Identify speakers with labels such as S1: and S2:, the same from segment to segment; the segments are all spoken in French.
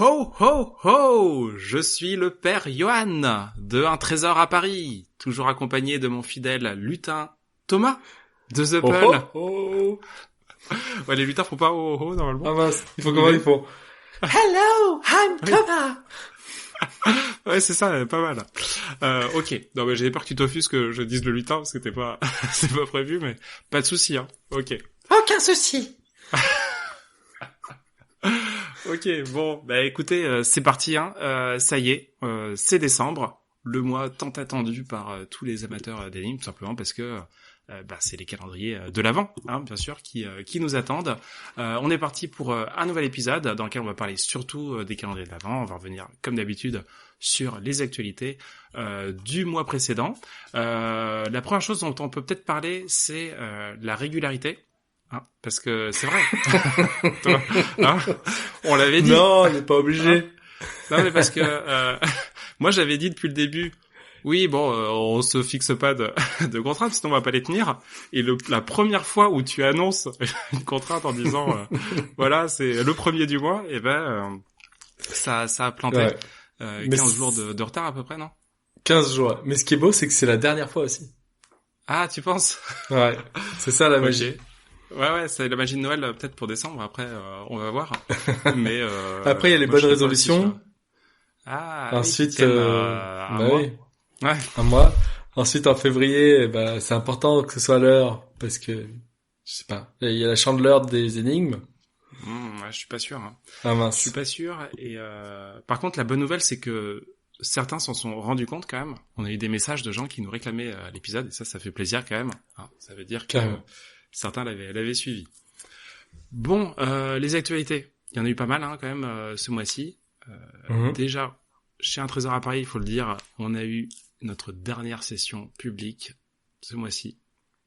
S1: Ho ho ho! Je suis le père Johan de Un Trésor à Paris, toujours accompagné de mon fidèle lutin Thomas de The Pearl.
S2: Oh oh oh.
S1: Ouais, les lutins font pas ho ho ho normalement.
S2: Ah mince, il faut comment ils font? Hello, I'm Thomas.
S1: Ouais, c'est ça, pas mal. Ok. Non, mais j'avais peur que tu t'offusques que je dise le lutin parce que c'était pas, c'est pas prévu, mais pas de souci, hein. Ok.
S2: Aucun souci.
S1: Ok, bon, bah écoutez, c'est parti, hein. Ça y est, c'est décembre, le mois tant attendu par tous les amateurs d'anime, tout simplement parce que c'est les calendriers de l'Avent, hein, bien sûr, qui nous attendent. On est parti pour un nouvel épisode dans lequel on va parler surtout des calendriers de l'Avent. On va revenir, comme d'habitude, sur les actualités du mois précédent. La première chose dont on peut peut-être parler, c'est la régularité. Hein, parce que c'est vrai. Hein, on l'avait dit.
S2: Non, il n'est pas obligé.
S1: Hein, non, mais parce que moi j'avais dit depuis le début. Oui, bon, on se fixe pas de contraintes, sinon on va pas les tenir. Et la première fois où tu annonces une contrainte en disant, voilà, c'est le premier du mois, et ça a planté.
S2: Ouais.
S1: 15 jours de retard à peu près, non?
S2: 15 jours. Mais ce qui est beau, c'est que c'est la dernière fois aussi.
S1: Ah, tu penses?
S2: Ouais, c'est ça la magie.
S1: Okay. Ouais, c'est la magie de Noël peut-être pour décembre. Après, on va voir. Mais
S2: après, il y a les bonnes résolutions.
S1: Ah,
S2: ensuite,
S1: oui, un mois.
S2: Oui.
S1: Ouais.
S2: Un mois. Ensuite, en février, c'est important que ce soit l'heure parce que je sais pas. Il y a la chandeleur des énigmes.
S1: Ouais, je suis pas sûr. Hein.
S2: Ah mince.
S1: Je suis pas sûr. Et par contre, la bonne nouvelle, c'est que certains s'en sont rendus compte quand même. On a eu des messages de gens qui nous réclamaient l'épisode et ça fait plaisir quand même. Hein, ça veut dire que certains l'avaient suivi. Bon, les actualités. Il y en a eu pas mal hein, quand même ce mois-ci. Déjà, chez Un Trésor à Paris, il faut le dire, on a eu notre dernière session publique ce mois-ci.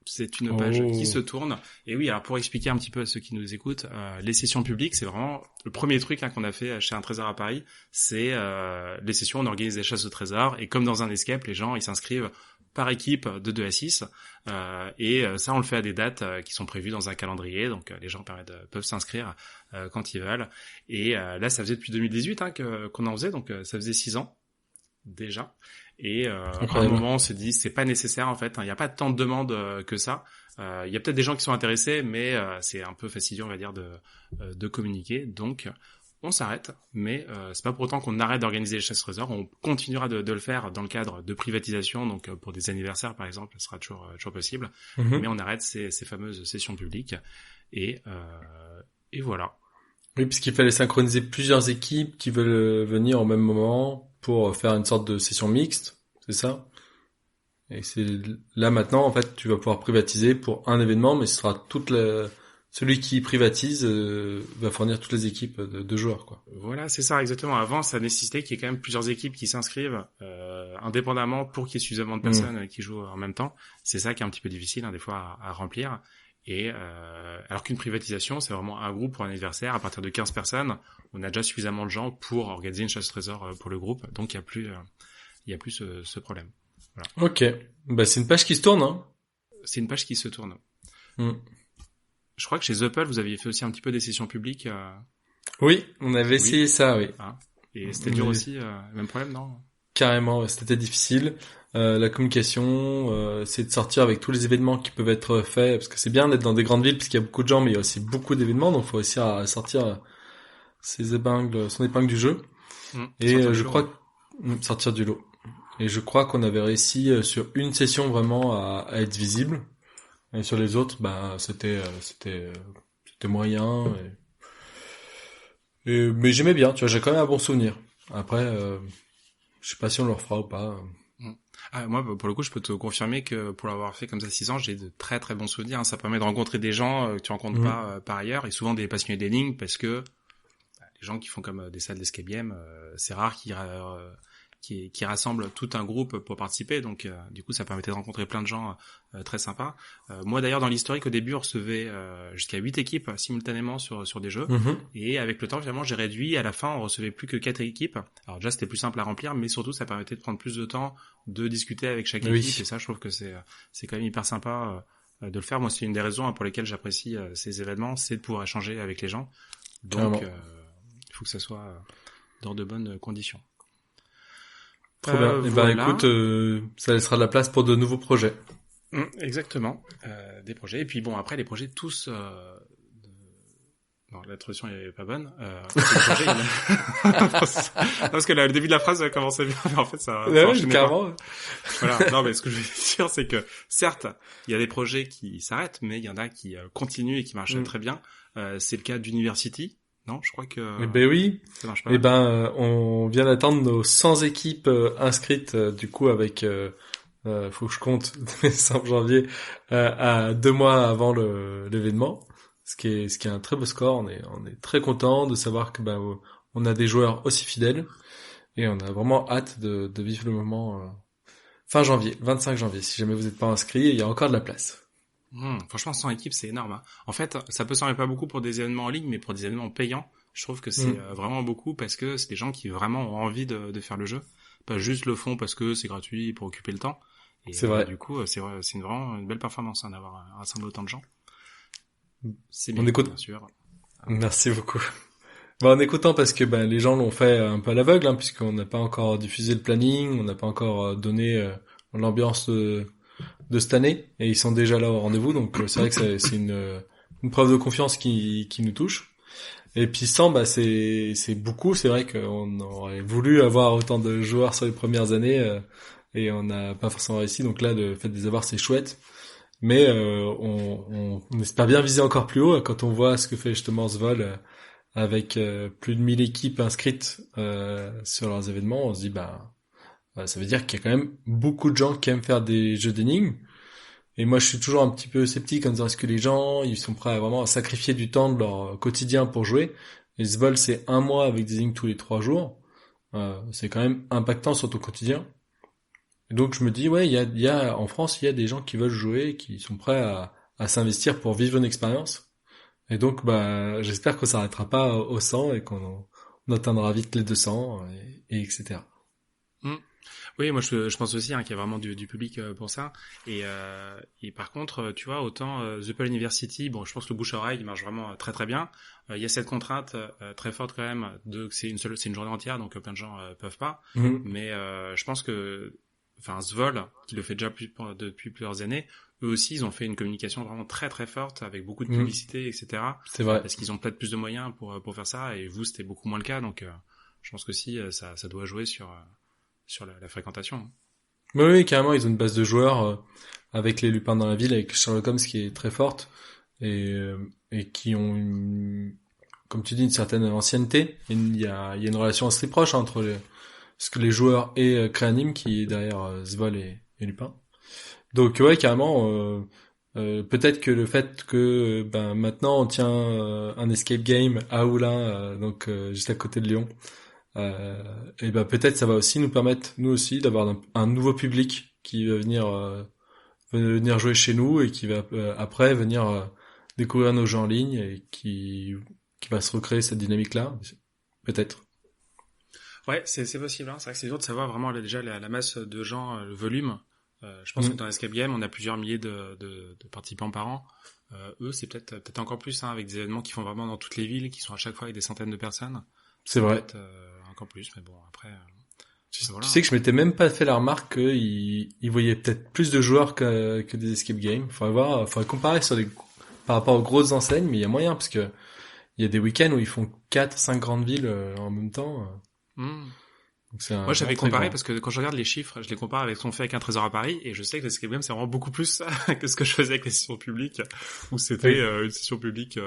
S1: C'est une page qui se tourne. Et oui, alors pour expliquer un petit peu à ceux qui nous écoutent, les sessions publiques, c'est vraiment le premier truc hein, qu'on a fait chez Un Trésor à Paris. C'est les sessions, on organise des chasses au trésor. Et comme dans un escape, les gens, ils s'inscrivent par équipe de 2 à 6. Et ça, on le fait à des dates qui sont prévues dans un calendrier. Donc les gens peuvent s'inscrire quand ils veulent. Et là, ça faisait depuis 2018 hein, qu'on en faisait. Donc ça faisait 6 ans déjà. Et à un moment, on s'est dit, c'est pas nécessaire en fait. Il n'y a pas tant de demandes que ça. Il y a peut-être des gens qui sont intéressés, mais c'est un peu fastidieux, on va dire, de communiquer. Donc, on s'arrête. Mais c'est pas pour autant qu'on arrête d'organiser les chasses trésors. On continuera de le faire dans le cadre de privatisation. Donc, pour des anniversaires, par exemple, ce sera toujours possible. Mais on arrête ces fameuses sessions publiques. Et voilà.
S2: Oui, puisqu'il fallait synchroniser plusieurs équipes qui veulent venir au même moment pour faire une sorte de session mixte, c'est ça? Et c'est là maintenant, en fait, tu vas pouvoir privatiser pour un événement, mais ce sera celui qui privatise va fournir toutes les équipes de joueurs, quoi.
S1: Voilà, c'est ça, exactement. Avant, ça nécessitait qu'il y ait quand même plusieurs équipes qui s'inscrivent indépendamment pour qu'il y ait suffisamment de personnes qui jouent en même temps. C'est ça qui est un petit peu difficile, hein, des fois, à remplir. Et alors qu'une privatisation, c'est vraiment un groupe pour un anniversaire. À partir de 15 personnes, on a déjà suffisamment de gens pour organiser une chasse au trésor pour le groupe. Donc il y a plus ce problème. Voilà.
S2: Ok, c'est une page qui se tourne, hein.
S1: C'est une page qui se tourne. Je crois que chez The Pearl, vous aviez fait aussi un petit peu des sessions publiques.
S2: Oui, on avait essayé ça, oui.
S1: Ah. Et c'était dur aussi, même problème, non?
S2: Carrément, c'était difficile. La communication, c'est de sortir avec tous les événements qui peuvent être faits, parce que c'est bien d'être dans des grandes villes, parce qu'il y a beaucoup de gens, mais il y a aussi beaucoup d'événements, donc il faut réussir à sortir son épingle du jeu. Et je crois sortir du lot. Et je crois qu'on avait réussi sur une session vraiment à être visible, et sur les autres, c'était moyen. Mais j'aimais bien, tu vois, j'ai quand même un bon souvenir. Après, je sais pas si on le refera ou pas.
S1: Ah, moi, pour le coup, je peux te confirmer que pour l'avoir fait comme ça 6 ans, j'ai de très très bons souvenirs. Hein. Ça permet de rencontrer des gens que tu rencontres pas par ailleurs, et souvent des passionnés d'énigmes, parce que les gens qui font comme des salles d'escape game, c'est rare qui rassemblent tout un groupe pour participer. Donc, du coup, ça permettait de rencontrer plein de gens très sympas. Moi, d'ailleurs, dans l'historique, au début, on recevait jusqu'à 8 équipes simultanément sur des jeux. Et avec le temps, finalement, j'ai réduit. À la fin, on recevait plus que 4 équipes. Alors déjà, c'était plus simple à remplir, mais surtout, ça permettait de prendre plus de temps, de discuter avec chaque équipe. Et ça, je trouve que c'est quand même hyper sympa de le faire. Moi, c'est une des raisons pour lesquelles j'apprécie ces événements, c'est de pouvoir échanger avec les gens. Donc, il faut que ça soit dans de bonnes conditions.
S2: Trop bien. Et
S1: Voilà.
S2: écoute, ça laissera de la place pour de nouveaux projets.
S1: Exactement, des projets. Et puis bon, après les projets tous. Non, la traduction est pas bonne. Les projets, non, parce que là, le début de la phrase commençait bien, mais en fait ça.
S2: Ouais, carrément.
S1: Voilà. Non, mais ce que je veux dire, c'est que certes, il y a des projets qui s'arrêtent, mais il y en a qui continuent et qui marchent très bien. C'est le cas d'University. Non, je crois que.
S2: Eh ben oui.
S1: Ça marche pas.
S2: Eh ben, on vient d'atteindre nos 100 équipes inscrites, du coup, avec, faut que je compte, décembre, janvier, à 2 mois avant l'événement. Ce qui est un très beau score. On est très content de savoir que, on a des joueurs aussi fidèles. Et on a vraiment hâte de vivre le moment, fin janvier, 25 janvier. Si jamais vous n'êtes pas inscrit, il y a encore de la place.
S1: Franchement, 100 équipes, c'est énorme. Hein. En fait, ça peut sembler pas beaucoup pour des événements en ligne, mais pour des événements payants, je trouve que c'est vraiment beaucoup parce que c'est des gens qui vraiment ont envie de faire le jeu, pas juste le font parce que c'est gratuit pour occuper le temps. Et
S2: c'est vrai.
S1: Du coup, c'est vraiment une belle performance d'avoir rassemblé autant de gens. C'est bien, bien sûr.
S2: Merci beaucoup. En écoutant parce que les gens l'ont fait un peu à l'aveugle, hein, puisqu'on n'a pas encore diffusé le planning, on n'a pas encore donné l'ambiance de cette année, et ils sont déjà là au rendez-vous, donc c'est vrai que c'est une preuve de confiance qui nous touche. Et puis 100, c'est beaucoup. C'est vrai qu'on aurait voulu avoir autant de joueurs sur les premières années, et on n'a pas forcément réussi. Donc là, le fait de les avoir, c'est chouette. Mais on espère bien viser encore plus haut quand on voit ce que fait justement Svol avec plus de 1000 équipes inscrites sur leurs événements. On se dit ça veut dire qu'il y a quand même beaucoup de gens qui aiment faire des jeux d'énigmes. Et moi, je suis toujours un petit peu sceptique en disant est-ce que les gens, ils sont prêts à sacrifier du temps de leur quotidien pour jouer. Et Svol, c'est 1 mois avec des énigmes tous les 3 jours. C'est quand même impactant sur ton quotidien. Et donc, je me dis, ouais, il y a, en France, il y a des gens qui veulent jouer, qui sont prêts à s'investir pour vivre une expérience. Et donc, j'espère que ça s'arrêtera pas au 100 et qu'on atteindra vite les 200 et etc.
S1: Oui, moi je pense aussi qu'il y a vraiment du public pour ça. Et par contre, tu vois, autant The Pearl University, bon, je pense que le bouche-oreille il marche vraiment très très bien. Il y a cette contrainte très forte quand même de que c'est une journée entière, donc plein de gens peuvent pas. Mais je pense que, Svol, qui le fait déjà depuis plusieurs années, eux aussi ils ont fait une communication vraiment très très forte avec beaucoup de publicité, etc.
S2: C'est vrai.
S1: Parce qu'ils ont peut-être plus de moyens pour faire ça. Et vous, c'était beaucoup moins le cas, donc je pense que si ça doit jouer sur la fréquentation.
S2: Oui, carrément, ils ont une base de joueurs avec les Lupins dans la ville, avec Sherlock Holmes qui est très forte et qui ont comme tu dis, une certaine ancienneté. Il y a une relation assez proche entre les joueurs et Créanim qui est derrière Svol et Lupin. Donc ouais, carrément. Peut-être que le fait que maintenant on tient un escape game à Oulin, donc juste à côté de Lyon. Et peut-être ça va aussi nous permettre nous aussi d'avoir un nouveau public qui va venir jouer chez nous et qui va après venir découvrir nos jeux en ligne et qui va se recréer cette dynamique là peut-être.
S1: Ouais, c'est possible, hein. C'est vrai que c'est dur de savoir vraiment déjà la masse de gens, le volume. Je pense que dans Escape Game on a plusieurs milliers de participants par an. Eux c'est peut-être encore plus, hein, avec des événements qui font vraiment dans toutes les villes, qui sont à chaque fois avec des centaines de personnes.
S2: C'est vrai.
S1: Encore plus, mais bon, après...
S2: Tu sais que je m'étais même pas fait la remarque qu'ils voyaient peut-être plus de joueurs que des escape games. Faudrait comparer par rapport aux grosses enseignes, mais il y a moyen, parce que il y a des week-ends où ils font 4-5 grandes villes en même temps. Donc
S1: moi, j'avais comparé parce que quand je regarde les chiffres, je les compare avec ce qu'on fait avec un trésor à Paris, et je sais que l'escape game, c'est vraiment beaucoup plus que ce que je faisais avec les sessions publiques, où c'était une session publique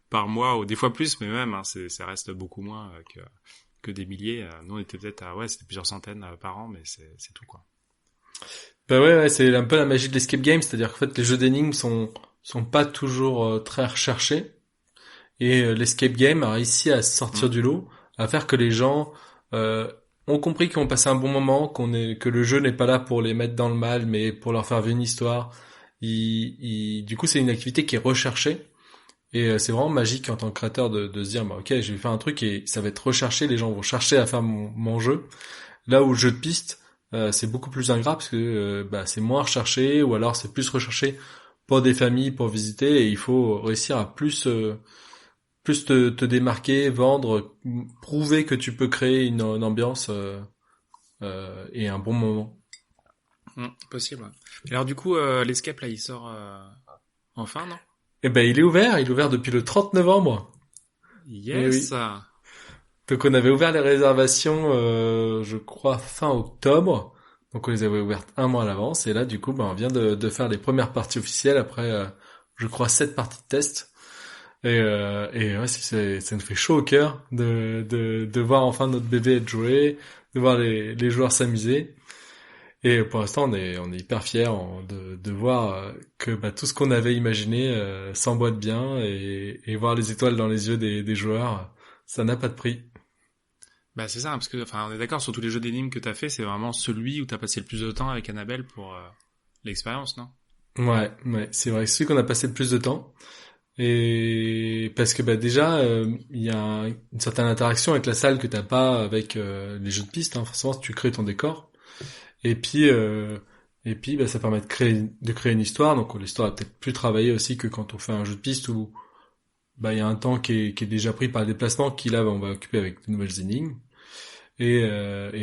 S1: par mois, ou des fois plus, mais même, hein, ça reste beaucoup moins que des milliers. Nous, on était peut-être c'était plusieurs centaines par an, mais c'est tout, quoi.
S2: Ouais, c'est un peu la magie de l'escape game, c'est-à-dire qu'en fait, les jeux d'énigmes sont pas toujours très recherchés, et l'escape game a réussi à sortir du lot, à faire que les gens ont compris qu'ils ont passé un bon moment, que le jeu n'est pas là pour les mettre dans le mal, mais pour leur faire vivre une histoire. Du coup, c'est une activité qui est recherchée. Et c'est vraiment magique en tant que créateur de se dire, ok, je vais faire un truc et ça va être recherché, les gens vont chercher à faire mon jeu. Là où le jeu de piste, c'est beaucoup plus ingrat parce que c'est moins recherché, ou alors c'est plus recherché pour des familles, pour visiter, et il faut réussir à plus plus te démarquer, vendre, prouver que tu peux créer une ambiance et un bon moment.
S1: Possible. Ouais. Alors du coup, l'Escape là, il sort enfin, non?
S2: Eh ben, il est ouvert depuis le 30 novembre. Eh
S1: Yes.
S2: oui. Donc on avait ouvert les réservations, je crois, fin octobre. Donc on les avait ouvertes un mois à l'avance. Et là, du coup, on vient de faire les premières parties officielles après, je crois, 7 parties de test. Et ouais, ça nous fait chaud au cœur de voir enfin notre bébé être joué, de voir les joueurs s'amuser. Et pour l'instant, on est hyper fiers de voir que tout ce qu'on avait imaginé s'emboîte bien et voir les étoiles dans les yeux des joueurs, ça n'a pas de prix.
S1: Bah c'est ça, parce que enfin on est d'accord sur tous les jeux d'énigmes que t'as fait, c'est vraiment celui où t'as passé le plus de temps avec Annabelle pour l'expérience, non?
S2: Ouais, c'est vrai, c'est celui qu'on a passé le plus de temps. Et parce que déjà, il y a une certaine interaction avec la salle que t'as pas avec les jeux de piste. Hein. Forcément, si tu crées ton décor. Et puis, ça permet de créer une histoire. Donc l'histoire est peut-être plus travaillée aussi que quand on fait un jeu de piste où il y a un temps qui est déjà pris par le déplacement, qui là on va occuper avec de nouvelles énigmes. Et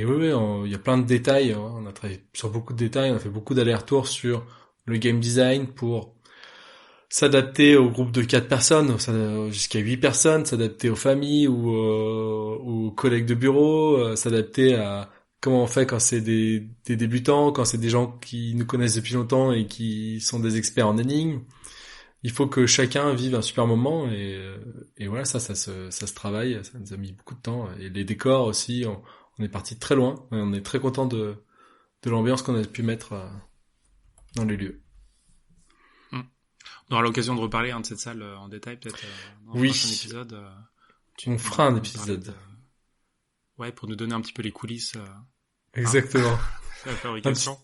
S2: oui, il y a plein de détails. Hein. On a travaillé sur beaucoup de détails. On a fait beaucoup d'allers-retours sur le game design pour s'adapter au groupe de 4 personnes, jusqu'à 8 personnes, s'adapter aux familles ou aux collègues de bureau, s'adapter à comment on fait quand c'est des débutants, quand c'est des gens qui nous connaissent depuis longtemps et qui sont des experts en énigmes. Il faut que chacun vive un super moment et voilà, ça se travaille, ça nous a mis beaucoup de temps. Et les décors aussi, on est parti très loin. On est très content de l'ambiance qu'on a pu mettre dans les lieux.
S1: On aura l'occasion de reparler de cette salle en détail peut-être dans un
S2: Oui.
S1: prochain épisode.
S2: On fera un épisode.
S1: Ouais, pour nous donner un petit peu les coulisses.
S2: Exactement.
S1: La fabrication.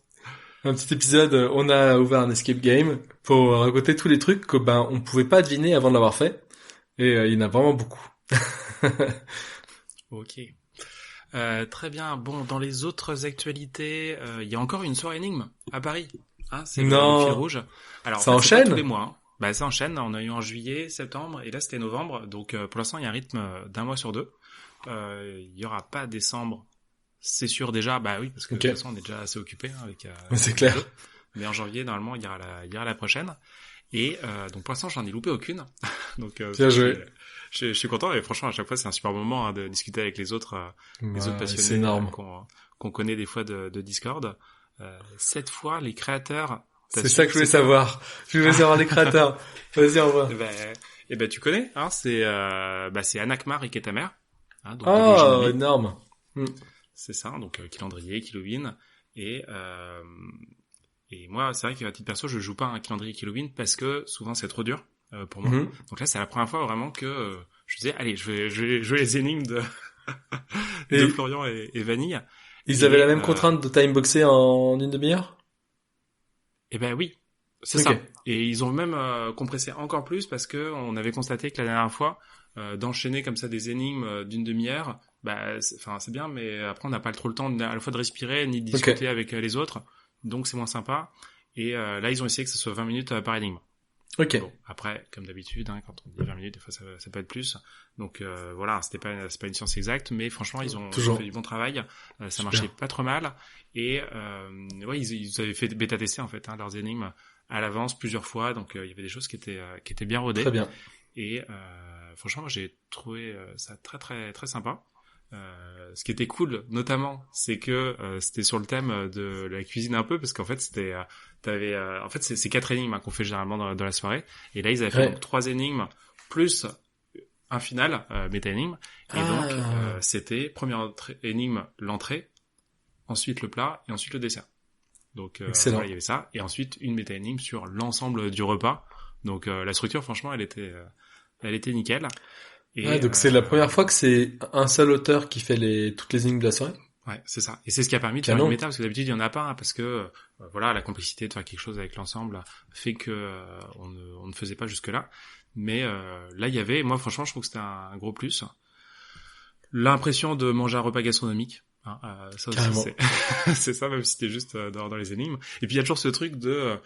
S2: Un petit épisode, on a ouvert un escape game pour raconter tous les trucs que on pouvait pas deviner avant de l'avoir fait. Et il y en a vraiment beaucoup.
S1: Ok. Très bien. Bon, dans les autres actualités, il y a encore une soirée énigme à Paris. Hein, c'est le fil rouge. Alors,
S2: ça
S1: en fait,
S2: enchaîne
S1: c'est pas tous les mois. Hein. Bah, ça enchaîne. On a eu en juillet, septembre, et là c'était novembre. Donc, pour l'instant, il y a un rythme d'un mois sur deux. Il y aura pas décembre. C'est sûr déjà, bah oui, parce que de toute façon on est déjà assez occupé avec.
S2: C'est clair.
S1: Mais en janvier normalement il y aura la prochaine. Et donc pour l'instant j'en ai loupé aucune. Donc
S2: bien joué.
S1: Je suis content et franchement à chaque fois c'est un super moment de discuter avec les autres passionnés qu'on connaît des fois de Discord. Cette fois les créateurs.
S2: C'est ça que je voulais savoir. Je voulais savoir les créateurs. Vas-y, au revoir.
S1: Et ben tu connais, hein, c'est Anakmar et Ketamer. Hein,
S2: donc énorme.
S1: C'est ça, donc calendrier, Killowin, et moi, c'est vrai qu'à titre perso, je joue pas un calendrier Killowin parce que souvent c'est trop dur pour moi. Donc là, c'est la première fois vraiment que je disais, allez, je vais jouer les énigmes de Florian et Vanille.
S2: Ils avaient la même contrainte de timeboxer en une demi-heure?
S1: Eh ben oui, c'est ça. Et ils ont même compressé encore plus parce que on avait constaté que la dernière fois, d'enchaîner comme ça des énigmes d'une demi-heure, c'est bien, mais après on n'a pas trop le temps à la fois de respirer ni de discuter avec les autres, donc c'est moins sympa. Et là ils ont essayé que ce soit 20 minutes par énigme.
S2: Ok.
S1: Bon, après, comme d'habitude, hein, quand on dit 20 minutes, des fois ça peut être plus. Donc voilà, c'est pas une science exacte, mais franchement ils ont fait du bon travail. Ça marchait pas trop mal. Et ouais, ils avaient fait bêta tester en fait leurs énigmes à l'avance plusieurs fois, donc il y avait des choses qui étaient bien rodées.
S2: Très bien.
S1: Et franchement, moi, j'ai trouvé ça très très très sympa. Ce qui était cool, notamment, c'est que c'était sur le thème de la cuisine un peu, parce qu'en fait, en fait, c'est 4 énigmes qu'on fait généralement dans la soirée. Et là, ils avaient fait donc 3 énigmes plus un final méta-énigme. Et donc, c'était première énigme, l'entrée, ensuite le plat et ensuite le dessert. Donc, voilà, il y avait ça. Et ensuite, une méta-énigme sur l'ensemble du repas. Donc, la structure, franchement, elle était nickel. Et
S2: donc c'est la première fois que c'est un seul auteur qui fait toutes les énigmes de la soirée.
S1: Ouais, c'est ça. Et c'est ce qui a permis de faire une méta, parce que d'habitude il y en a pas, parce que voilà, la complicité de faire quelque chose avec l'ensemble fait que on ne faisait pas jusque là. Mais là moi franchement je trouve que c'était un gros plus. L'impression de manger un repas gastronomique, Hein, ça aussi,
S2: Carrément.
S1: c'est ça, même si t'es juste dans les énigmes. Et puis il y a toujours ce truc de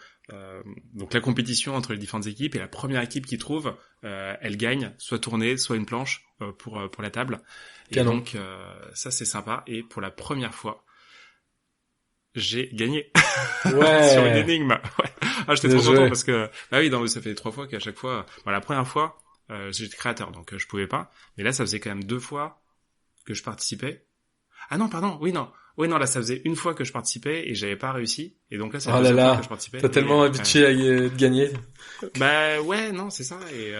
S1: donc la compétition entre les différentes équipes, et la première équipe qui trouve, elle gagne, soit tournée, soit une planche pour la table. Et
S2: Canon.
S1: donc ça c'est sympa. Et pour la première fois, j'ai gagné
S2: Ouais.
S1: sur une énigme. Ouais. Ah, j'étais
S2: Bien
S1: trop content
S2: joué.
S1: parce que bah oui, non, mais ça fait 3 fois qu'à chaque fois, bon, la première fois j'étais créateur, donc je pouvais pas. Mais là, ça faisait quand même 2 fois que je participais. Ah non, pardon, oui, non. Oui, non, là, ça faisait une fois que je participais et j'avais pas réussi. Et donc là, c'est la
S2: Oh là
S1: deuxième fois
S2: là.
S1: que je participais.
S2: T'as tellement habitué à de gagner.
S1: Bah ouais, non, c'est ça. Et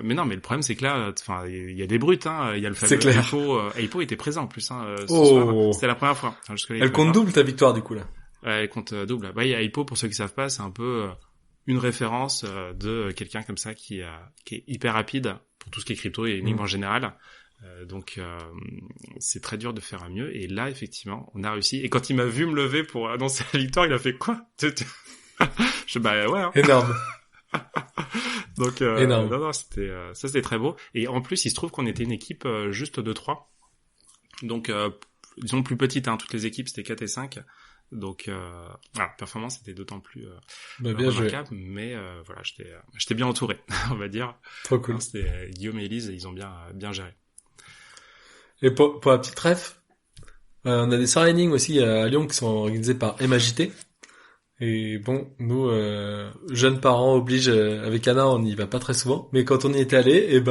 S1: mais non, mais le problème, c'est que là, enfin, il y a des brutes, hein. Il y a le
S2: C'est
S1: fameux
S2: clair.
S1: Aipo. Aipo était présent en plus, hein, ce
S2: Oh.
S1: soir. C'était la première fois. Enfin, jusque-là, il
S2: Elle
S1: pouvait
S2: compte
S1: pas.
S2: double ta victoire du coup là.
S1: Ouais, elle compte double. Bah, il y a Aipo, pour ceux qui savent pas, c'est un peu une référence de quelqu'un comme ça qui est hyper rapide pour tout ce qui est crypto et énigmes en général. Donc c'est très dur de faire à mieux, et là effectivement on a réussi. Et quand il m'a vu me lever pour annoncer la victoire, il a fait quoi? Je bah ouais, hein.
S2: Énorme.
S1: Donc
S2: Énorme.
S1: non, c'était ça, c'était très beau. Et en plus il se trouve qu'on était une équipe juste de 3, donc disons plus petite, hein. Toutes les équipes c'était 4 et 5. Donc voilà, performance était d'autant plus
S2: Bah, bien joué.
S1: remarquable. Mais voilà, j'étais bien entouré on va dire.
S2: Trop cool.
S1: Hein, c'était Guillaume et Elise, et ils ont bien géré.
S2: Et pour la petite ref, on a des soirées énigmes aussi à Lyon qui sont organisées par MAJT. Et bon, nous, jeunes parents oblige, avec Anna, on n'y va pas très souvent. Mais quand on y était allé,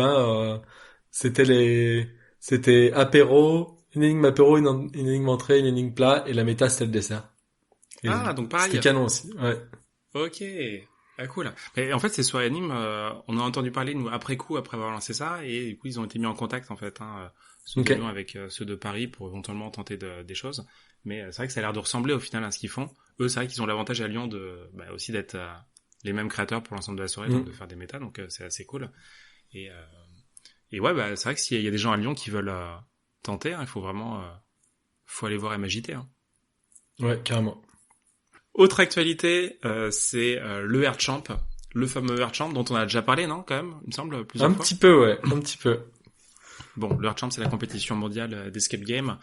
S2: c'était apéro, une énigme apéro, une énigme entrée, une énigme plat, et la méta c'était le dessert. Et
S1: Ah, donc pareil.
S2: c'était canon aussi. Ouais.
S1: Ok. Ah, cool. Mais en fait, ces soirées animes, on a entendu parler, nous, après coup, après avoir lancé ça, et du coup, ils ont été mis en contact, en fait, hein, ceux de
S2: Ok.
S1: Lyon avec ceux de Paris pour éventuellement tenter des choses. Mais c'est vrai que ça a l'air de ressembler au final à ce qu'ils font. Eux, c'est vrai qu'ils ont l'avantage à Lyon aussi d'être les mêmes créateurs pour l'ensemble de la soirée, donc de faire des méta, donc c'est assez cool. Et ouais, bah, c'est vrai que s'il y a des gens à Lyon qui veulent tenter, hein, il faut vraiment, faut aller voir MAJT, hein.
S2: Ouais, carrément.
S1: Autre actualité, c'est le Airchamp, le fameux Airchamp dont on a déjà parlé, non, quand même, il me semble, plusieurs
S2: Un
S1: fois.
S2: petit peu, ouais, un petit peu.
S1: Bon, le Airchamp, c'est la compétition mondiale d'escape game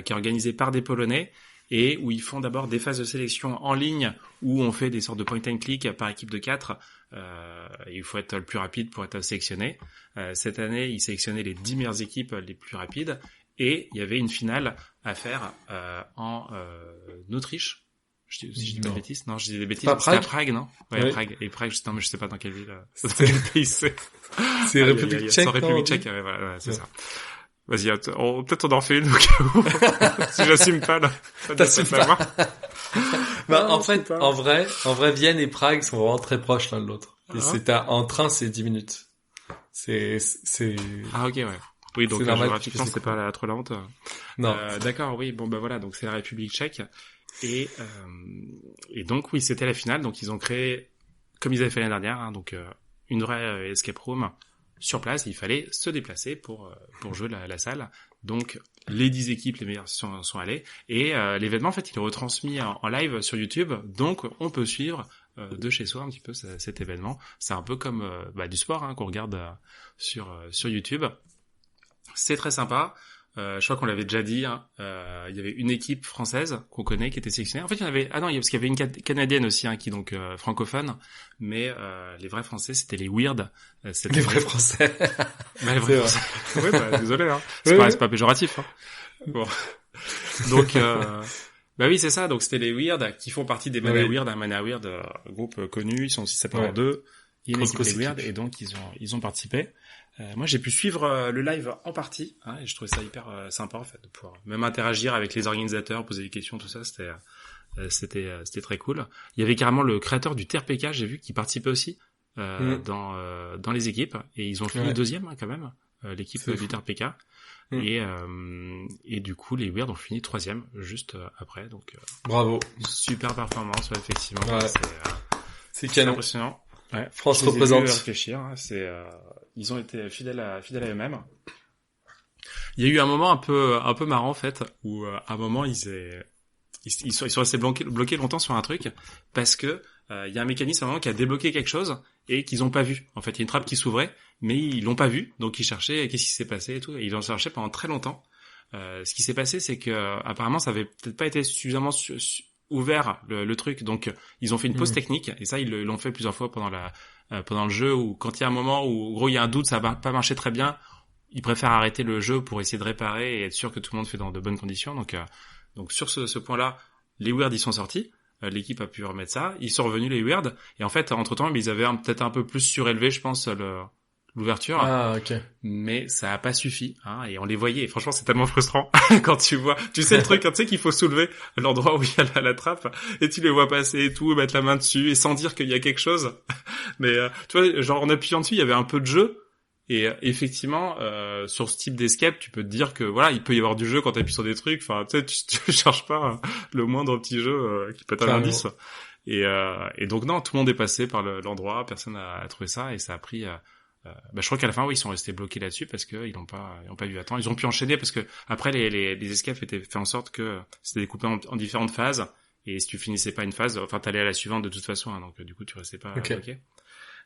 S1: qui est organisée par des Polonais, et où ils font d'abord des phases de sélection en ligne où on fait des sortes de point and click par équipe de 4. Il faut être le plus rapide pour être sélectionné. Cette année, ils sélectionnaient les 10 meilleures équipes les plus rapides, et il y avait une finale à faire en Autriche. Si je dis pas de bêtises, non, je dis des bêtises.
S2: Pas
S1: C'était à
S2: Prague,
S1: Prague, non? Ouais,
S2: oui.
S1: Prague. Et Prague, non, mais je sais pas dans quelle ville, dans
S2: C'est
S1: quel pays c'est.
S2: c'est République
S1: C'est
S2: tchèque,
S1: en République
S2: non,
S1: tchèque, ouais, voilà, c'est
S2: Ouais.
S1: ça. Vas-y, peut-être on en fait une au cas où. Si j'assume pas, là. Ça doit
S2: T'assumes
S1: pas savoir.
S2: Bah,
S1: Non,
S2: en
S1: je sais
S2: fait,
S1: pas.
S2: en vrai, Vienne et Prague sont vraiment très proches l'un de l'autre. Et
S1: Ah.
S2: en train, c'est 10 minutes. C'est,
S1: Ah, ok, ouais. Oui, donc
S2: c'est normal
S1: géographiquement,
S2: que
S1: c'est pas trop la honte.
S2: non.
S1: D'accord, oui, bon, bah voilà, donc c'est la République tchèque. Et donc, oui, c'était la finale. Donc, ils ont créé, comme ils avaient fait l'année dernière, hein, donc une vraie escape room sur place. Il fallait se déplacer pour jouer la salle. Donc, les 10 équipes, les meilleures sont allées. Et l'événement, en fait, il est retransmis en live sur YouTube. Donc, on peut suivre de chez soi un petit peu cet événement. C'est un peu comme du sport, hein, qu'on regarde sur YouTube. C'est très sympa. Je crois qu'on l'avait déjà dit, hein. Il y avait une équipe française qu'on connaît qui était sélectionnée. En fait, il y en avait, parce qu'il y avait une canadienne aussi, hein, qui donc francophone, mais les vrais français, c'était les Weird.
S2: Les vrais Français.
S1: Bah, les vrais français. Ouais, bah, désolé, hein.
S2: Oui.
S1: C'est pas péjoratif, hein. Bon. Donc bah oui, c'est ça. Donc c'était les Weird qui font partie des Mana
S2: Oui.
S1: Weird, un Mana Weird groupe connu. Ils sont aussi séparés
S2: Ouais.
S1: en deux. Il y a une
S2: Grosse
S1: équipe les Weird,
S2: équipe.
S1: et donc ils ont participé. Moi, j'ai pu suivre le live en partie, hein, et je trouvais ça hyper sympa, en fait, de pouvoir même interagir avec les organisateurs, poser des questions, tout ça. C'était très cool. Il y avait carrément le créateur du TRPK, j'ai vu, qui participait aussi dans les équipes, et ils ont fini deuxième, hein, quand même, l'équipe du TRPK. Et du coup, les Weird ont fini troisième juste après. Donc
S2: Bravo.
S1: super performance, ouais, effectivement.
S2: Ouais. C'est
S1: C'est
S2: canon.
S1: impressionnant. Ouais.
S2: France
S1: Je les ai
S2: représente.
S1: vus réfléchir, hein. Ils ont été fidèles à eux-mêmes. Il y a eu un moment un peu marrant, en fait, où à un moment ils sont restés bloqués longtemps sur un truc, parce que il y a un mécanisme à un moment qui a débloqué quelque chose et qu'ils ont pas vu. En fait, il y a une trappe qui s'ouvrait, mais ils l'ont pas vu, donc ils cherchaient qu'est-ce qui s'est passé et tout. Et ils ont cherché pendant très longtemps. Ce qui s'est passé, c'est que apparemment, ça avait peut-être pas été suffisamment ouvert le truc. Donc, ils ont fait une pause technique, et ça, ils l'ont fait plusieurs fois pendant le jeu, où quand il y a un moment où, en gros, il y a un doute, ça va pas marcher très bien, ils préfèrent arrêter le jeu pour essayer de réparer et être sûr que tout le monde fait dans de bonnes conditions. Donc sur ce point-là, les weirds, ils sont sortis. L'équipe a pu remettre ça. Ils sont revenus, les weirds. Et en fait, entre-temps, ils avaient peut-être un peu plus surélevé, je pense, l'ouverture.
S2: Ah, ok.
S1: Mais ça a pas suffi, hein, et on les voyait. Et franchement, c'est tellement frustrant quand tu sais le truc, tu sais qu'il faut soulever l'endroit où il y a la trappe, et tu les vois passer et tout, mettre la main dessus, et sans dire qu'il y a quelque chose. Mais, tu vois, genre, en appuyant dessus, il y avait un peu de jeu. Et effectivement, sur ce type d'escape, tu peux te dire que voilà, il peut y avoir du jeu quand tu appuies sur des trucs. Enfin, tu sais, tu cherches pas le moindre petit jeu qui peut être un indice. Et donc non, tout le monde est passé par l'endroit, personne a trouvé ça, et ça a pris. Je crois qu'à la fin, oui, ils sont restés bloqués là-dessus parce que ils n'ont pas eu à temps. Ils ont pu enchaîner parce que après les escapes étaient fait en sorte que c'était découpé en différentes phases. Et si tu finissais pas une phase, enfin, t'allais à la suivante de toute façon. Hein, donc du coup, tu restais pas bloqué.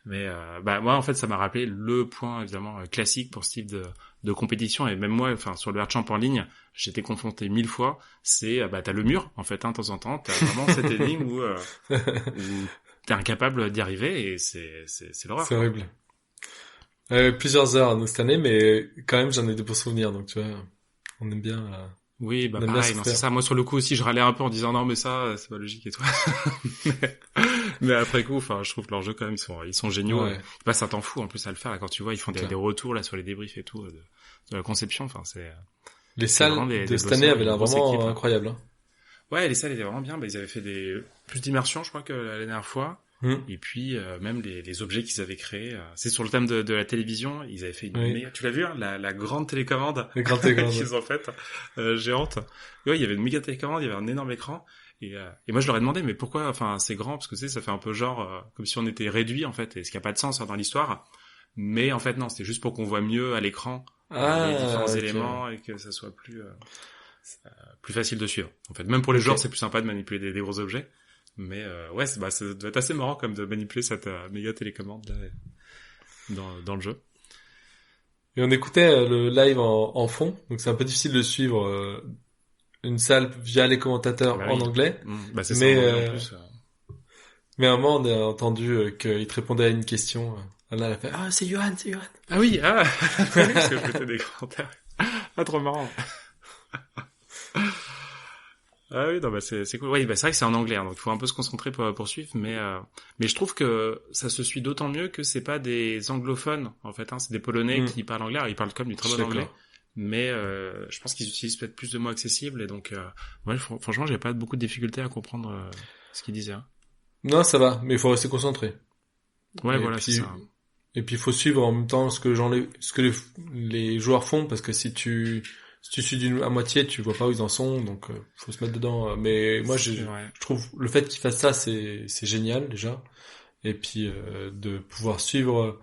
S1: Mais moi en fait ça m'a rappelé le point évidemment classique pour ce type de compétition, et même moi enfin sur le Hardchamp en ligne j'étais confronté 1000 fois, c'est t'as le mur en fait, hein, de temps en temps t'as vraiment cette énigme où t'es incapable d'y arriver, et c'est l'horreur.
S2: C'est horrible. Plusieurs heures nous cette année, mais quand même j'en ai des beaux souvenirs, donc tu vois, on aime bien.
S1: Oui, pareil, non, c'est ça. Moi, sur le coup aussi, je râlais un peu en disant non, mais ça, c'est pas logique et tout. mais après coup, enfin, je trouve que leurs jeux, quand même, ils sont géniaux.
S2: Ouais.
S1: Ça t'en fout, en plus, à le faire, là, quand tu vois, ils font des retours, là, sur les débriefs et tout, de la conception, enfin,
S2: les salles de cette année avaient l'air vraiment incroyables, hein.
S1: Ouais, les salles étaient vraiment bien, ils avaient fait plus d'immersion, je crois, que la dernière fois. Et puis même les objets qu'ils avaient créés, c'est sur le thème de la télévision, ils avaient fait une tu l'as vu, hein, la grande télécommande qu'ils ont faite, géante. Ouais, il y avait une méga télécommande, il y avait un énorme écran, et moi je leur ai demandé mais pourquoi, enfin c'est grand, parce que tu sais ça fait un peu genre comme si on était réduit en fait, et ce qui a pas de sens dans l'histoire. Mais en fait non, c'était juste pour qu'on voit mieux à l'écran les différents éléments, et que ça soit plus facile de suivre. En fait, même pour les joueurs, c'est plus sympa de manipuler des gros objets. Mais ça doit être assez marrant comme de manipuler cette méga télécommande là dans le jeu.
S2: Et on écoutait le live en fond, donc c'est un peu difficile de suivre une salle via les commentateurs en anglais.
S1: C'est ça, en anglais en plus.
S2: Mais à un moment on a entendu qu'il te répondait à une question. Là, elle a fait c'est Johan.
S1: Ah oui, parce que je mettais des commentaires. Ah, trop marrant. Ah oui, non, c'est cool. Oui, c'est vrai que c'est en anglais, hein, donc il faut un peu se concentrer pour suivre, mais je trouve que ça se suit d'autant mieux que c'est pas des anglophones, en fait, hein, c'est des Polonais qui parlent anglais. Alors, ils parlent comme du très bon anglais, mais je pense qu'ils utilisent peut-être plus de mots accessibles, et donc franchement, j'avais pas beaucoup de difficultés à comprendre ce qu'ils disaient. Hein.
S2: Non, ça va, mais il faut rester concentré.
S1: Ouais, voilà, c'est ça.
S2: Et puis il faut suivre en même temps ce que les joueurs font, parce que si tu suis à moitié, tu vois pas où ils en sont, donc faut se mettre dedans. Mais moi, je trouve le fait qu'ils fassent ça, c'est génial déjà. Et puis de pouvoir suivre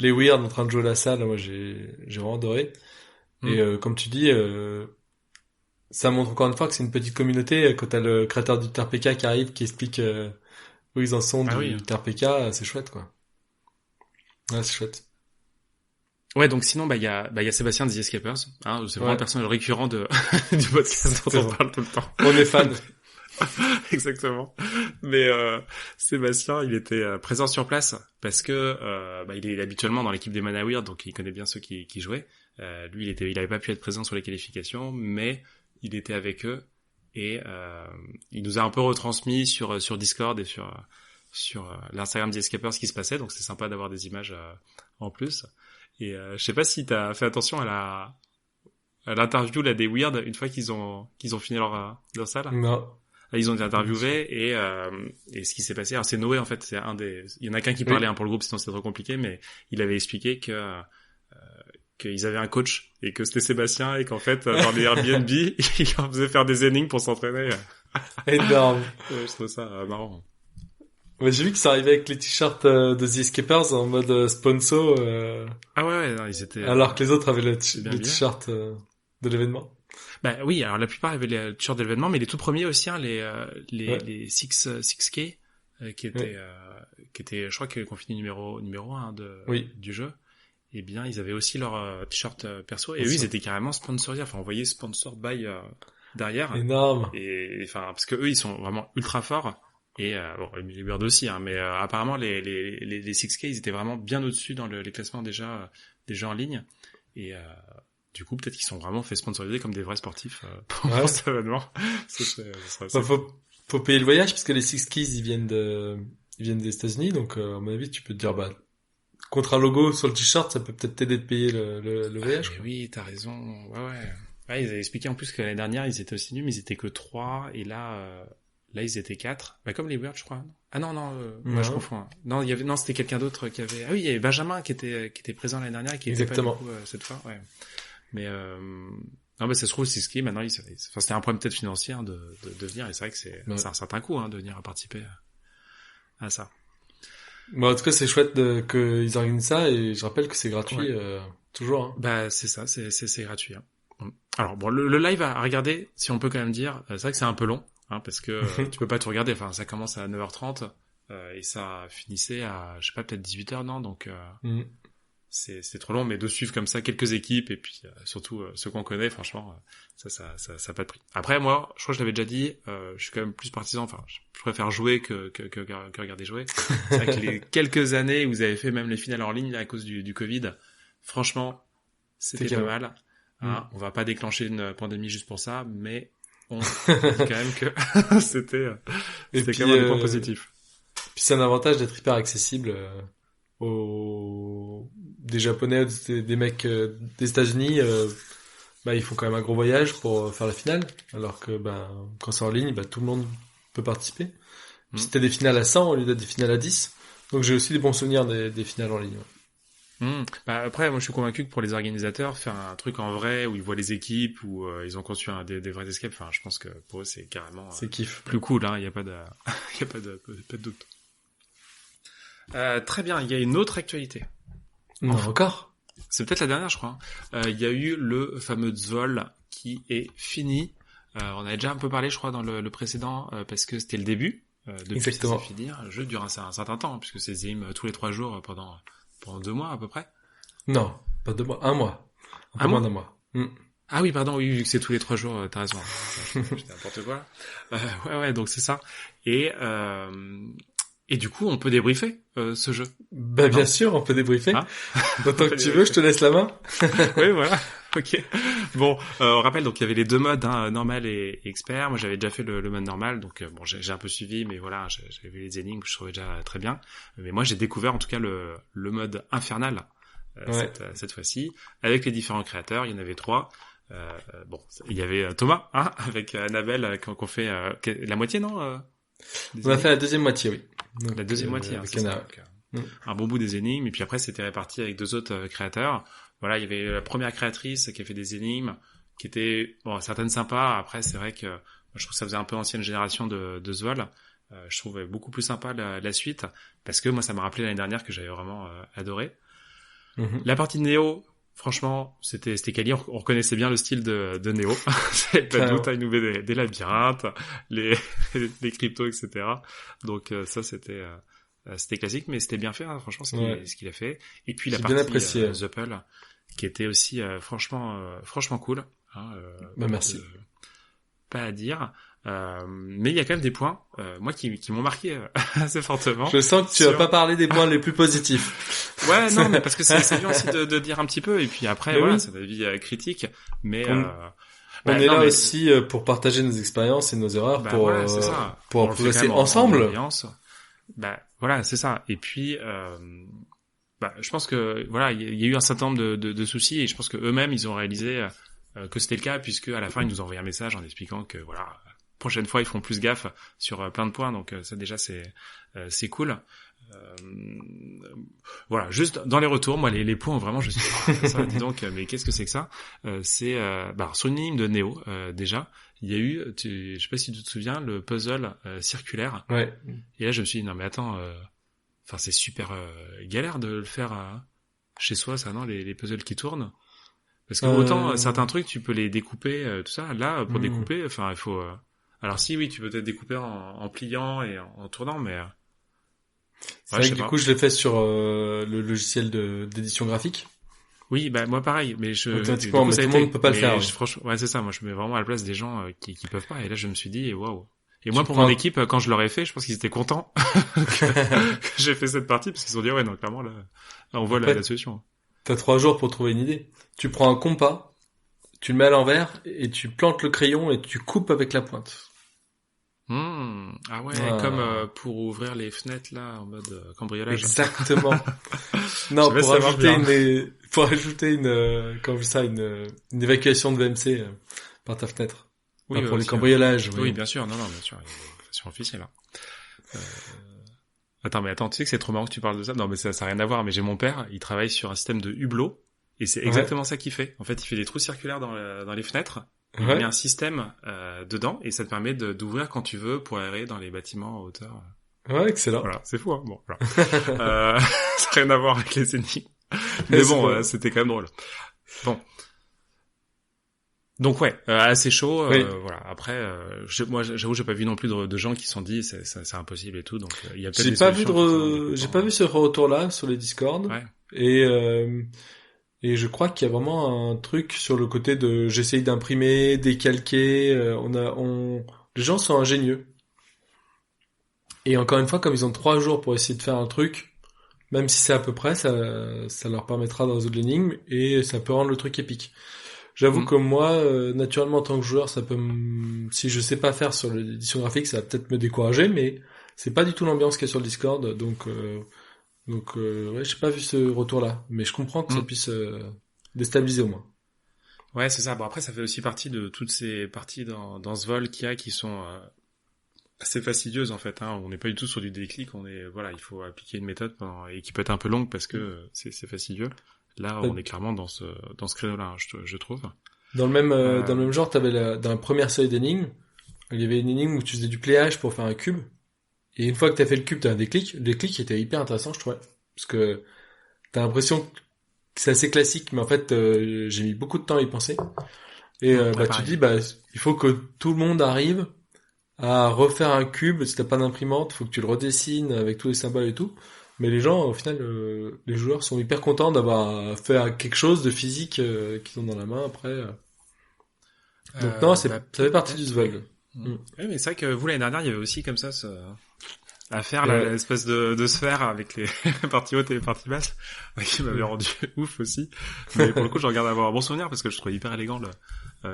S2: les weirds en train de jouer à la salle, moi j'ai vraiment adoré. Et comme tu dis, ça montre encore une fois que c'est une petite communauté. Quand t'as le créateur du TRPK qui arrive, qui explique où ils en sont du TRPK, c'est chouette quoi. Ouais, c'est chouette.
S1: Ouais, donc sinon, il y a Sébastien des Escapers, hein, c'est vraiment un personnage récurrent du podcast dont on parle tout le temps.
S2: On est fan.
S1: Exactement. Mais, Sébastien, il était présent sur place parce que, il est habituellement dans l'équipe des Mana Weird, donc il connaît bien ceux qui jouaient. Lui, il avait pas pu être présent sur les qualifications, mais il était avec eux, et, il nous a un peu retransmis sur Discord et sur l'Instagram des Escapers ce qui se passait, donc c'est sympa d'avoir des images, en plus. Et je sais pas si t'as fait attention à l'interview là des Weird une fois qu'ils ont fini leur salle.
S2: Non.
S1: Là, ils ont été interviewés, et ce qui s'est passé, alors c'est Noé en fait, il y en a qu'un qui parlait pour le groupe, sinon c'était trop compliqué, mais il avait expliqué qu'ils avaient un coach et que c'était Sébastien, et qu'en fait dans les Airbnb il leur faisait faire des énigmes pour s'entraîner.
S2: Énorme.
S1: Je trouve ça marrant.
S2: Ouais, j'ai vu qu'ils sont arrivés avec les t-shirts de The Escapers en mode sponsor.
S1: Ah ouais, non, ils étaient.
S2: Alors que les autres avaient le t-shirt de l'événement.
S1: Bah oui, alors la plupart avaient les t-shirts de l'événement, mais les tout premiers aussi, hein, les 6K qui étaient, je crois qu'on finit numéro 1 du jeu. eh bien, ils avaient aussi leur t-shirt perso, et
S2: Bien
S1: eux, ils
S2: sûr.
S1: étaient carrément sponsorisés. Enfin, on voyait sponsor by derrière.
S2: Énorme.
S1: Et enfin, parce que eux, ils sont vraiment ultra forts. Et bon, les Birds aussi, hein, mais apparemment les 6K, ils étaient vraiment bien au-dessus dans les classements déjà des jeux en ligne. Et du coup, peut-être qu'ils sont vraiment fait sponsoriser comme des vrais sportifs pour cet événement. Ça
S2: Bah, faut payer le voyage parce que les Six Keys ils viennent des États-Unis, donc à mon avis tu peux te dire bah contre un logo sur le t-shirt ça peut peut-être t'aider de payer le voyage.
S1: Mais oui, t'as raison. Ouais. Ouais, ils avaient expliqué en plus que l'année dernière ils étaient aussi nuls, mais ils étaient que 3 et là ils étaient 4. Bah comme les Birds, je crois. Non non, moi je confonds. Hein. Non, c'était quelqu'un d'autre qui avait. Ah oui, il y avait Benjamin qui était présent l'année dernière et qui était pas du coup cette fois. Ouais. Mais non, mais ça se trouve, c'est ce qui est maintenant. Enfin, c'était un problème peut-être financier hein, de venir, et c'est vrai que c'est un certain coût hein, de venir à participer à ça.
S2: Bon, en tout cas, c'est chouette qu'ils organisent ça et je rappelle que c'est gratuit toujours. Hein.
S1: Bah c'est ça, c'est gratuit. Hein. Alors bon, le live à regarder, si on peut quand même dire, c'est vrai que c'est un peu long, hein, parce que tu peux pas tout regarder. Enfin, ça commence à 9h30 et ça finissait à, je sais pas, peut-être 18h, non, donc. C'est trop long, mais de suivre comme ça quelques équipes et puis surtout ceux qu'on connaît, franchement, ça a pas de prix. Après, moi, je crois que je l'avais déjà dit, je suis quand même plus partisan. Enfin, je préfère jouer que regarder jouer. C'est vrai que les quelques années où vous avez fait même les finales en ligne là, à cause du Covid, franchement, c'était pas mal. Hein, on va pas déclencher une pandémie juste pour ça, mais on dit quand même que c'était quand même des points positifs.
S2: Puis c'est un avantage d'être hyper accessible. Des Japonais, des mecs des États-Unis, bah ils font quand même un gros voyage pour faire la finale, alors que quand c'est en ligne, tout le monde peut participer. Puis c'était des finales à 100 au lieu d'être des finales à 10. Donc j'ai aussi des bons souvenirs des finales en ligne.
S1: Après, moi je suis convaincu que pour les organisateurs, faire un truc en vrai où ils voient les équipes, où ils ont conçu des vrais escapes, enfin je pense que pour eux c'est carrément
S2: c'est kiff.
S1: Plus cool, hein, il y a pas de il y a pas de doute. Très bien, il y a une autre actualité.
S2: Non, encore.
S1: C'est peut-être la dernière, je crois. Il y a eu le fameux Zol qui est fini. On avait déjà un peu parlé, je crois, dans le précédent, parce que c'était le début. Depuis,
S2: exactement.
S1: Ça s'est fini. Le jeu dure un certain temps, puisque c'est Zim tous les 3 jours pendant 2 mois à peu près.
S2: Non, pas 2 mois, 1 mois. Un peu moins d'un mois.
S1: Ah oui, pardon, oui, vu que c'est tous les 3 jours, t'as raison. J'étais n'importe quoi. Ouais, donc c'est ça. Et du coup, on peut débriefer ce jeu.
S2: Bien sûr, on peut débriefer. Autant que tu veux, je te laisse la main.
S1: Oui, voilà. Ok. Bon, on rappelle donc il y avait les 2 modes, hein, normal et expert. Moi, j'avais déjà fait le mode normal, donc bon, j'ai un peu suivi, mais voilà, j'avais vu les énigmes que je trouvais déjà très bien. Mais moi, j'ai découvert en tout cas le mode infernal cette fois-ci, avec les différents créateurs. Il y en avait 3. Bon, il y avait Thomas, hein, avec Annabelle, qu'on fait la moitié, non
S2: On a fait la deuxième moitié, oui.
S1: Donc, la deuxième moitié, c'est ça. Donc, un bon bout des énigmes, et puis après c'était réparti avec 2 autres créateurs. Voilà, il y avait la première créatrice qui a fait des énigmes, qui étaient certaines sympas. Après, c'est vrai que je trouve que ça faisait un peu ancienne génération de Zwoll. Je trouvais beaucoup plus sympa la suite, parce que moi ça m'a rappelé l'année dernière que j'avais vraiment adoré. La partie de Néo, franchement, c'était quali. On reconnaissait bien le style de Néo. J'avais pas de doute, il nous met des labyrinthes, les cryptos, etc. Donc ça, c'était classique, mais c'était bien fait, hein, franchement, ce qu'il a fait. Et puis la partie Zuppel, qui était aussi franchement cool. Hein,
S2: merci.
S1: Pas à dire. Mais il y a quand même des points, moi, qui m'ont marqué assez fortement.
S2: Je sens que tu vas pas parler des points les plus positifs.
S1: Ouais, non, mais parce que c'est bien aussi de dire un petit peu, et puis après, voilà, c'est un avis critique, mais
S2: on est là aussi pour partager nos expériences et nos erreurs, pour progresser ensemble.
S1: Voilà, c'est ça. Et puis, je pense que voilà, il y a eu un certain nombre de soucis, et je pense que eux-mêmes ils ont réalisé que c'était le cas, puisque à la fin ils nous ont envoyé un message en expliquant que voilà, prochaine fois ils feront plus gaffe sur plein de points. Donc ça déjà c'est cool. Voilà, juste dans les retours, moi les points vraiment je suis ça, dis donc, mais qu'est-ce que c'est que ça? C'est sur une énigme de Néo déjà, il y a eu, je sais pas si tu te souviens, le puzzle circulaire.
S2: Ouais.
S1: Et là je me suis dit non mais attends, c'est super galère de le faire chez soi, ça, non, les puzzles qui tournent. Parce que autant certains trucs tu peux les découper, tout ça. Là pour découper, il faut. Alors si oui, tu peux peut-être découper en pliant et en tournant, mais.
S2: C'est vrai que du coup je l'ai fait sur le logiciel d'édition graphique.
S1: Oui, bah moi pareil, mais
S2: Automatiquement, mais tout le monde peut pas le faire.
S1: Franchement, ouais, c'est ça. Moi, je me mets vraiment à la place des gens qui peuvent pas. Et là, je me suis dit, waouh. Et
S2: Tu
S1: moi, pour mon équipe, quand je leur ai fait, je pense qu'ils étaient contents que j'ai fait cette partie parce qu'ils se sont dit, ouais, non, clairement, là on voit la solution.
S2: T'as 3 jours pour trouver une idée. Tu prends un compas, tu le mets à l'envers et tu plantes le crayon et tu coupes avec la pointe.
S1: Ah ouais, comme pour ouvrir les fenêtres là en mode cambriolage.
S2: Exactement. Non, pour ajouter une évacuation de VMC par ta fenêtre.
S1: Oui,
S2: pour les
S1: aussi,
S2: cambriolages.
S1: Oui, bien sûr. Non, bien sûr. Il y a une façon officielle. Hein. Attends, tu sais que c'est trop marrant que tu parles de ça. Non, mais ça n'a rien à voir. Mais j'ai mon père, il travaille sur un système de hublot et c'est exactement ça qu'il fait. En fait, il fait des trous circulaires dans les fenêtres. Il met un système dedans et ça te permet d'ouvrir quand tu veux pour aérer dans les bâtiments en hauteur.
S2: Ouais, excellent.
S1: Voilà, c'est fou, hein. Bon, voilà. Ça n'a rien à voir avec les énigmes. Mais bon, c'était quand même drôle. Bon. Donc ouais, assez chaud.
S2: Oui.
S1: Voilà. Après, moi, j'avoue, j'ai pas vu non plus de gens qui se sont dit c'est impossible et tout. Donc il y a peut-être
S2: j'ai pas vu ce retour-là sur les Discord.
S1: Ouais.
S2: Et je crois qu'il y a vraiment un truc sur le côté de j'essaye d'imprimer, décalquer. Les gens sont ingénieux. Et encore une fois, comme ils ont 3 jours pour essayer de faire un truc, même si c'est à peu près, ça leur permettra de résoudre l'énigme et ça peut rendre le truc épique. J'avoue que moi, naturellement en tant que joueur, si je sais pas faire sur l'édition graphique, ça va peut-être me décourager, mais c'est pas du tout l'ambiance qu'il y a sur le Discord, donc ouais, j'ai pas vu ce retour-là, mais je comprends que ça puisse déstabiliser au moins.
S1: Ouais, c'est ça. Bon, après, ça fait aussi partie de toutes ces parties dans ce vol qu'il y a qui sont assez fastidieuses en fait. Hein. On n'est pas du tout sur du déclic. Il faut appliquer une méthode et qui peut être un peu longue parce que c'est fastidieux. Là, on est clairement dans ce créneau-là, hein, je trouve.
S2: Dans le même genre, dans la première série d'énigmes, il y avait une énigme où tu faisais du pléage pour faire un cube. Et une fois que t'as fait le cube, t'as un déclic. Le déclic était hyper intéressant, je trouvais. Parce que t'as l'impression que c'est assez classique, mais en fait, j'ai mis beaucoup de temps à y penser. Et tu dis, il faut que tout le monde arrive à refaire un cube. Si t'as pas d'imprimante, faut que tu le redessines avec tous les symboles et tout. Mais les gens, au final, les joueurs sont hyper contents d'avoir fait quelque chose de physique qu'ils ont dans la main après. Donc non, ça fait partie du Svelte.
S1: Oui, mais c'est vrai que vous, l'année dernière, il y avait aussi comme ça à faire l'espèce de sphère avec les parties hautes et les parties basses, qui m'avait rendu ouf aussi. Mais pour le coup, je regarde avoir un bon souvenir parce que je trouvais hyper élégant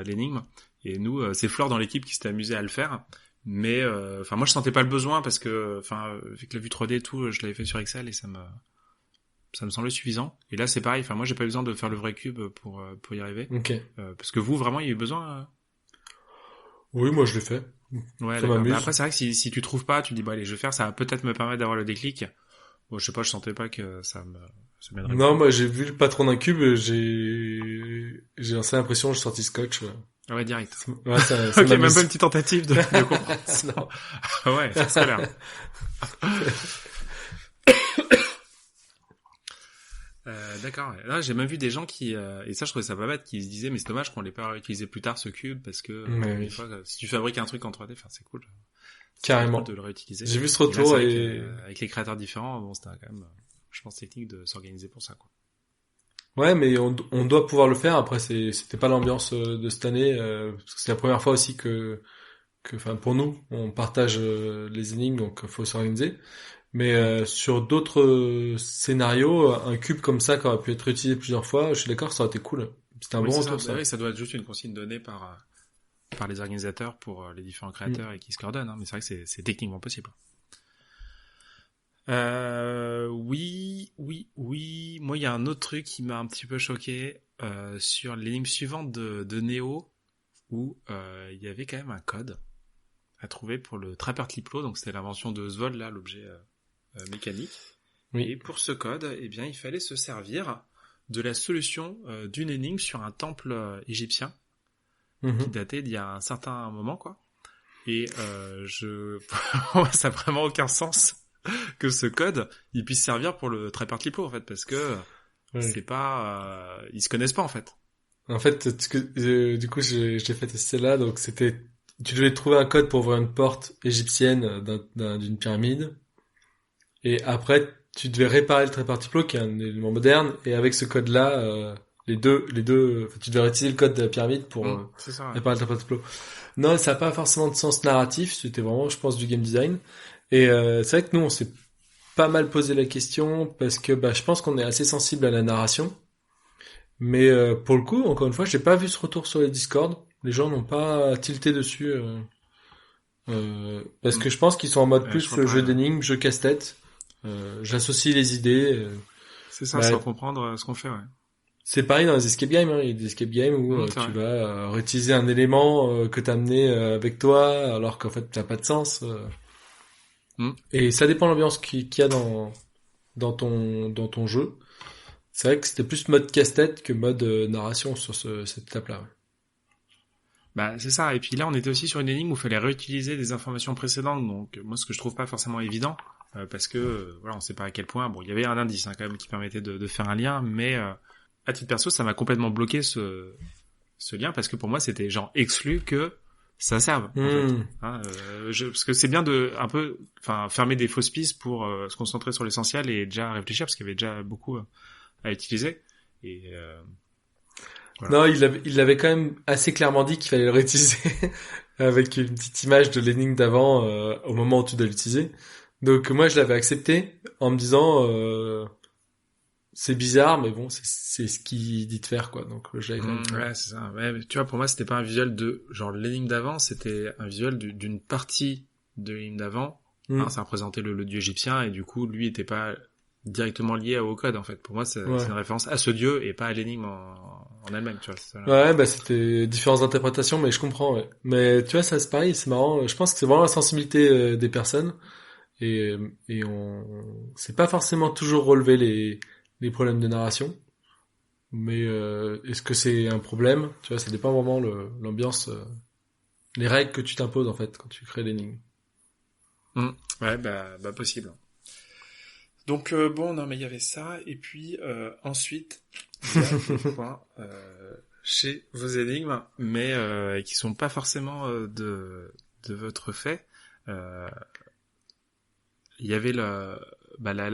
S1: l'énigme. Et nous, c'est Flore dans l'équipe qui s'était amusé à le faire. Mais moi je sentais pas le besoin parce que avec la vue 3D et tout, je l'avais fait sur Excel et ça me semblait suffisant. Et là c'est pareil, moi j'ai pas eu besoin de faire le vrai cube pour y arriver.
S2: OK.
S1: Parce que vous vraiment il y a eu besoin
S2: Oui, moi je l'ai fait.
S1: Ouais, d'accord. Mais après c'est vrai que si tu trouves pas, tu dis allez, je vais faire, ça va peut-être me permettre d'avoir le déclic. Bon, je sais pas, je sentais pas que ça m'aiderait.
S2: Non, moi j'ai vu le patron d'un cube, j'ai lancé l'impression, j'ai sorti scotch.
S1: Ah ouais, direct.
S2: Ouais, ça
S1: ok, même pas une petite tentative de comprendre.
S2: Non.
S1: Ah ouais, c'est scolaire. D'accord. Là, j'ai même vu des gens qui, et ça je trouvais ça pas bête, qui se disaient mais c'est dommage qu'on l'ait pas réutilisé plus tard ce cube parce que une fois, si tu fabriques un truc en 3D, c'est cool.
S2: Carrément.
S1: Cool de le réutiliser.
S2: J'ai vu ce retour
S1: et avec les créateurs différents, bon c'était quand même, je pense technique de s'organiser pour ça quoi.
S2: Ouais, mais on doit pouvoir le faire. Après, c'était pas l'ambiance de cette année, parce que c'est la première fois aussi que pour nous, on partage les énigmes, donc faut s'organiser. Mais sur d'autres scénarios, un cube comme ça qui aurait pu être utilisé plusieurs fois, je suis d'accord, ça aurait été cool. C'était un bon retour, ça.
S1: Oui, ça doit être juste une consigne donnée par les organisateurs pour les différents créateurs et qui se coordonnent. Hein, mais c'est vrai que c'est techniquement possible. Oui. Moi, il y a un autre truc qui m'a un petit peu choqué sur l'énigme suivante de Neo, où il y avait quand même un code à trouver pour le Trapper Cliplo. Donc c'était l'invention de Svold, là, l'objet mécanique. Oui. Et pour ce code, eh bien, il fallait se servir de la solution d'une énigme sur un temple égyptien qui datait d'il y a un certain moment, quoi. Et ça n'a vraiment aucun sens que ce code il puisse servir pour le Trapper Cliplo en fait, parce que c'est pas ils se connaissent pas en fait.
S2: En fait, du coup j'ai fait tester là, donc tu devais trouver un code pour ouvrir une porte égyptienne d'une pyramide, et après tu devais réparer le Trapper Cliplo qui est un élément moderne, et avec ce code là enfin, tu devrais utiliser le code de la pyramide pour
S1: c'est ça, ouais.
S2: apparaître après le tableau. Non, ça n'a pas forcément de sens narratif, c'était vraiment, je pense, du game design. Et c'est vrai que nous, on s'est pas mal posé la question parce que je pense qu'on est assez sensible à la narration. Mais pour le coup, encore une fois, j'ai pas vu ce retour sur les Discord. Les gens n'ont pas tilté dessus parce que je pense qu'ils sont en mode plus jeu d'énigmes, jeu casse-tête. J'associe les idées.
S1: C'est ça, sans comprendre ce qu'on fait, ouais.
S2: C'est pareil dans les escape games, hein. Il y a des escape games où tu vas réutiliser un élément que t'as amené avec toi alors qu'en fait ça n'a pas de sens. Et ça dépend de l'ambiance qu'il y a dans ton jeu. C'est vrai que c'était plus mode casse-tête que mode narration sur cette étape-là.
S1: Ouais. C'est ça. Et puis là, on était aussi sur une énigme où il fallait réutiliser des informations précédentes. Donc moi, ce que je trouve pas forcément évident, parce que voilà, on sait pas à quel point. Bon, il y avait un indice quand même qui permettait de faire un lien, mais à titre perso, ça m'a complètement bloqué ce lien parce que pour moi, c'était genre exclu que ça serve. En fait. Hein, parce que c'est bien de un peu, fermer des fausses pistes pour se concentrer sur l'essentiel et déjà réfléchir parce qu'il y avait déjà beaucoup à utiliser. Et voilà.
S2: Non, il l'avait quand même assez clairement dit qu'il fallait le réutiliser avec une petite image de l'énigme d'avant au moment où tu dois l'utiliser. Donc moi je l'avais accepté en me disant c'est bizarre mais bon c'est ce qu'il dit de faire quoi. Donc j'avais quand même
S1: ouais, c'est ça. Ouais, mais tu vois pour moi c'était pas un visuel de genre l'énigme d'avant, c'était un visuel d'une partie de l'énigme d'avant. Ça représentait le dieu égyptien et du coup lui était pas directement lié au code en fait. Pour moi c'est une référence à ce dieu et pas à l'énigme en elle-même, tu vois, c'est ça, là.
S2: Ouais, c'était différentes interprétations mais je comprends ouais. Mais tu vois ça c'est pareil, c'est marrant, je pense que c'est vraiment la sensibilité des personnes et on c'est pas forcément toujours relevé les problèmes de narration. Mais est-ce que c'est un problème? Tu vois, ça dépend vraiment l'ambiance les règles que tu t'imposes en fait quand tu crées l'énigme.
S1: Ouais, possible. Donc bon, non mais il y avait ça et puis ensuite il y a des points chez vos énigmes, mais qui sont pas forcément de votre fait. Il y avait la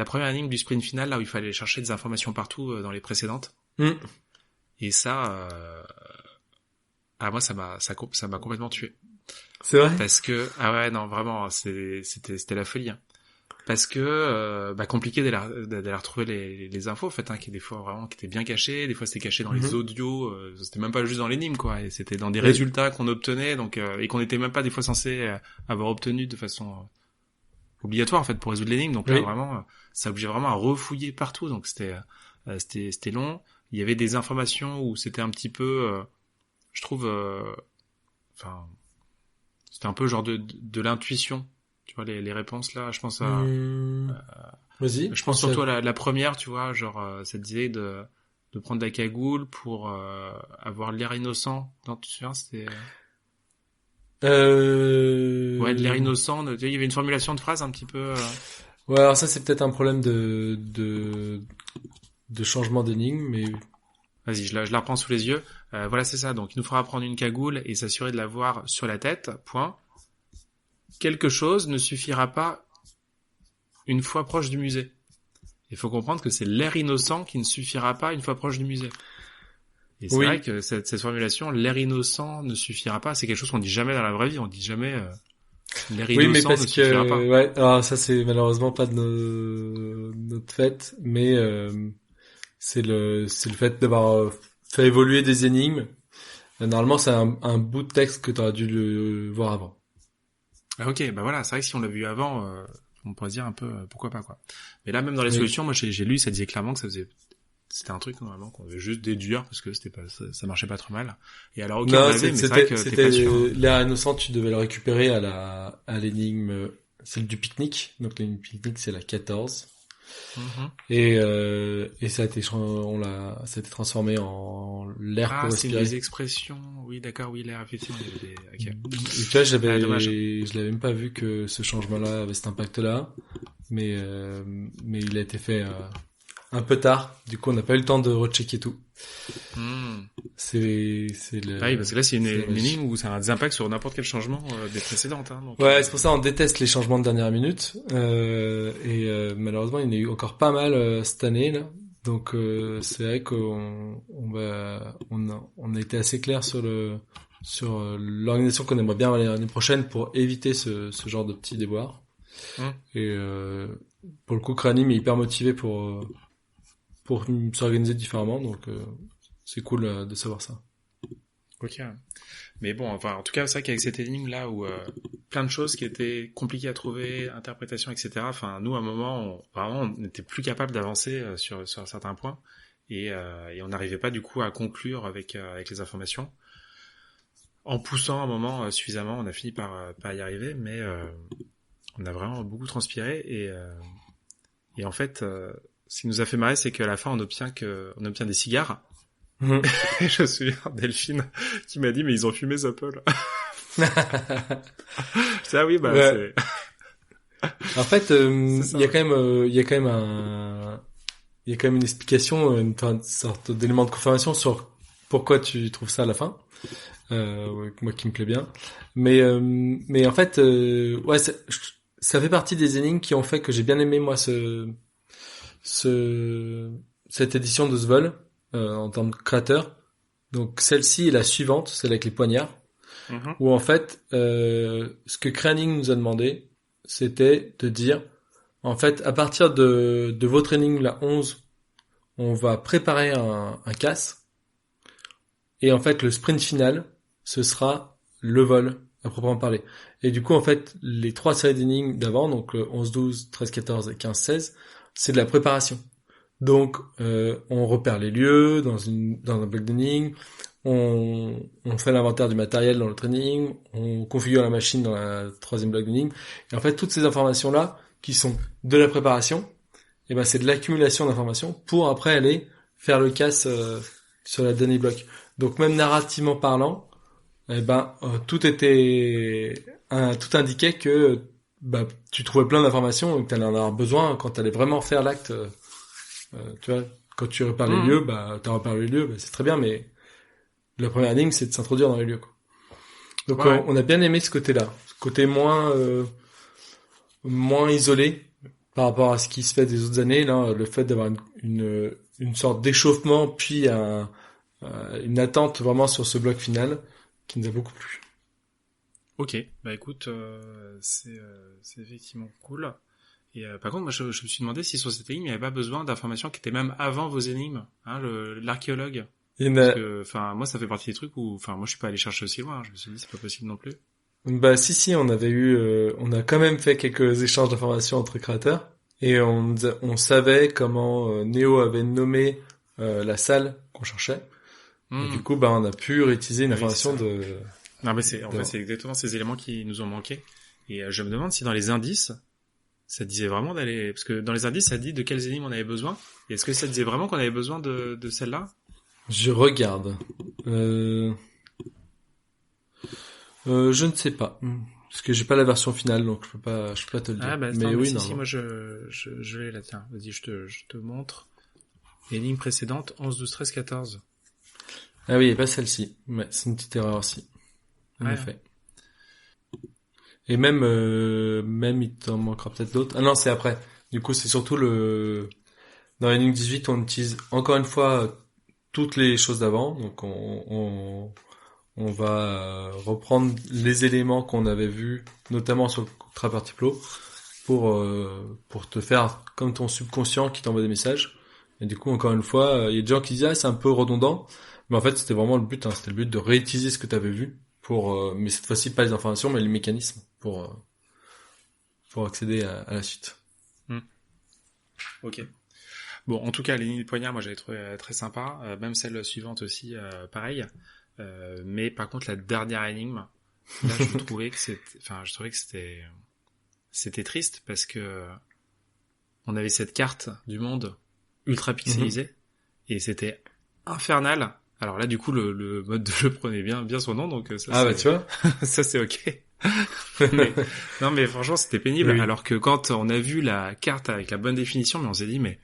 S1: première énigme du sprint final là où il fallait chercher des informations partout dans les précédentes. Et ça, moi ça m'a complètement tué.
S2: C'est vrai?
S1: Parce que non vraiment c'était la folie. Hein. Parce que compliqué d'aller retrouver les infos en fait qui des fois vraiment qui étaient bien cachées, des fois c'était caché dans les audios, c'était même pas juste dans l'énigme quoi, et c'était dans des résultats qu'on obtenait donc et qu'on était même pas des fois censé avoir obtenu de façon obligatoire en fait pour résoudre l'énigme. Donc là vraiment ça obligeait vraiment à refouiller partout, donc c'était long. Il y avait des informations où c'était un petit peu je trouve c'était un peu genre de l'intuition. Tu vois, les réponses là, je pense à...
S2: Vas-y.
S1: Je pense surtout à la première, tu vois, genre cette idée de prendre la cagoule pour avoir l'air innocent. Non, tu te souviens, c'était... Ouais, de l'air innocent. Tu vois, il y avait une formulation de phrase un petit peu...
S2: Ouais, alors ça c'est peut-être un problème de changement d'énigme, mais...
S1: Vas-y, je la reprends sous les yeux. Voilà, c'est ça. Donc, il nous faudra prendre une cagoule et s'assurer de l'avoir sur la tête, point. Quelque chose ne suffira pas une fois proche du musée. Il faut comprendre que c'est l'air innocent qui ne suffira pas une fois proche du musée. Et c'est vrai que cette formulation, l'air innocent ne suffira pas, c'est quelque chose qu'on dit jamais dans la vraie vie. On dit jamais l'air innocent ne suffira pas.
S2: Ouais, alors ça c'est malheureusement pas de notre fait, mais c'est le fait d'avoir fait évoluer des énigmes. Normalement, c'est un bout de texte que tu aurais dû le voir avant.
S1: Ah ok, voilà, c'est vrai que si on l'a vu avant, on pourrait dire un peu pourquoi pas quoi. Mais là même dans les solutions, moi j'ai lu, ça disait clairement que c'était un truc normalement qu'on devait juste déduire parce que c'était pas ça marchait pas trop mal. Et alors ok, on l'avait, mais c'est vrai que t'es pas sûr.
S2: L'air innocent, tu devais le récupérer à l'énigme celle du pique-nique. Donc l'énigme pique-nique c'est la 14. Et ça a été transformé en l'air pour respirer.
S1: C'est des expressions, oui d'accord, oui l'air effectivement. Okay.
S2: Tu vois, je l'avais même pas vu que ce changement-là avait cet impact-là, mais il a été fait un peu tard. Du coup, on n'a pas eu le temps de rechecker tout. C'est le.
S1: Ah oui, parce que là c'est une énigme où ça a des impacts sur n'importe quel changement des précédentes. Hein, donc,
S2: ouais, c'est pour ça on déteste les changements de dernière minute. Et malheureusement, il y en a eu encore pas mal cette année là. Donc c'est vrai on a été assez clair sur l'organisation qu'on aimerait bien avoir l'année prochaine pour éviter ce genre de petits déboires. Et pour le coup, Kranim est hyper motivé pour s'organiser différemment, donc c'est cool de savoir ça.
S1: Ok. Mais bon, enfin, en tout cas, c'est vrai qu'avec cette énigme là où plein de choses qui étaient compliquées à trouver, interprétation, etc. Enfin, nous, à un moment, on n'était plus capable d'avancer sur certains points et on n'arrivait pas du coup à conclure avec les informations. En poussant un moment suffisamment, on a fini par y arriver, mais on a vraiment beaucoup transpiré et en fait, ce qui nous a fait marrer, c'est qu'à la fin, on obtient des cigares. Et je me souviens Delphine qui m'a dit mais ils ont fumé Apple. Ça oui bah
S2: ouais.
S1: c'est.
S2: En fait, il y a quand même une explication, une sorte d'élément de confirmation sur pourquoi tu trouves ça à la fin. Moi qui me plaît bien. Mais en fait, ouais, ça fait partie des énigmes qui ont fait que j'ai bien aimé moi cette édition de ce vol en termes de créateur. Donc celle-ci est la suivante, celle avec les poignards, où en fait, ce que Craning nous a demandé, c'était de dire, en fait, à partir de votre énigme la 11, on va préparer un casse, et en fait, le sprint final, ce sera le vol, à proprement parler. Et du coup, en fait, les 3 séries d'énigmes d'avant, donc 11, 12, 13, 14 et 15, 16, c'est de la préparation. Donc, on repère les lieux dans un bloc d'énigmes, on fait l'inventaire du matériel dans le training, on configure la machine dans la 3e bloc d'énigmes. Et en fait, toutes ces informations-là, qui sont de la préparation, et ben c'est de l'accumulation d'informations pour après aller faire le casse sur la dernier bloc. Donc même narrativement parlant, eh ben tout indiquait que tu trouvais plein d'informations et que tu allais en avoir besoin quand tu allais vraiment faire l'acte. Tu vois, quand tu repères les lieux, tu repères les lieux, c'est très bien, mais la première ligne c'est de s'introduire dans les lieux, quoi. Donc on a bien aimé ce côté-là, ce côté moins isolé par rapport à ce qui se fait des autres années. Là, le fait d'avoir une sorte d'échauffement puis une attente vraiment sur ce bloc final qui nous a beaucoup plu.
S1: Ok, bah écoute, c'est effectivement cool. Et par contre, moi je me suis demandé si sur cette énigme il n'y avait pas besoin d'informations qui étaient même avant vos énigmes, hein, l'archéologue. Parce que, enfin, moi ça fait partie des trucs où, enfin, moi je suis pas allé chercher aussi loin. Je me suis dit c'est pas possible non plus.
S2: Bah si, on a quand même fait quelques échanges d'informations entre créateurs et on savait comment Néo avait nommé la salle qu'on cherchait. Et du coup, on a pu réutiliser une information de.
S1: Non, mais en fait, c'est exactement ces éléments qui nous ont manqué. Et je me demande si dans les indices, ça disait vraiment d'aller, parce que dans les indices, ça dit de quelles énigmes on avait besoin. Et est-ce que ça disait vraiment qu'on avait besoin de celle-là?
S2: Je regarde. Je ne sais pas. Parce que j'ai pas la version finale, donc je peux pas te le dire.
S1: Ah, bah,
S2: mais oui,
S1: si, moi, je l'ai là, tiens. Vas-y, je te montre. L'énigme précédente, 11, 12, 13, 14.
S2: Ah oui, et pas celle-ci. Ouais, c'est une petite erreur aussi. En effet. Et même il t'en manquera peut-être d'autres. Ah non, c'est après. Du coup, c'est surtout dans l'énigme 18, on utilise encore une fois toutes les choses d'avant. Donc on va reprendre les éléments qu'on avait vus, notamment sur le Trapper Tiplo, pour te faire comme ton subconscient qui t'envoie des messages. Et du coup, encore une fois, il y a des gens qui disent c'est un peu redondant, mais en fait c'était vraiment le but, hein, c'était le but de réutiliser ce que tu avais vu mais cette fois-ci pas les informations, mais les mécanismes pour accéder à la suite.
S1: Ok. Bon, en tout cas, l'énigme du poignard, moi j'avais trouvé très sympa, même celle suivante aussi, pareil. Mais par contre, la dernière énigme, là, je trouvais que c'était triste parce que on avait cette carte du monde ultra pixelisée et c'était infernal. Alors là, du coup, le mode de jeu prenait bien son nom, donc ça.
S2: Tu vois,
S1: ça c'est ok. Non, mais franchement, c'était pénible. Oui. Alors que quand on a vu la carte avec la bonne définition, mais on s'est dit, mais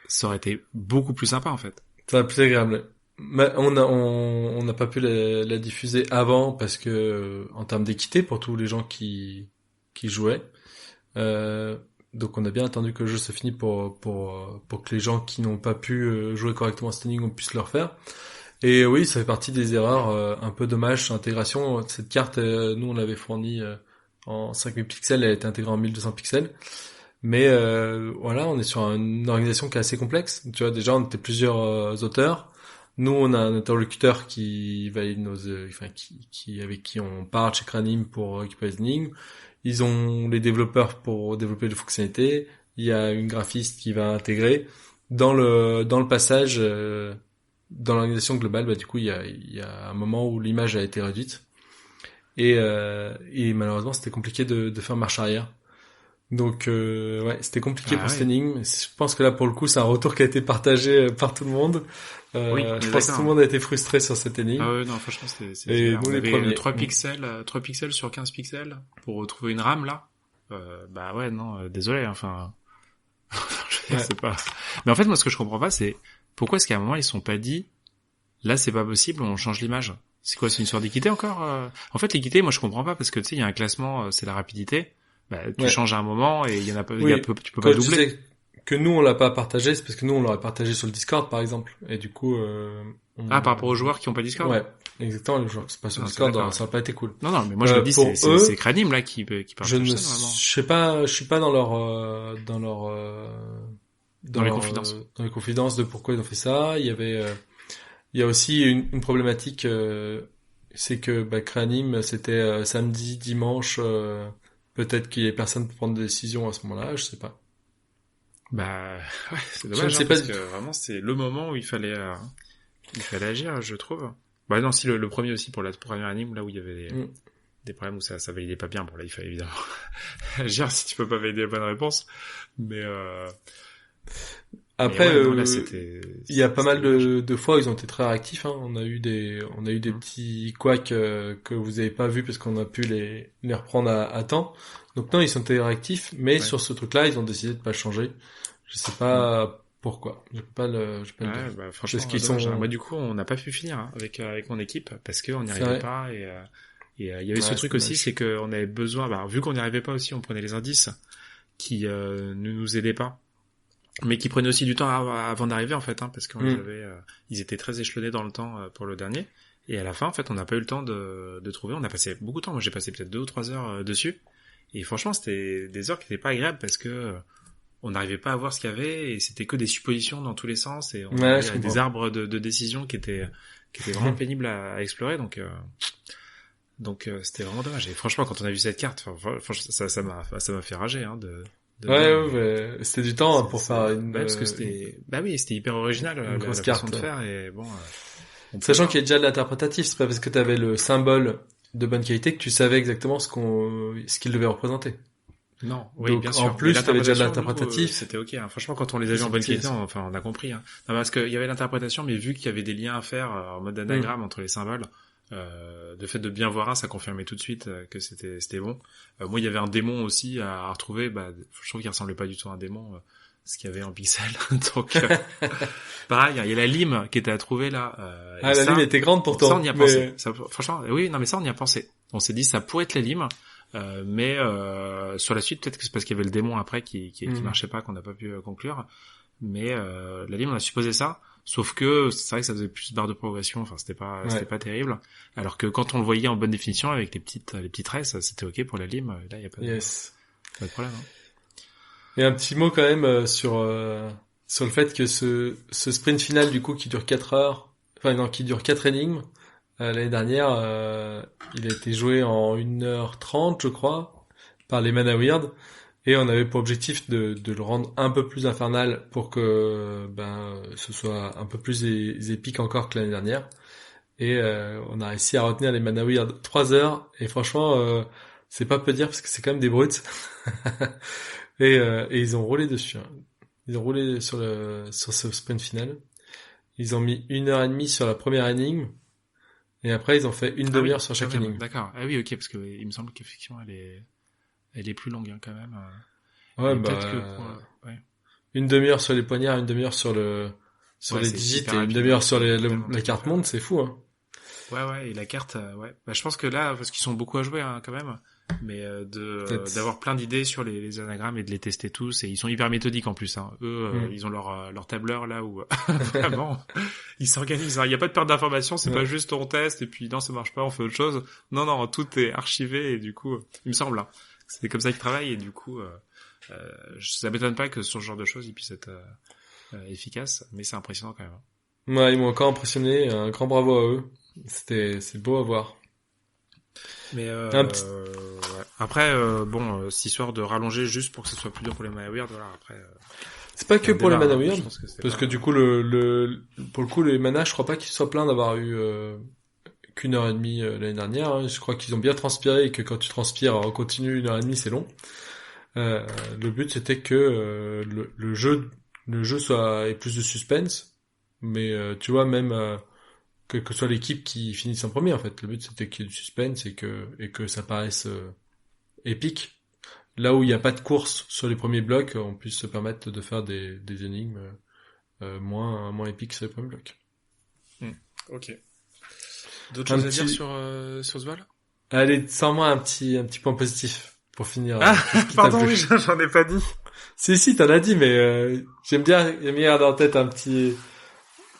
S1: ça aurait été beaucoup plus sympa en fait.
S2: Ça aurait été plus agréable. Mais on n'a pas pu la diffuser avant parce que en termes d'équité pour tous les gens qui jouaient. Donc on a bien attendu que le jeu se finisse pour que les gens qui n'ont pas pu jouer correctement à cette énigme puissent le refaire. Et oui, ça fait partie des erreurs un peu dommages sur l'intégration. Cette carte, nous on l'avait fournie en 5000 pixels, elle a été intégrée en 1200 pixels. Mais voilà, on est sur une organisation qui est assez complexe. Tu vois, déjà on était plusieurs auteurs. Nous, on a un interlocuteur qui valide avec qui on parle chez Cranim pour récupérer les énigmes. Ils ont les développeurs pour développer les fonctionnalités. Il y a une graphiste qui va intégrer dans le passage dans l'organisation globale. Bah du coup, il y a un moment où l'image a été réduite et malheureusement, c'était compliqué de faire marche arrière. Donc ouais, c'était compliqué pour cette énigme. Je pense que là pour le coup c'est un retour qui a été partagé par tout le monde.
S1: Oui,
S2: je pense que tout le monde a été frustré sur cette énigme.
S1: Ah ouais, non, franchement c'est
S2: et
S1: on avait 3 pixels sur 15 pixels pour retrouver une rame là. Bah ouais, non, désolé, enfin c'est pas. Mais en fait moi ce que je comprends pas c'est pourquoi est-ce qu'à un moment ils se sont pas dit là c'est pas possible, on change l'image. C'est quoi, c'est une histoire d'équité encore En fait l'équité moi je comprends pas parce que tu sais il y a un classement, c'est la rapidité. Bah, tu changes à un moment et il y en a pas, tu peux pas doubler.
S2: Je disais que nous on l'a pas partagé, c'est parce que nous on l'aurait partagé sur le Discord par exemple, et du coup.
S1: Par rapport aux joueurs qui ont pas Discord.
S2: Ouais, exactement, les joueurs qui sont pas sur Discord, ça a pas été cool.
S1: Non, mais moi je me dis c'est Cranim là qui partage ça vraiment.
S2: Je sais pas, je suis pas dans
S1: les confidences.
S2: Dans les confidences de pourquoi ils ont fait ça. Il y a aussi une problématique, c'est que Cranim c'était samedi, dimanche. Peut-être qu'il y ait personne pour prendre des décisions à ce moment-là, je sais pas.
S1: Bah, ouais, c'est dommage, parce que vraiment, c'est le moment où il fallait agir, je trouve. Bah non, si le premier aussi pour la première anime, là où il y avait des problèmes où ça validait pas bien, bon là, il fallait évidemment agir si tu peux pas valider la bonne réponse. Mais
S2: après, il y a pas mal
S1: dommage.
S2: de fois où ils ont été très réactifs, hein. On a eu des petits couacs que vous avez pas vu parce qu'on a pu les reprendre à temps. Donc non, ils sont été réactifs, mais sur ce truc-là, ils ont décidé de pas le changer. Je sais pas pourquoi. Je peux pas le dire.
S1: Bah, franchement,
S2: parce qu'ils sont.
S1: Moi, du coup, on n'a pas pu finir avec mon équipe parce que on n'y arrivait pas et il y avait ce truc aussi, c'est que on avait besoin. Bah, vu qu'on n'y arrivait pas aussi, on prenait les indices qui ne nous aidaient pas. Mais qui prenaient aussi du temps avant d'arriver en fait, parce qu'on les avait, ils étaient très échelonnés dans le temps pour le dernier. Et à la fin, en fait, on n'a pas eu le temps de trouver. On a passé beaucoup de temps. Moi, j'ai passé peut-être 2 ou 3 heures dessus. Et franchement, c'était des heures qui n'étaient pas agréables parce que on n'arrivait pas à voir ce qu'il y avait et c'était que des suppositions dans tous les sens et on avait des arbres de décision qui étaient vraiment pénibles à explorer. Donc c'était vraiment dommage. Et franchement, quand on a vu cette carte, franchement, ça m'a fait rager,
S2: Ouais, c'était du temps pour faire une.
S1: Parce que c'était hyper original la façon de faire et bon.
S2: Sachant qu'il y a déjà de l'interprétatif, c'est pas parce que t'avais le symbole de bonne qualité que tu savais exactement ce qu'il devait représenter.
S1: Non, oui,
S2: donc,
S1: bien sûr.
S2: En plus, t'avais déjà de l'interprétatif.
S1: C'était ok. Franchement, quand on les avait en bonne qualité, on a compris. Non, parce qu'il y avait l'interprétation, mais vu qu'il y avait des liens à faire en mode anagramme entre les symboles. De fait de bien voir ça confirmait tout de suite que c'était bon. Moi, il y avait un démon aussi à retrouver. Je trouve qu'il ressemblait pas du tout à un démon, ce qu'il y avait en pixel. Donc, pareil, il y a la lime qui était à trouver là.
S2: La lime était grande pourtant.
S1: Ça, on y a pensé. Ça, franchement, oui, non, mais ça, on y a pensé. On s'est dit, ça pourrait être la lime. Mais sur la suite, peut-être que c'est parce qu'il y avait le démon après qui marchait pas, qu'on n'a pas pu conclure. Mais la lime, on a supposé ça. Sauf que c'est vrai que ça faisait plus de barres de progression, enfin c'était pas terrible. Alors que quand on le voyait en bonne définition avec les petits traits, ça c'était ok pour la lime. Là il y a pas de problème.
S2: Et un petit mot quand même sur le fait que ce sprint final du coup qui dure 4 heures, qui dure 4 énigmes. L'année dernière, il a été joué en 1h30 je crois par les Mana Weird. Et on avait pour objectif de le rendre un peu plus infernal pour que ce soit un peu plus épique encore que l'année dernière. Et on a réussi à retenir les Mana Weird 3 heures. Et franchement, c'est pas peu dire parce que c'est quand même des brutes. et ils ont roulé dessus. Hein. Ils ont roulé sur ce sprint final. Ils ont mis 1h30 sur la première énigme. Et après, ils ont fait une demi-heure sur chaque énigme.
S1: D'accord. Ah oui, ok, parce que il me semble qu'effectivement, elle est plus longue quand même.
S2: Ouais, une demi-heure sur les poignards, une demi-heure sur les digits et une demi-heure sur la carte monde, c'est fou, hein.
S1: Ouais, et la carte, ouais. Je pense que là, parce qu'ils sont beaucoup à jouer, quand même, mais d'avoir plein d'idées sur les anagrammes et de les tester tous. Et ils sont hyper méthodiques en plus. Hein. Eux, ils ont leur tableur là où vraiment ils s'organisent. Il n'y a pas de perte d'informations. C'est pas juste on teste et puis non ça marche pas, on fait autre chose. Non, tout est archivé et du coup, il me semble, hein, c'est comme ça qu'ils travaillent et du coup, ça m'étonne pas que sur ce genre de choses ils puissent être efficaces. Mais c'est impressionnant quand même.
S2: Ouais, ils m'ont encore impressionné. Un grand bravo à eux. C'est beau à voir.
S1: Mais
S2: Ouais.
S1: après cette histoire de rallonger juste pour que ce soit plus dur pour les Mana Weird, voilà, après
S2: C'est pas que pour les Mana
S1: je
S2: Weird,
S1: pense que
S2: parce que du coup pour le coup les Mana, je crois pas qu'ils soient pleins d'avoir eu qu'une heure et demie l'année dernière. Hein. Je crois qu'ils ont bien transpiré et que quand tu transpires en continu 1 heure et demie, c'est long. Le but c'était que le jeu ait plus de suspense, mais tu vois même quelle que soit l'équipe qui finisse en premier en fait, le but c'était qu'il y ait du suspense et que ça paraisse épique. Là où il n'y a pas de course sur les premiers blocs, on puisse se permettre de faire des énigmes moins épiques sur les premiers blocs.
S1: Ok. D'autres choses à dire sur ce vol?
S2: Allez, sors-moi un petit point positif pour finir.
S1: Ah, pardon, oui, j'en ai pas dit.
S2: Si, t'en as dit, mais j'aime bien garder en tête un petit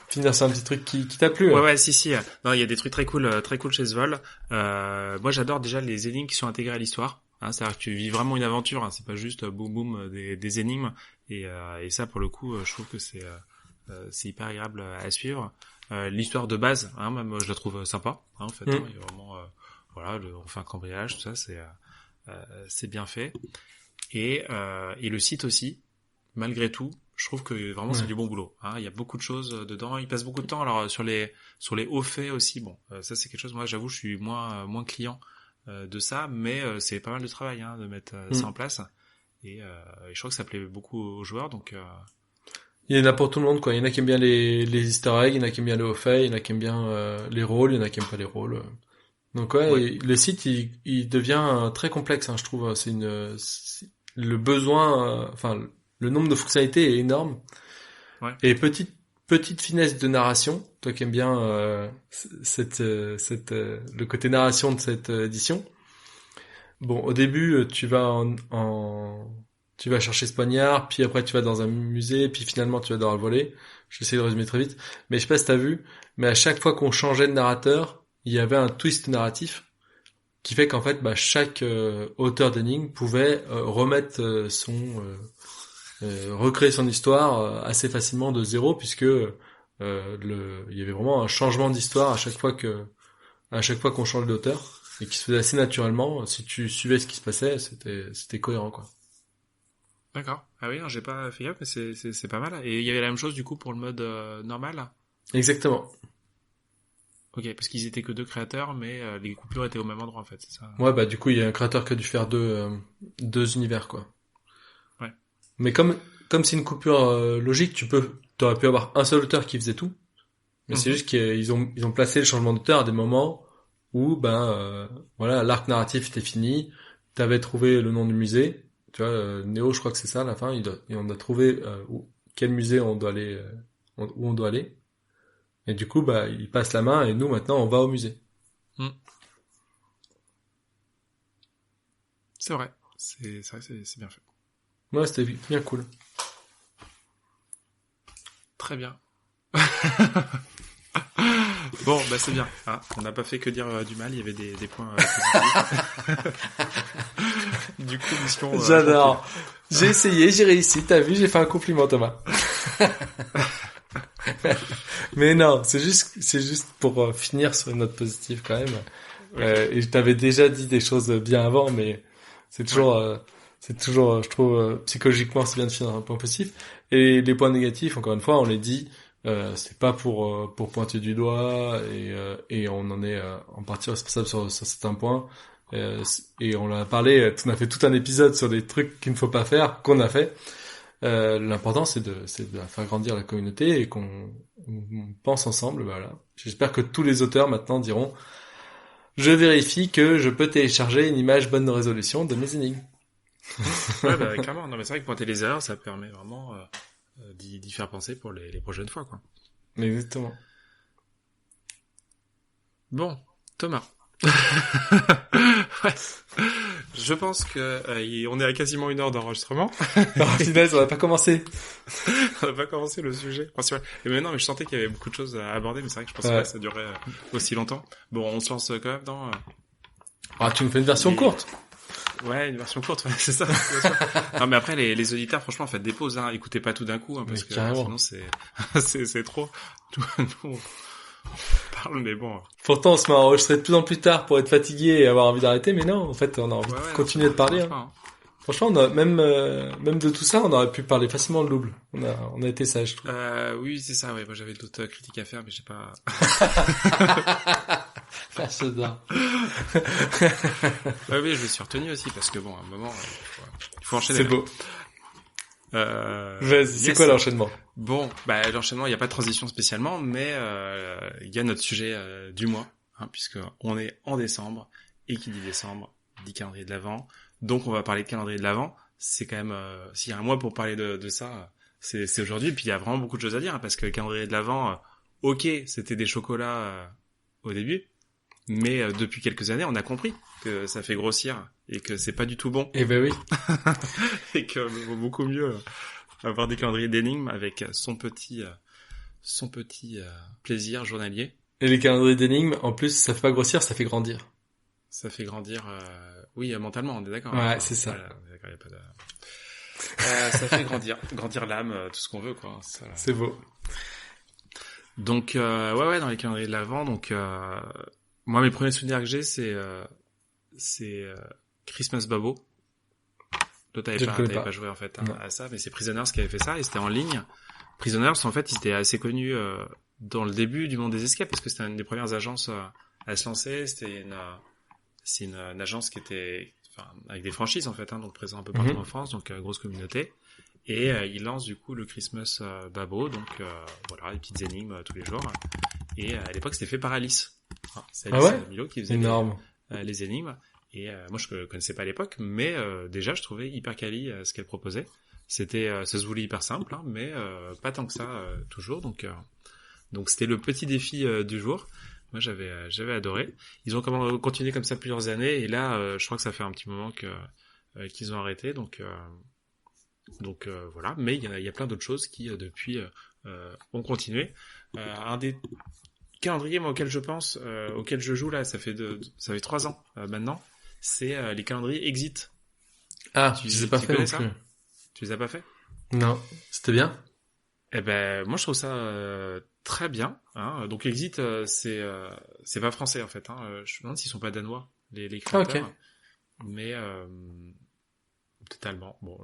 S2: finir sur un petit truc qui t'a plu.
S1: Ouais, si. Non, il y a des trucs très cool chez ce vol. Moi, j'adore déjà les énigmes qui sont intégrées à l'histoire. Hein, c'est-à-dire que tu vis vraiment une aventure. Hein, c'est pas juste boum des énigmes. Et ça, pour le coup, je trouve que c'est hyper agréable à suivre. L'histoire de base, hein, même je la trouve sympa. Hein, en fait, hein, il y a vraiment, on fait un cambriolage, tout ça, c'est bien fait. Et le site aussi, malgré tout, je trouve que vraiment c'est du bon boulot. Hein. Il y a beaucoup de choses dedans. Il passe beaucoup de temps. Alors sur les hauts faits aussi. Bon, ça c'est quelque chose. Moi, j'avoue, je suis moins client de ça, mais c'est pas mal de travail hein, de mettre ça en place. Et je crois que ça plaît beaucoup aux joueurs. Donc
S2: il y en a pour tout le monde quoi. Il y en a qui aiment bien les Easter eggs, il y en a qui aiment bien les hauts faits, il y en a qui aiment bien les rôles, il y en a qui aiment pas les rôles. Donc le site il devient très complexe. Hein, je trouve. Le besoin, le nombre de fonctionnalités est énorme.
S1: Ouais.
S2: Et petite finesse de narration, toi qui aimes bien le côté narration de cette édition. Bon, au début, tu vas chercher ce poignard, puis après tu vas dans un musée, puis finalement tu vas devoir le voler. Je vais essayer de résumer très vite, mais je sais pas si t'as vu, mais à chaque fois qu'on changeait de narrateur, il y avait un twist narratif qui fait qu'en fait, chaque auteur d'énigme pouvait remettre recréer son histoire assez facilement de zéro, puisque il y avait vraiment un changement d'histoire à chaque fois qu'on change d'auteur, et qui se faisait assez naturellement. Si tu suivais ce qui se passait, c'était cohérent quoi.
S1: D'accord. Ah oui, non, j'ai pas fait gaffe, mais c'est pas mal. Et il y avait la même chose du coup pour le mode normal.
S2: Exactement.
S1: Ok, parce qu'ils étaient que 2 créateurs, mais les coupures étaient au même endroit en fait, c'est ça.
S2: Ouais, du coup, il y a un créateur qui a dû faire deux univers quoi.
S1: Ouais.
S2: Mais comme c'est une coupure logique, t'aurais pu avoir un seul auteur qui faisait tout. Mais c'est juste qu'ils ont placé le changement d'auteur à des moments où voilà, l'arc narratif était fini, t'avais trouvé le nom du musée, tu vois, Néo, je crois que c'est ça à la fin, on a trouvé quel musée on doit aller, où on doit aller. Et du coup, il passe la main et nous maintenant on va au musée.
S1: C'est vrai, c'est bien fait.
S2: Ouais, c'était bien cool.
S1: Très bien. Bon, c'est bien. Ah, on n'a pas fait que dire du mal, il y avait des points positifs. Du coup, mission...
S2: J'adore. J'ai essayé, j'ai réussi. T'as vu, j'ai fait un compliment, Thomas. Mais non, c'est juste pour finir sur une note positive quand même. Et je t'avais déjà dit des choses bien avant, mais c'est toujours, je trouve, psychologiquement, c'est bien de finir un point positif. Et les points négatifs, encore une fois, on les dit, c'est pas pour pointer du doigt et on en est en partie responsable sur certains points. Et on l'a parlé, on a fait tout un épisode sur des trucs qu'il ne faut pas faire, qu'on a fait. L'important c'est de faire grandir la communauté et qu'on pense ensemble. Voilà. J'espère que tous les auteurs maintenant diront je vérifie que je peux télécharger une image bonne résolution de mes énigmes.
S1: Ouais, clairement. Non, mais c'est vrai que pointer les erreurs, ça permet vraiment d'y faire penser pour les prochaines fois, quoi.
S2: Exactement.
S1: Bon, Thomas. Ouais. Je pense que on est à quasiment 1 heure d'enregistrement.
S2: Non, finesse, on n'a pas commencé.
S1: On n'a pas commencé le sujet principal. Et mais non, mais je sentais qu'il y avait beaucoup de choses à aborder, mais c'est vrai que je pensais pas que ça durait aussi longtemps. Bon, on se lance quand même dans...
S2: Ah, tu me fais une version courte.
S1: Ouais, une version courte, ouais, c'est ça. Bien sûr. Non, mais après, les auditeurs, franchement, faites des pauses, hein. Écoutez pas tout d'un coup, hein, parce que sinon c'est trop. Nous, on parle, mais bon.
S2: Pourtant, on se met à enregistrer de plus en plus tard pour être fatigué et avoir envie d'arrêter, mais non, en fait, on a envie de continuer de parler. Hein. Franchement, on a, même de tout ça, on aurait pu parler facilement le double. On a été sage, je trouve.
S1: Oui, c'est ça, ouais. Moi, j'avais d'autres critiques à faire, mais j'ai pas...
S2: Ah, ce dingue.
S1: Oui, je me suis retenu aussi, parce que bon, à un moment, il faut enchaîner.
S2: C'est beau. Vas-y, c'est quoi l'enchaînement?
S1: Bon, l'enchaînement, il n'y a pas de transition spécialement, mais il y a notre sujet du mois, hein, puisque on est en décembre, et qui dit décembre, dit calendrier de l'Avent. Donc on va parler de calendrier de l'Avent. C'est quand même, s'il y a un mois pour parler de ça, c'est aujourd'hui. Et puis il y a vraiment beaucoup de choses à dire, hein, parce que le calendrier de l'Avent, ok, c'était des chocolats au début, mais depuis quelques années, on a compris que ça fait grossir et que c'est pas du tout bon.
S2: Eh ben oui.
S1: Et que vaut beaucoup mieux avoir des calendriers d'énigmes avec son petit plaisir journalier.
S2: Et les calendriers d'énigmes, en plus, ça fait pas grossir, ça fait grandir.
S1: Ça fait grandir, oui, mentalement, on est d'accord.
S2: Ouais,
S1: hein,
S2: c'est ça.
S1: Voilà, on est d'accord, y a pas de... ça fait grandir l'âme, tout ce qu'on veut, quoi. Ça...
S2: C'est beau.
S1: Donc, ouais, dans les calendriers de l'Avent, donc, moi, mes premiers souvenirs que j'ai, c'est Christmas Babo. Toi, t'avais pas joué, en fait, à ça, mais c'est Prisoners qui avait fait ça, et c'était en ligne. Prisoners, en fait, ils étaient assez connus, dans le début du monde des escapes, parce que c'était une des premières agences à se lancer. C'est une agence qui était, avec des franchises, en fait, hein, donc présent un peu partout en France, donc grosse communauté. Et ils lancent du coup le Christmas Babo, donc voilà, les petites énigmes tous les jours. Et à l'époque, c'était fait par Alice. C'est Alice Milo qui faisait les énigmes. Et moi, je connaissais pas à l'époque, mais déjà, je trouvais hyper quali ce qu'elle proposait. C'était, ça se voulait hyper simple, hein, mais pas tant que ça toujours. Donc c'était le petit défi du jour. Moi, j'avais adoré. Ils ont continué comme ça plusieurs années, et là, je crois que ça fait un petit moment qu'ils ont arrêté. Donc voilà. Mais il y a plein d'autres choses qui depuis ont continué. Un des calendriers moi auquel je pense, auquel je joue là, ça fait 3 ans maintenant. C'est les calendriers Exit.
S2: Ah, tu les as pas fait non plus.
S1: Tu les as pas fait?
S2: Non. C'était bien?
S1: Eh ben, moi je trouve ça très bien. Hein. Donc Exit, c'est pas français en fait. Hein. Je me demande s'ils sont pas danois les créateurs.
S2: Okay.
S1: Mais totalement. Bon,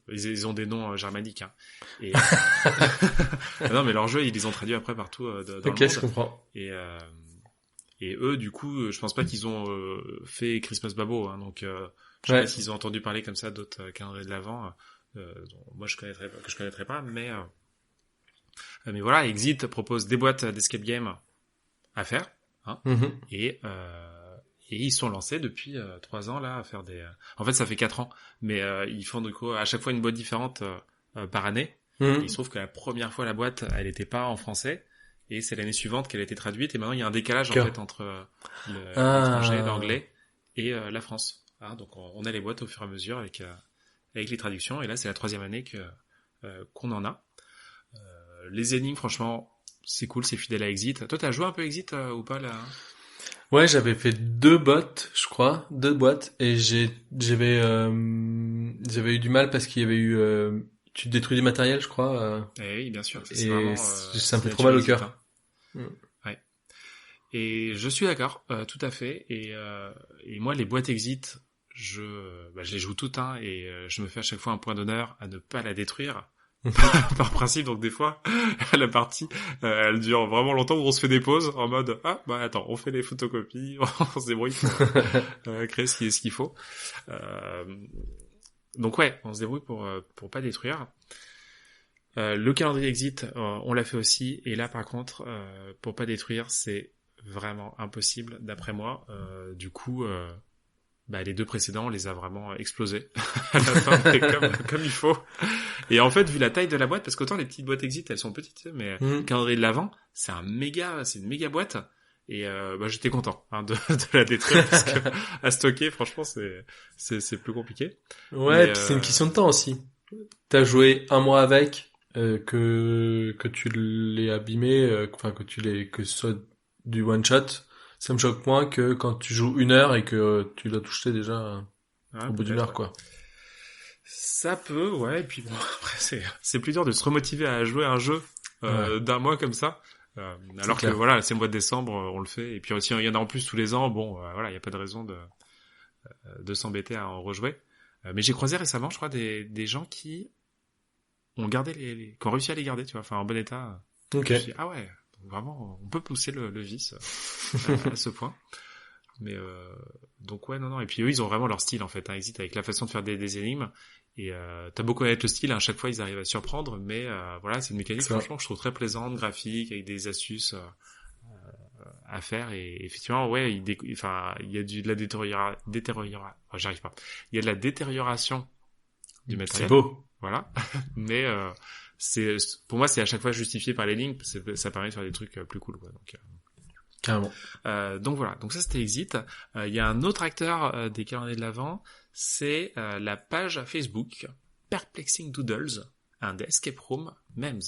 S1: ils ont des noms germaniques. Hein. Et non, mais leurs jeux ils les ont traduits après partout dans le monde.
S2: Je comprends.
S1: Et eux, du coup, je pense pas qu'ils ont fait Christmas Babo. Hein. Donc je sais pas s'ils ont entendu parler comme ça d'autres calendriers de l'Avent. Moi je connaîtrais pas, mais voilà, Exit propose des boîtes d'escape game à faire, hein, et ils sont lancés depuis 3 ans là à faire des. En fait, ça fait 4 ans, mais ils font du coup à chaque fois une boîte différente par année. Il se trouve que la première fois la boîte, elle était pas en français, et c'est l'année suivante qu'elle a été traduite, et maintenant il y a un décalage en fait entre l'étranger, l'anglais et la France. Hein, donc on a les boîtes au fur et à mesure avec les traductions, et là c'est la 3e année qu'on en a. Les énigmes, franchement, c'est cool, c'est fidèle à Exit. Toi, t'as joué un peu Exit ou pas là?
S2: Ouais, j'avais fait 2 bottes, je crois, 2 boîtes, et j'avais eu du mal parce qu'il y avait eu tu détruis du matériel, je crois.
S1: Eh oui, bien sûr.
S2: C'est vraiment, c'est un peu trop mal au cœur.
S1: Hein. Ouais. Et je suis d'accord, tout à fait. Et moi, les boîtes Exit, je les joue toutes, hein, et je me fais à chaque fois un point d'honneur à ne pas la détruire. Par principe, donc des fois la partie elle dure vraiment longtemps, où on se fait des pauses en mode attends, on fait les photocopies, on se débrouille pour créer ce qu'il faut. Donc ouais, on se débrouille pour pas détruire. Le calendrier Exit, on l'a fait aussi, et là par contre pour pas détruire, c'est vraiment impossible d'après moi. Du coup les 2 précédents, on les a vraiment explosés à la fin, comme il faut. Et en fait, vu la taille de la boîte, parce qu'autant les petites boîtes Exit, elles sont petites, mais le calendrier de l'Avent, c'est une méga boîte. Et j'étais content de la détruire parce que à stocker, franchement, c'est plus compliqué.
S2: Ouais, puis c'est une question de temps aussi. T'as joué un mois avec, que tu l'aies abîmé, que ce soit du one shot, ça me choque moins que quand tu joues 1 heure et que tu l'as touché déjà au bout d'une heure,
S1: Ouais.
S2: quoi.
S1: Ça peut, ouais. Et puis bon, après, c'est plus dur de se remotiver à jouer à un jeu d'un mois comme ça. Alors que
S2: clair.
S1: voilà, c'est le mois de décembre, on le fait. Et puis aussi, il y en a en plus tous les ans. Bon, voilà, il y a pas de raison de s'embêter à en rejouer. Mais j'ai croisé récemment, je crois, des gens qui ont gardé qui ont réussi à les garder, tu vois, enfin en bon état.
S2: Ok.
S1: Je me suis dit, ah ouais, donc vraiment, on peut pousser le vice à ce point. Mais donc ouais, non. Et puis eux, ils ont vraiment leur style en fait. Hein. Ils hésitent avec la façon de faire des énigmes. Et t'as beau connaître le style, à chaque fois ils arrivent à surprendre. Mais voilà, c'est une mécanique franchement que je trouve très plaisante, graphique, avec des astuces à faire. Et effectivement, ouais, il y a de la j'arrive pas. Il y a de la détérioration du matériel.
S2: C'est beau.
S1: Voilà. Mais pour moi, c'est à chaque fois justifié par les lignes. Ça permet de faire des trucs plus cool, quoi. Donc
S2: carrément.
S1: donc voilà, donc ça c'était Exit. Il y a un autre acteur des calendriers de l'Avent, c'est la page Facebook Perplexing Doodles and Escape Room Memes.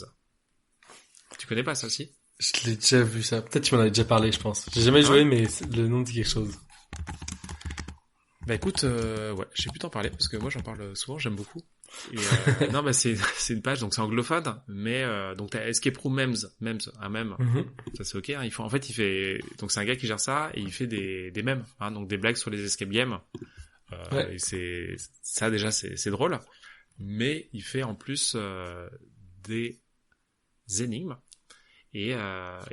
S1: Tu connais pas ça aussi?
S2: Je l'ai déjà vu ça. Peut-être tu m'en avais déjà parlé, je pense. J'ai jamais joué, mais le nom dit quelque chose.
S1: Bah écoute, ouais, j'ai pu t'en parler parce que moi j'en parle souvent, j'aime beaucoup. Et non, bah c'est une page, donc c'est anglophone, mais donc t'as Escape Room Memes, un meme, ça c'est ok. Hein, donc c'est un gars qui gère ça et il fait des mèmes, hein, donc des blagues sur les escape games. Et c'est ça déjà c'est drôle, mais il fait en plus des énigmes et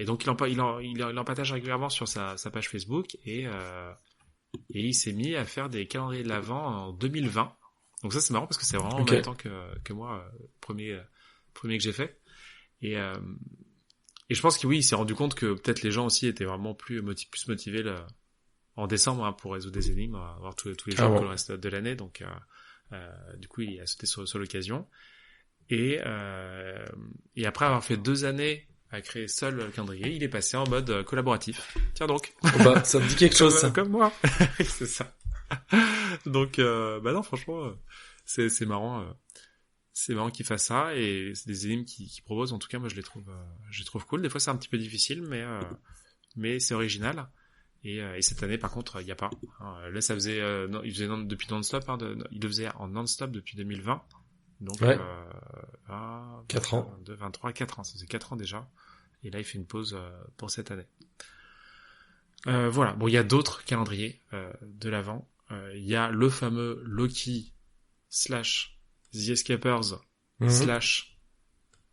S1: donc il en partage régulièrement sur sa page Facebook et il s'est mis à faire des calendriers de l'Avent en 2020. Donc ça c'est marrant parce que c'est vraiment en même temps que moi premier que j'ai fait et je pense que oui il s'est rendu compte que peut-être les gens aussi étaient vraiment plus motivés en décembre hein, pour résoudre des énigmes avoir tous les jours pour le reste de l'année donc du coup il a sauté sur l'occasion et après avoir fait 2 années à créer seul le calendrier il est passé en mode collaboratif tiens donc
S2: ça me dit quelque chose ça
S1: comme moi c'est ça donc non franchement c'est marrant qu'il fasse ça et c'est des énigmes qu'il propose en tout cas moi je les trouve cool des fois c'est un petit peu difficile mais c'est original et cette année par contre il y a pas hein. Là ça faisait il faisait depuis non-stop hein, il le faisait en non-stop depuis 2020 donc
S2: 4 ans
S1: 4 ans ça faisait 4 ans déjà et là il fait une pause pour cette année voilà bon il y a d'autres calendriers de l'Avent il y a le fameux Loki / The Escapers /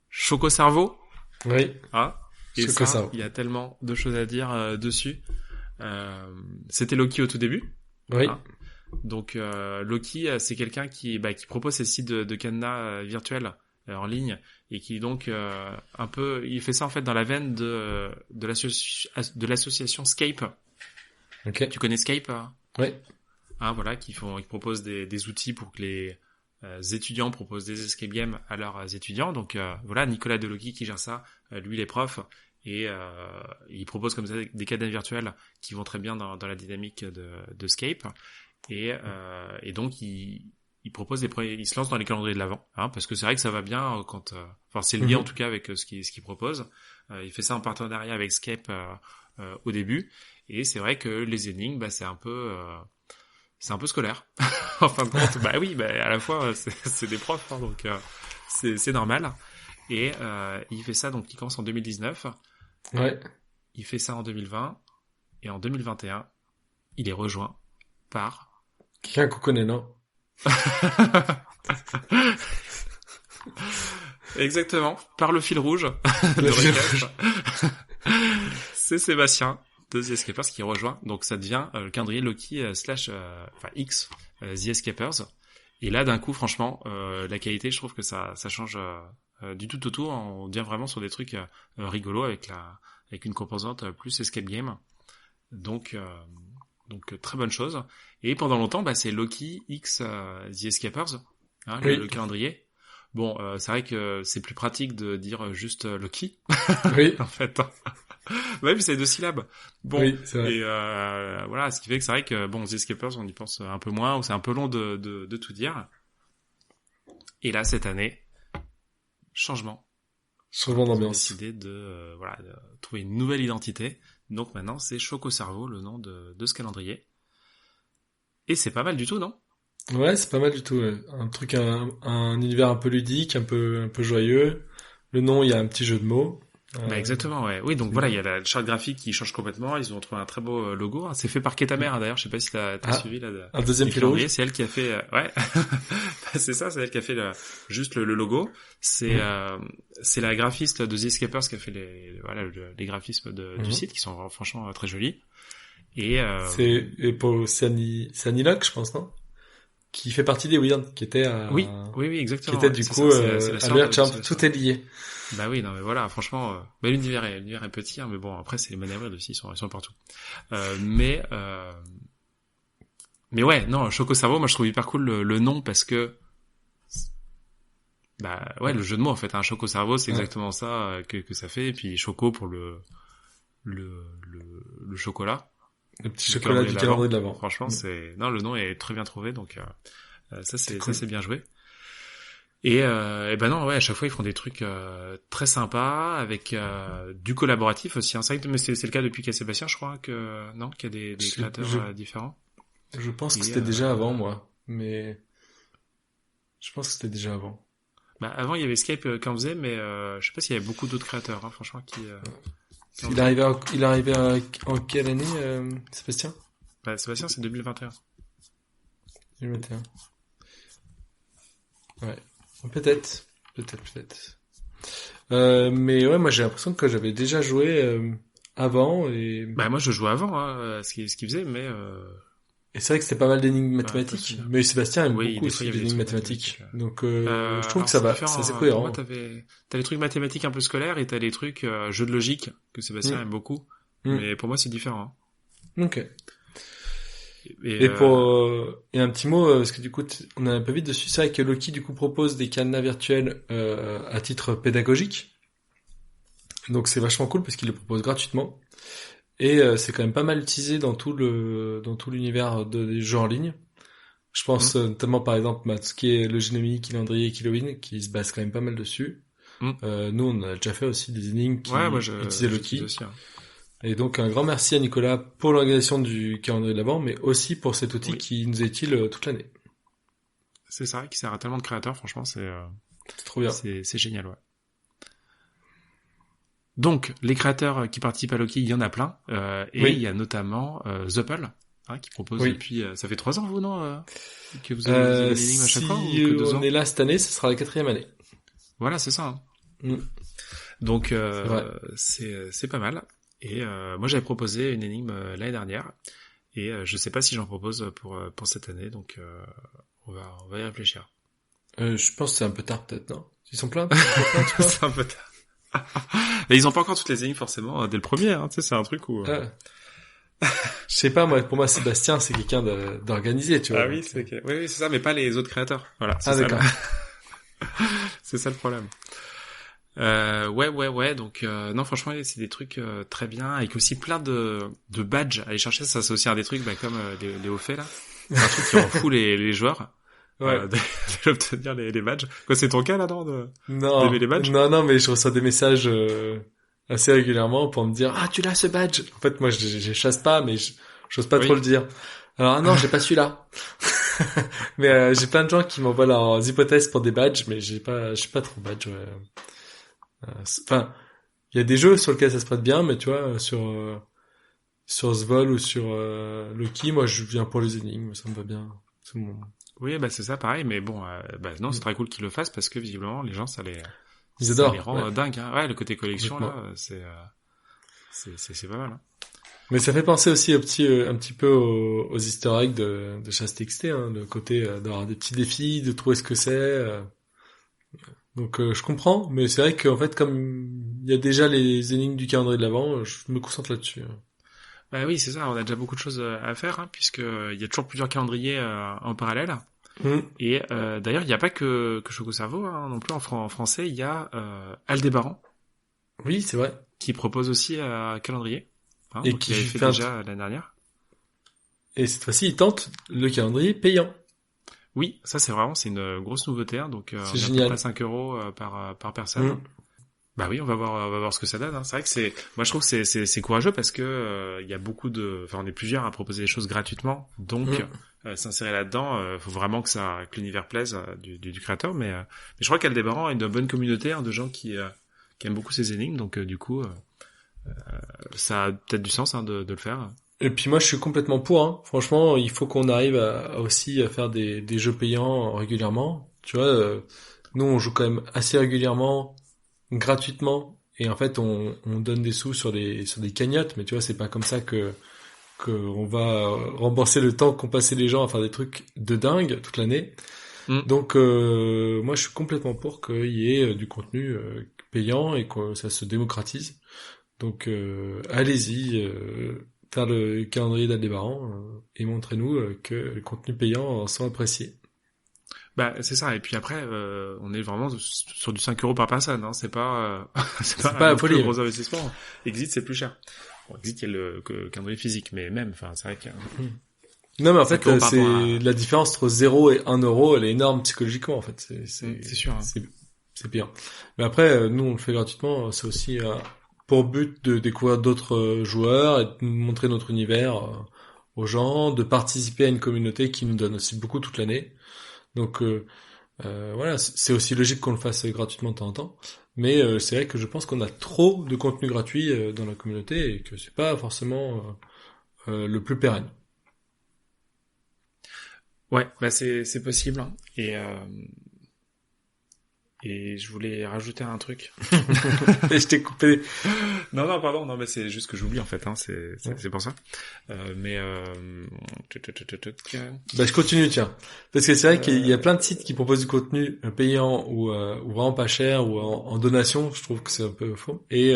S1: Choco Cerveau.
S2: Oui.
S1: Hein et ça, il y a tellement de choses à dire dessus. C'était Loki au tout début.
S2: Oui.
S1: Hein donc Loki, c'est quelqu'un qui propose ces sites de cadenas virtuels en ligne et qui donc il fait ça en fait dans la veine de l'association Scape.
S2: Ok.
S1: Tu connais Scape?
S2: Oui.
S1: Hein, voilà, qui proposent des outils pour que les étudiants proposent des escape games à leurs étudiants. Donc voilà, Nicolas Deloki qui gère ça, lui il est prof et il propose comme ça des cadenas virtuels qui vont très bien dans la dynamique de Scape et donc il propose il se lance dans les calendriers de l'Avent hein, parce que c'est vrai que ça va bien quand c'est lié en tout cas avec ce qu'il propose. Il fait ça en partenariat avec Scape au début et c'est vrai que les énigmes c'est un peu scolaire. En fin de compte, à la fois, c'est des profs, hein, donc c'est normal. Et il fait ça, donc il commence en 2019.
S2: Ouais.
S1: Il fait ça en 2020. Et en 2021, il est rejoint par...
S2: quelqu'un qu'on connaît, non?
S1: Exactement, par le fil rouge de Recap. C'est Sébastien de The Escapers qui rejoint, donc ça devient le calendrier Loki / X The Escapers. Et là d'un coup franchement la qualité je trouve que ça change du tout au tout, on devient vraiment sur des trucs rigolos avec une composante plus escape game. Donc très bonne chose. Et pendant longtemps c'est Loki X The Escapers hein,
S2: oui.
S1: le calendrier. Bon, c'est vrai que c'est plus pratique de dire juste Loki.
S2: Oui.
S1: En fait. Ouais, puis c'est 2 syllabes. Bon.
S2: Oui, c'est vrai.
S1: Et, voilà, ce qui fait que c'est vrai que, bon, The Escapers, on y pense un peu moins, ou c'est un peu long de tout dire. Et là, cette année, changement.
S2: Changement
S1: Ils ont
S2: d'ambiance.
S1: décidé voilà, de trouver une nouvelle identité. Donc maintenant, c'est Choc au cerveau, le nom de ce calendrier. Et c'est pas mal du tout, non?
S2: Ouais, c'est pas mal du tout. Ouais. Un truc, un univers un peu ludique, un peu joyeux. Le nom, il y a un petit jeu de mots.
S1: Bah
S2: Euh,
S1: exactement, ouais. Oui, donc
S2: c'est
S1: voilà, il
S2: bien.
S1: y a la charte graphique qui change complètement. Ils ont trouvé un très beau logo, hein. C'est fait par Ketamer, hein, d'ailleurs. Je sais pas si t'as
S2: Ah,
S1: suivi là,
S2: un deuxième
S1: le
S2: fil
S1: calendrier.
S2: rouge.
S1: C'est elle qui a fait, ouais. C'est ça, c'est elle qui a fait juste le logo. C'est
S2: Mhm.
S1: c'est la graphiste de The Escapers qui a fait voilà les graphismes du
S2: Mhm.
S1: site qui sont franchement très jolis. Et
S2: C'est Annie Locke, je pense, non? Qui fait partie des Weird,
S1: oui, oui, oui,
S2: qui
S1: exactement.
S2: était
S1: Ouais.
S2: du
S1: C'est
S2: coup
S1: ça, c'est la sœur
S2: Albert
S1: de
S2: Champ.
S1: c'est la sœur.
S2: Tout est lié.
S1: Bah oui, non mais voilà, franchement, bah, l'univers est petit, hein, mais bon, après c'est les manœuvres aussi, ils sont partout. Mais ouais, non, Choco Cerveau, moi je trouve hyper cool le nom parce que bah ouais,
S2: Ouais.
S1: le jeu de mots en fait, un Choco Cerveau, c'est
S2: Ouais.
S1: exactement ça que ça fait, et puis Choco pour le chocolat
S2: Le petit
S1: du
S2: chocolat
S1: calendrier
S2: du
S1: de
S2: calendrier
S1: l'Avent.
S2: de l'Avent.
S1: Franchement,
S2: Mhm.
S1: c'est non, le nom est très bien trouvé, donc
S2: C'est
S1: ça
S2: cool.
S1: c'est bien joué. Et ben non, ouais, à chaque fois ils font des trucs très sympas avec du collaboratif aussi. Hein. C'est vrai que mais c'est le cas depuis qu'il y a Sébastien, je crois que non, qu'il y a des
S2: Je,
S1: créateurs
S2: je,
S1: différents.
S2: je pense que
S1: Et
S2: c'était déjà avant, moi. Mais je pense que c'était déjà avant.
S1: bah, avant il y avait Skype qui en faisait, mais je sais pas s'il y avait beaucoup d'autres créateurs, hein, franchement, qui en faisaient.
S2: Il est arrivé en quelle année, Sébastien?
S1: Bah, Sébastien, c'est 2021.
S2: 2021. Ouais. Peut-être. Peut-être. Mais ouais, moi j'ai l'impression que j'avais déjà joué avant
S1: Bah moi je jouais avant, hein, ce qu'il faisait, mais
S2: et c'est vrai que c'était pas mal d'énigmes
S1: pas
S2: mathématiques.
S1: aussi. Hein.
S2: Mais Sébastien aime
S1: Oui,
S2: beaucoup
S1: des fois il
S2: aussi
S1: y avait des
S2: d'énigmes
S1: trucs mathématiques.
S2: mathématiques. Donc je trouve que
S1: Alors
S2: ça
S1: c'est
S2: va, c'est assez
S1: différent. Hein. Pour moi,
S2: cohérent.
S1: t'as les trucs mathématiques un peu scolaires et t'as les trucs jeux de logique que Sébastien
S2: Mm,
S1: aime beaucoup.
S2: mm.
S1: Mais pour moi, c'est différent. Hein.
S2: Ok.
S1: Et
S2: Et un petit mot parce que du coup on a un peu vite dessus. C'est vrai que Loki du coup propose des cadenas virtuels à titre pédagogique. Donc c'est vachement cool parce qu'il le propose gratuitement. Et c'est quand même pas mal utilisé dans tout l'univers des jeux en ligne. Je
S1: mm,
S2: pense notamment par exemple à tout ce qui est le Génomie, Calendrier et Killowin, qui se base quand même pas mal dessus.
S1: mm.
S2: Nous, on a déjà fait aussi des énigmes
S1: Ouais, moi
S2: qui utilisaient
S1: j'utilise
S2: Loki.
S1: aussi. Hein.
S2: Et donc un grand merci à Nicolas pour l'organisation du calendrier de l'Avent, mais aussi pour cet outil
S1: Oui,
S2: qui nous est utile toute l'année.
S1: c'est ça qui sert à tellement de créateurs. Franchement,
S2: C'est trop bien.
S1: c'est génial. Ouais. Donc, les créateurs qui participent à Loki, il y en a plein. Et il y
S2: Oui,
S1: a notamment Zuppel, hein, qui propose
S2: oui.
S1: depuis... ça fait 3 ans, vous, non que vous avez une énigme à chaque fois, ou
S2: Si
S1: que 2
S2: on est
S1: ans?
S2: là cette année, ce sera la 4e année.
S1: Voilà, c'est ça. Hein.
S2: Mm,
S1: Donc,
S2: c'est vrai.
S1: c'est pas mal. Et moi, j'avais proposé une énigme l'année dernière. Et je sais pas si j'en propose pour cette année. Donc, on va y réfléchir.
S2: Je pense que c'est un peu tard peut-être, non? Ils sont pleins? Ils sont pleins, tu crois?
S1: C'est un peu tard. Mais ils ont pas encore toutes les énigmes, forcément, dès le premier. Hein. Tu sais, c'est un truc où...
S2: Ah. Je sais pas, moi, pour moi, Sébastien, c'est quelqu'un d'organisé, tu vois.
S1: Ah oui,
S2: Donc,
S1: oui, c'est ça, mais pas les autres créateurs. Voilà, c'est
S2: ah,
S1: ça,
S2: d'accord.
S1: c'est ça le problème. Ouais. Donc non, franchement, c'est des trucs très bien, avec aussi plein de badges à aller chercher. Ça, c'est aussi un des trucs, bah, comme les hauts faits là. C'est un truc qui rend fou les joueurs
S2: Ouais.
S1: d'obtenir les badges. Quoi, c'est ton cas là, non, d'aimer les badges?
S2: Non, mais je reçois des messages assez régulièrement pour me dire ah tu l'as ce badge. En fait moi je chasse pas mais j'ose pas trop
S1: Oui.
S2: le dire. Alors ah non j'ai pas celui-là. Mais j'ai plein de gens qui m'envoient leurs hypothèses pour des badges mais je suis pas trop badge. Ouais. Enfin il y a des jeux sur lesquels ça se prête bien mais tu vois sur Svol ou sur Loki moi je viens pour les énigmes ça me va bien. C'est mon...
S1: Oui, bah c'est ça, pareil. Mais bon, bah non, c'est très cool qu'ils le fassent parce que visiblement les gens
S2: Ils
S1: ça les
S2: adorent.
S1: rend
S2: Ouais.
S1: dingues. Hein. Ouais, le côté collection
S2: Complètement.
S1: là, c'est pas mal. Hein.
S2: Mais ça fait penser aussi un petit peu aux Easter eggs de chasse TXT, hein, le côté d'avoir des petits défis, de trouver ce que c'est. Donc je comprends, mais c'est vrai qu'en fait comme il y a déjà les énigmes du calendrier de l'Avent, je me concentre là-dessus.
S1: Bah oui, c'est ça. On a déjà beaucoup de choses à faire, hein, puisque il y a toujours plusieurs calendriers en parallèle.
S2: Hmm.
S1: Et d'ailleurs, il n'y a pas que Choco Cerveau hein, non plus en français. Il y a Aldébaran.
S2: Oui, c'est vrai.
S1: qui propose aussi un calendrier. Hein,
S2: Et
S1: donc
S2: qui
S1: il avait fait
S2: fait
S1: déjà l'année dernière.
S2: Et cette fois-ci, il tente le calendrier payant.
S1: Oui, ça c'est une grosse nouveauté. Hein, donc
S2: C'est
S1: on est à peu
S2: génial.
S1: près 5 euros par personne. Bah oui, on va voir ce que ça donne. Hein. C'est vrai que moi je trouve que c'est courageux parce que il y a on est plusieurs à proposer des choses gratuitement. Donc s'insérer là-dedans, faut vraiment que l'univers plaise du créateur. Mais je crois qu'Aldébaran a une bonne communauté de gens qui aiment beaucoup ces énigmes. Donc du coup, ça a peut-être du sens de le faire.
S2: Et puis moi, je suis complètement pour. Hein. Franchement, il faut qu'on arrive aussi à faire des jeux payants régulièrement. Tu vois, nous, on joue quand même assez régulièrement, gratuitement. Et en fait, on donne des sous sur des cagnottes. Mais tu vois, c'est pas comme ça qu'on va rembourser le temps qu'ont passé les gens à faire des trucs de dingue toute l'année. Donc, moi, je suis complètement pour qu'il y ait du contenu payant et que ça se démocratise. Donc, allez-y, faire le calendrier d'Aldébaran et montrez-nous que les contenus payants sont appréciés.
S1: Bah c'est ça. Et puis après, on est vraiment sur du 5 euros par personne. Hein. C'est pas c'est pas
S2: la
S1: non plus
S2: folie.
S1: un gros investissement. Exit, c'est plus cher. Bon, Exit, il y a le calendrier physique, mais même, enfin, c'est vrai que
S2: Non, mais en fait,
S1: c'est
S2: la différence entre 0 et 1 euro, elle est énorme psychologiquement, en fait.
S1: c'est sûr. Hein.
S2: C'est pire. Mais après, nous, on le fait gratuitement. C'est aussi pour but de découvrir d'autres joueurs et de montrer notre univers aux gens, de participer à une communauté qui nous donne aussi beaucoup toute l'année. Donc, voilà, c'est aussi logique qu'on le fasse gratuitement de temps en temps. Mais c'est vrai que je pense qu'on a trop de contenu gratuit dans la communauté et que c'est pas forcément le plus pérenne.
S1: Ouais, bah c'est possible. Hein. Et je voulais rajouter un truc.
S2: Et je t'ai coupé.
S1: Non, pardon, non, mais c'est juste que j'oublie en fait. Hein, c'est pour ça.
S2: Bah, je continue, tiens. Parce que c'est vrai qu'il y a plein de sites qui proposent du contenu payant ou vraiment pas cher ou en donation. Je trouve que c'est un peu faux. Et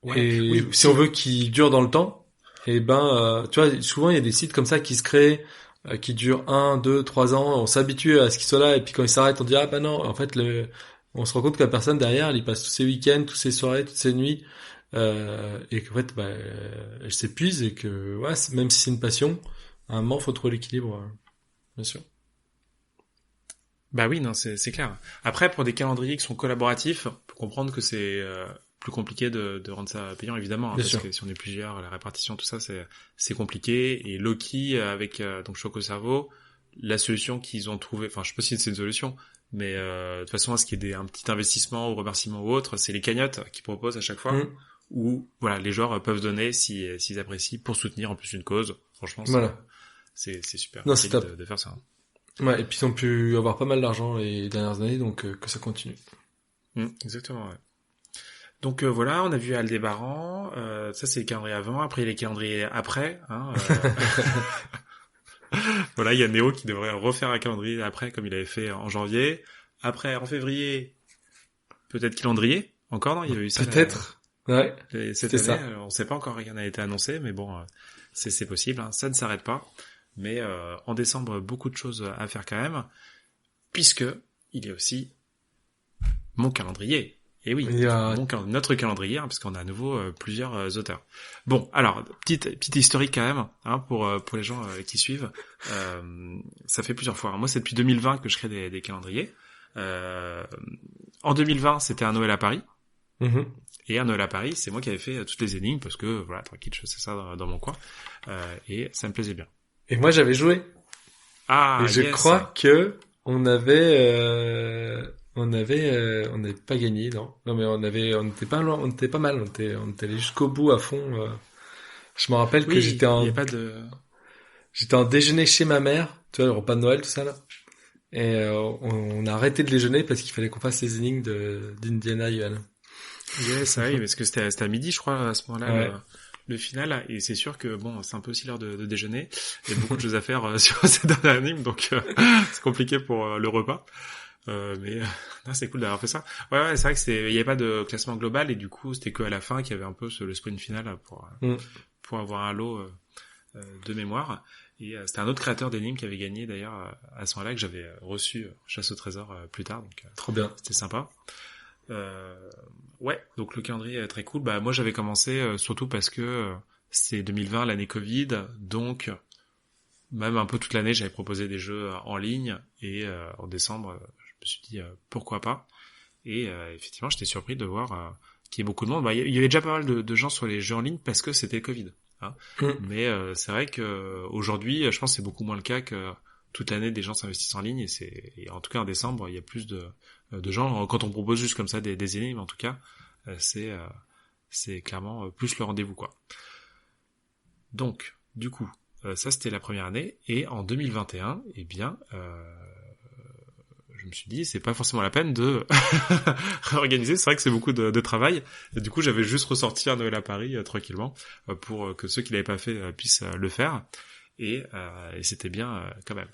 S1: oui,
S2: si on veut qu'il dure dans le temps, et tu vois, souvent il y a des sites comme ça qui se créent, qui durent 1, 2, 3 ans. On s'habitue à ce qu'ils soient là, et puis quand ils s'arrêtent, on dit ah bah non. En fait, on se rend compte que la personne derrière, elle y passe tous ses week-ends, toutes ses soirées, toutes ses nuits, et qu'en fait, elle s'épuise et que ouais, même si c'est une passion, à un moment, faut trouver l'équilibre, bien sûr.
S1: Bah oui, non, c'est clair. Après, pour des calendriers qui sont collaboratifs, faut comprendre que c'est plus compliqué de rendre ça payant, évidemment, hein, parce que si on est plusieurs, la répartition, tout ça, c'est compliqué. Et Loki, avec donc Choc au cerveau, la solution qu'ils ont trouvée, enfin, je sais pas si c'est une solution, mais de toute façon, à ce qu'il y ait un petit investissement ou remerciement ou autre, c'est les cagnottes qu'ils proposent à chaque fois, où voilà, les joueurs peuvent donner s'ils apprécient pour soutenir en plus une cause. Franchement, c'est super.
S2: Non, c'est top
S1: de faire ça.
S2: Ouais, et puis ils ont pu avoir pas mal d'argent les dernières années, donc que ça continue.
S1: Exactement, ouais. Donc voilà, on a vu Aldébaran, ça c'est les calendriers avant, après il y a les calendriers après. Hein, voilà, il y a Néo qui devrait refaire un calendrier après, comme il avait fait en janvier. Après, en février, peut-être calendrier, encore non, il y avait eu ça.
S2: Peut-être, ouais.
S1: Cette année, ça. On sait pas encore, rien n'a été annoncé, mais bon, c'est possible, hein, ça ne s'arrête pas. Mais en décembre, beaucoup de choses à faire quand même, puisque il y a aussi mon calendrier. Et oui, notre calendrier, hein, parce qu'on a à nouveau plusieurs auteurs. Bon, alors petite historique quand même, hein, pour les gens qui suivent. Ça fait plusieurs fois. Hein. Moi, c'est depuis 2020 que je crée des calendriers. En 2020, c'était un Noël à Paris. Et un Noël à Paris, c'est moi qui avais fait toutes les énigmes parce que voilà, tranquille, je faisais ça dans mon coin et ça me plaisait bien.
S2: Et moi, j'avais joué.
S1: Ah,
S2: et je crois que on n'avait pas gagné, non. Non, mais on était pas loin, on était pas mal, on était allé jusqu'au bout à fond. Je me rappelle que j'étais en déjeuner chez ma mère, tu vois, le repas de Noël, tout ça, là. Et on a arrêté de déjeuner parce qu'il fallait qu'on fasse les énigmes d'Indiana Jones.
S1: Yes, ça oui, parce que c'était à midi, je crois, à ce moment-là.
S2: Ouais.
S1: Le final, et c'est sûr que bon, c'est un peu aussi l'heure de déjeuner. Il y a beaucoup de choses à faire sur cette dernière anime, donc c'est compliqué pour le repas. Mais non, c'est cool d'avoir fait ça. Ouais, c'est vrai que il y avait pas de classement global et du coup, c'était que à la fin qu'il y avait un peu le sprint final pour avoir un lot de mémoire. Et c'était un autre créateur d'énigmes qui avait gagné d'ailleurs à ce moment-là que j'avais reçu Chasse au trésor plus tard. Donc
S2: trop bien.
S1: C'était sympa. Ouais, donc le calendrier est très cool. Bah moi j'avais commencé surtout parce que c'est 2020, l'année Covid, donc même un peu toute l'année j'avais proposé des jeux en ligne et en décembre je me suis dit pourquoi pas. Et effectivement j'étais surpris de voir qu'il y ait beaucoup de monde. Bah, il y avait déjà pas mal de gens sur les jeux en ligne parce que c'était le Covid. Hein. Mais c'est vrai que aujourd'hui je pense que c'est beaucoup moins le cas que toute l'année des gens s'investissent en ligne et en tout cas en décembre il y a plus de gens quand on propose juste comme ça des énigmes en tout cas c'est clairement plus le rendez-vous quoi. Donc du coup ça c'était la première année et en 2021 eh bien je me suis dit c'est pas forcément la peine de réorganiser, c'est vrai que c'est beaucoup de travail et du coup j'avais juste ressorti un Noël à Paris tranquillement pour que ceux qui l'avaient pas fait puissent le faire et c'était bien quand même.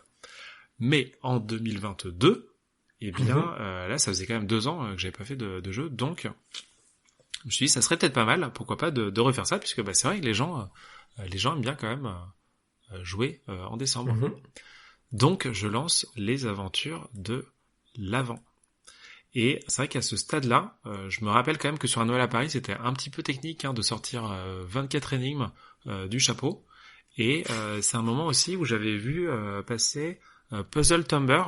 S1: Mais en 2022 eh bien là ça faisait quand même 2 ans que j'avais pas fait de jeu donc je me suis dit ça serait peut-être pas mal pourquoi pas de refaire ça puisque bah c'est vrai que les gens aiment bien quand même jouer en décembre. Donc je lance les aventures de l'Avent. Et c'est vrai qu'à ce stade-là, je me rappelle quand même que sur un Noël à Paris, c'était un petit peu technique de sortir 24 énigmes du chapeau. Et c'est un moment aussi où j'avais vu passer Puzzle Tumber.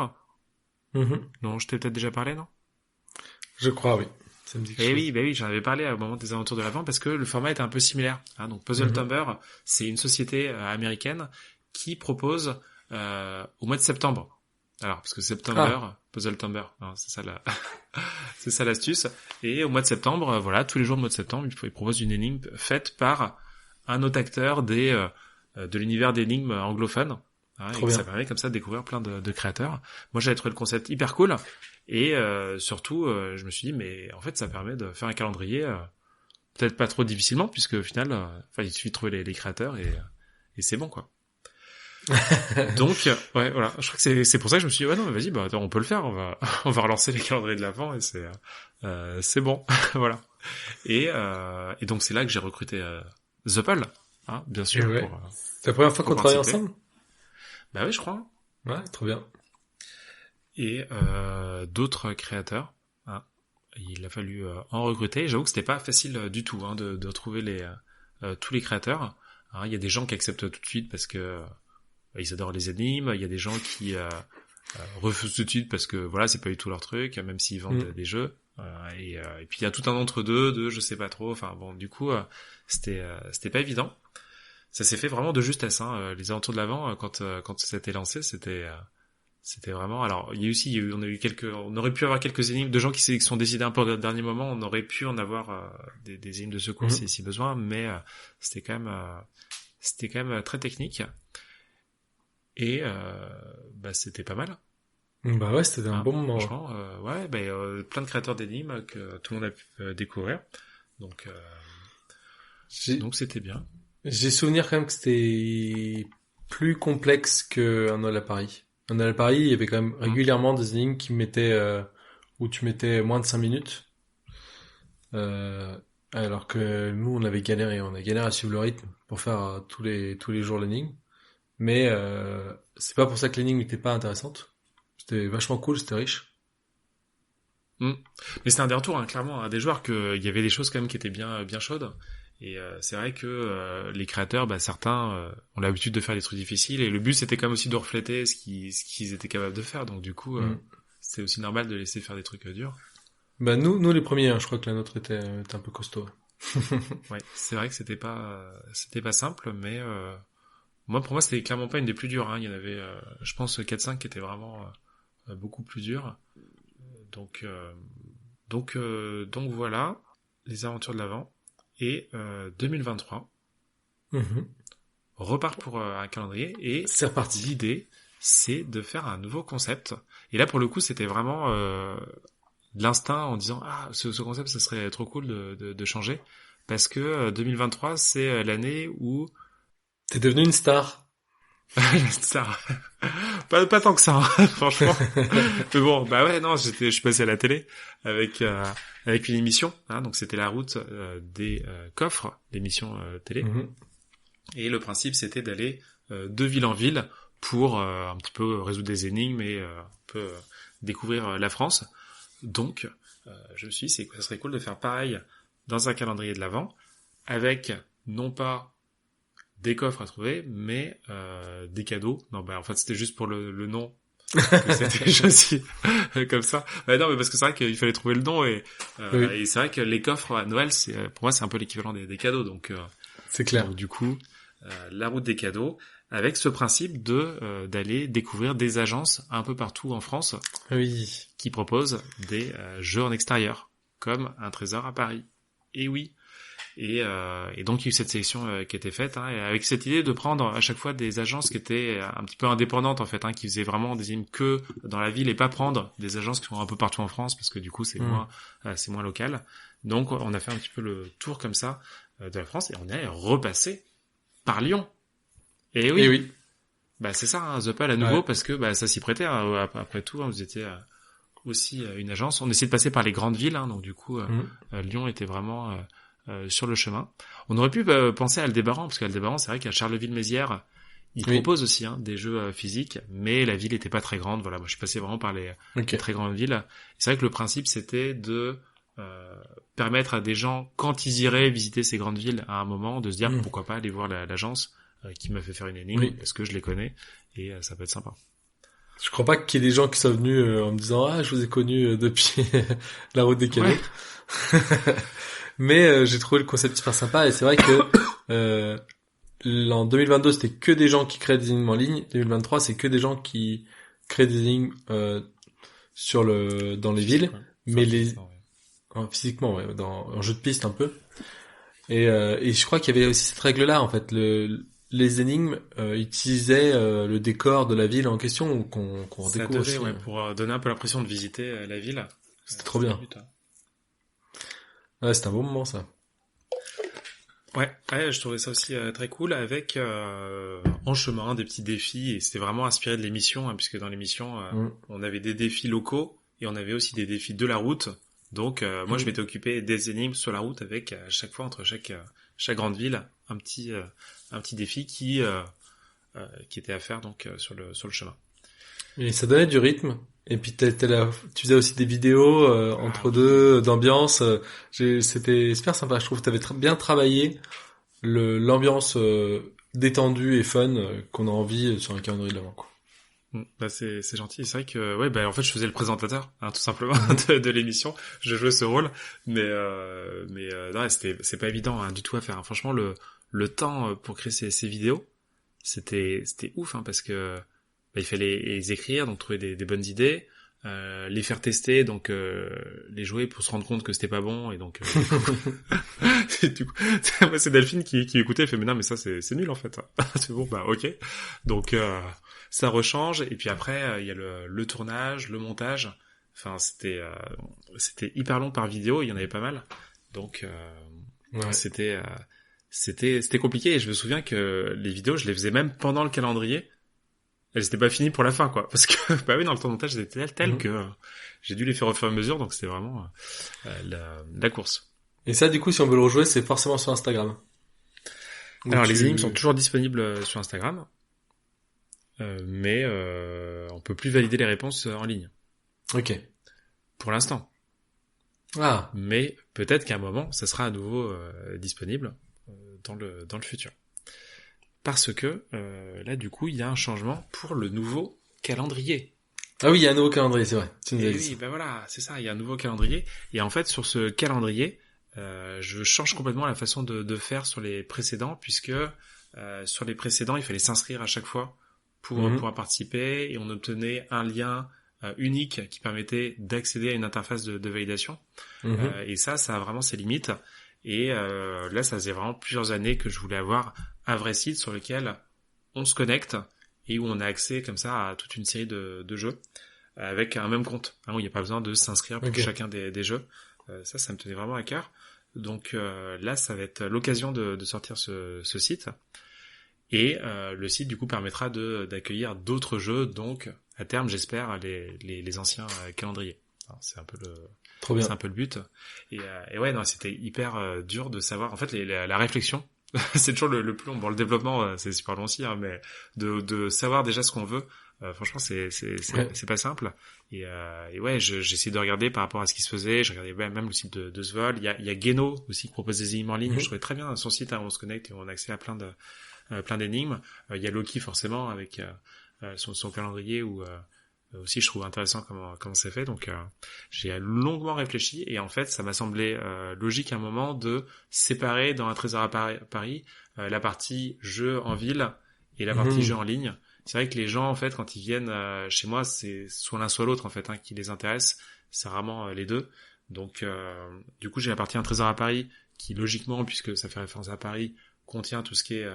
S1: Non, je t'ai peut-être déjà parlé, non?
S2: Je crois, oui. Ça me dit quelque chose.
S1: Oui, j'en avais parlé au moment des aventures de l'Avent parce que le format était un peu similaire. Hein. Donc Puzzle Tumber, c'est une société américaine qui propose au mois de septembre. Alors, parce que September, Puzzle Tumber, hein, c'est ça c'est ça l'astuce. Et au mois de septembre, voilà, tous les jours du mois de septembre, il propose une énigme faite par un autre acteur de l'univers d'énigmes anglophones. Hein, et ça permet comme ça de découvrir plein de créateurs. Moi, j'avais trouvé le concept hyper cool. Et surtout, je me suis dit, mais en fait, ça permet de faire un calendrier peut-être pas trop difficilement, puisque au final, il suffit de trouver les créateurs et c'est bon, quoi. Donc ouais voilà, je crois que c'est pour ça que je me suis dit ouais non mais vas-y bah attends, on peut le faire, on va relancer les calendriers de l'Avent et c'est bon voilà et donc c'est là que j'ai recruté The Paul hein bien sûr
S2: ouais. C'est la première fois qu'on travaille ensemble.
S1: Bah oui je crois
S2: ouais trop bien
S1: et d'autres créateurs hein. Il a fallu en recruter. J'avoue que c'était pas facile du tout hein, de trouver tous les créateurs hein. Il y a des gens qui acceptent tout de suite parce que ils adorent les énigmes. Il y a des gens qui refusent tout de suite parce que voilà, c'est pas du tout leur truc, même s'ils vendent des jeux. Et puis il y a tout un entre-deux de je sais pas trop. Enfin bon, du coup, c'était pas évident. Ça s'est fait vraiment de justesse. Hein. Les aventures de l'Avent, quand ça a été lancé, c'était vraiment. Alors il y a aussi, on aurait pu avoir quelques énigmes de gens qui se sont décidés un peu au dernier moment. On aurait pu en avoir des énigmes de secours si besoin, mais c'était quand même très technique. Et bah c'était pas mal.
S2: Bah ouais, c'était un bon moment.
S1: Franchement, ouais, plein de créateurs d'énigmes que tout le monde a pu découvrir. Donc c'était bien.
S2: J'ai souvenir quand même que c'était plus complexe qu'un Noël à Paris. Un Noël à Paris, il y avait quand même régulièrement des énigmes qui mettaient où tu mettais moins de 5 minutes. Alors que nous, on a galéré à suivre le rythme pour faire tous les jours l'énigme. Mais c'est pas pour ça que l'énigme n'était pas intéressante. C'était vachement cool, c'était riche.
S1: Mais c'était un des retours, hein, clairement, à des joueurs qu'il y avait des choses quand même qui étaient bien chaudes. Et c'est vrai que les créateurs, certains ont l'habitude de faire des trucs difficiles. Et le but, c'était quand même aussi de refléter ce qu'ils étaient capables de faire. Donc du coup, c'est aussi normal de laisser faire des trucs durs.
S2: Bah nous les premiers, hein, je crois que la nôtre était un peu costaud.
S1: Ouais, c'est vrai que c'était pas simple, mais moi pour moi c'était clairement pas une des plus dures. Hein. Il y en avait, je pense 4-5 qui étaient vraiment beaucoup plus dures. Donc voilà les aventures de l'Avent et 2023 repart pour un calendrier et
S2: c'est reparti.
S1: L'idée c'est de faire un nouveau concept et là pour le coup c'était vraiment de l'instinct en disant ce concept ça serait trop cool de changer parce que 2023 c'est l'année où
S2: t'es devenu une star.
S1: Star. pas tant que ça, hein, franchement. Mais bon, bah ouais, non, je suis passé à la télé avec une émission, hein, donc c'était la route des coffres, l'émission télé. Et le principe c'était d'aller de ville en ville pour un petit peu résoudre des énigmes et un peu découvrir la France. Donc je me suis dit, ça serait cool de faire pareil dans un calendrier de l'Avent, avec non pas des coffres à trouver, mais des cadeaux. Non, en fait, c'était juste pour le nom. Que c'était choisi comme ça. Non, mais parce que c'est vrai qu'il fallait trouver le nom et c'est vrai que les coffres à Noël, pour moi, c'est un peu l'équivalent des cadeaux. Donc,
S2: c'est clair.
S1: Donc, du coup, la route des cadeaux, avec ce principe d'aller découvrir des agences un peu partout en France, qui proposent des jeux en extérieur, comme un trésor à Paris. Et oui. Et donc il y a eu cette sélection qui était faite, hein, et avec cette idée de prendre à chaque fois des agences qui étaient un petit peu indépendantes en fait, hein, qui faisaient vraiment des films que dans la ville et pas prendre des agences qui sont un peu partout en France parce que du coup c'est moins local. Donc on a fait un petit peu le tour comme ça de la France et on est repassé par Lyon. Et oui. Bah c'est ça, hein, The Pal à nouveau parce que ça s'y prêtait, hein, après tout, hein, vous étiez aussi une agence. On essayait de passer par les grandes villes, hein, donc du coup Lyon était vraiment sur le chemin. On aurait pu penser à Aldébaran, parce qu'Aldébaran, c'est vrai qu'à Charleville-Mézières, ils proposent aussi des jeux physiques, mais la ville était pas très grande. Voilà, moi je suis passé vraiment par les très grandes villes. C'est vrai que le principe c'était de permettre à des gens, quand ils iraient visiter ces grandes villes à un moment, de se dire pourquoi pas aller voir l'agence qui m'a fait faire une énigme, parce que je les connais et ça peut être sympa.
S2: Je crois pas qu'il y ait des gens qui soient venus en me disant je vous ai connu depuis la route des cadeaux. Mais j'ai trouvé le concept super sympa et c'est vrai que en 2022 c'était que des gens qui créent des énigmes en ligne. 2023 c'est que des gens qui créent des énigmes dans les villes, mais physiquement en jeu de piste un peu. Et je crois qu'il y avait aussi cette règle là en fait, les énigmes utilisaient le décor de la ville en question qu'on redécouvre aussi.
S1: Pour donner un peu l'impression de visiter la ville.
S2: C'était trop bien. Ouais, c'était un bon moment ça.
S1: Ouais, je trouvais ça aussi très cool avec en chemin des petits défis et c'était vraiment inspiré de l'émission, hein, puisque dans l'émission on avait des défis locaux et on avait aussi des défis de la route. Donc moi je m'étais occupé des énigmes sur la route avec à chaque fois entre chaque grande ville un petit défi qui était à faire donc sur le chemin.
S2: Et ça donnait du rythme. Et puis tu faisais aussi des vidéos entre deux d'ambiance. C'était super sympa. Je trouve que t'avais bien travaillé l'ambiance détendue et fun qu'on a envie sur un calendrier de l'Avent, quoi.
S1: C'est gentil. C'est vrai que en fait je faisais le présentateur, hein, tout simplement de l'émission. Je jouais ce rôle, mais non, c'est pas évident du tout à faire. Hein. Franchement le temps pour créer ces vidéos, c'était ouf, hein, parce que il fallait les écrire, donc trouver des bonnes idées, les faire tester, donc les jouer pour se rendre compte que c'était pas bon, et donc du coup, c'est Delphine qui écoutait, elle fait mais non mais ça c'est nul en fait. C'est bon, ok. Donc ça rechange, et puis après il y a le tournage, le montage. Enfin c'était hyper long par vidéo, il y en avait pas mal, donc c'était compliqué. Et je me souviens que les vidéos je les faisais même pendant le calendrier. Elles étaient pas finies pour la fin, quoi. Parce que, dans le temps de montage, c'était tel que j'ai dû les faire au fur et à mesure, donc c'était vraiment la course.
S2: Et ça, du coup, si on veut le rejouer, c'est forcément sur Instagram.
S1: Alors, les énigmes sont toujours disponibles sur Instagram, mais on peut plus valider les réponses en ligne.
S2: Ok.
S1: Pour l'instant.
S2: Ah.
S1: Mais peut-être qu'à un moment, ça sera à nouveau disponible dans le futur. Parce que là, du coup, il y a un changement pour le nouveau calendrier.
S2: Ah oui, il y a un nouveau calendrier, c'est vrai.
S1: Oui, voilà, c'est ça, il y a un nouveau calendrier. Et en fait, sur ce calendrier, je change complètement la façon de faire sur les précédents, puisque sur les précédents, il fallait s'inscrire à chaque fois pour pouvoir participer, et on obtenait un lien unique qui permettait d'accéder à une interface de validation. Et ça a vraiment ses limites. Et là, ça faisait vraiment plusieurs années que je voulais avoir un vrai site sur lequel on se connecte et où on a accès comme ça à toute une série de jeux avec un même compte, hein, où il n'y a pas besoin de s'inscrire pour chacun des jeux. Ça me tenait vraiment à cœur. Donc là, ça va être l'occasion de sortir ce site. Et le site, du coup, permettra d'accueillir d'autres jeux, donc à terme, j'espère, les anciens calendriers. Alors, c'est un peu le but. Et ouais, non, c'était hyper dur de savoir. En fait, la réflexion c'est toujours le plus long. Bon, le développement, c'est super long aussi, hein, mais de savoir déjà ce qu'on veut, franchement, c'est pas simple. Et ouais, j'essaie de regarder par rapport à ce qui se faisait. Je regardais même le site de Svol. Il y a Geno aussi qui propose des énigmes en ligne. Je trouvais très bien son site, hein, où on se connecte et on a accès à plein d'énigmes. Il y a Loki forcément avec son calendrier où aussi je trouve intéressant comment c'est fait. Donc j'ai longuement réfléchi et en fait ça m'a semblé logique à un moment de séparer dans un trésor à Paris la partie jeu en ville et la partie jeu en ligne. C'est vrai que les gens en fait quand ils viennent chez moi c'est soit l'un soit l'autre en fait qui les intéresse. C'est rarement les deux. Donc du coup j'ai la partie un trésor à Paris qui logiquement puisque ça fait référence à Paris contient tout ce qui est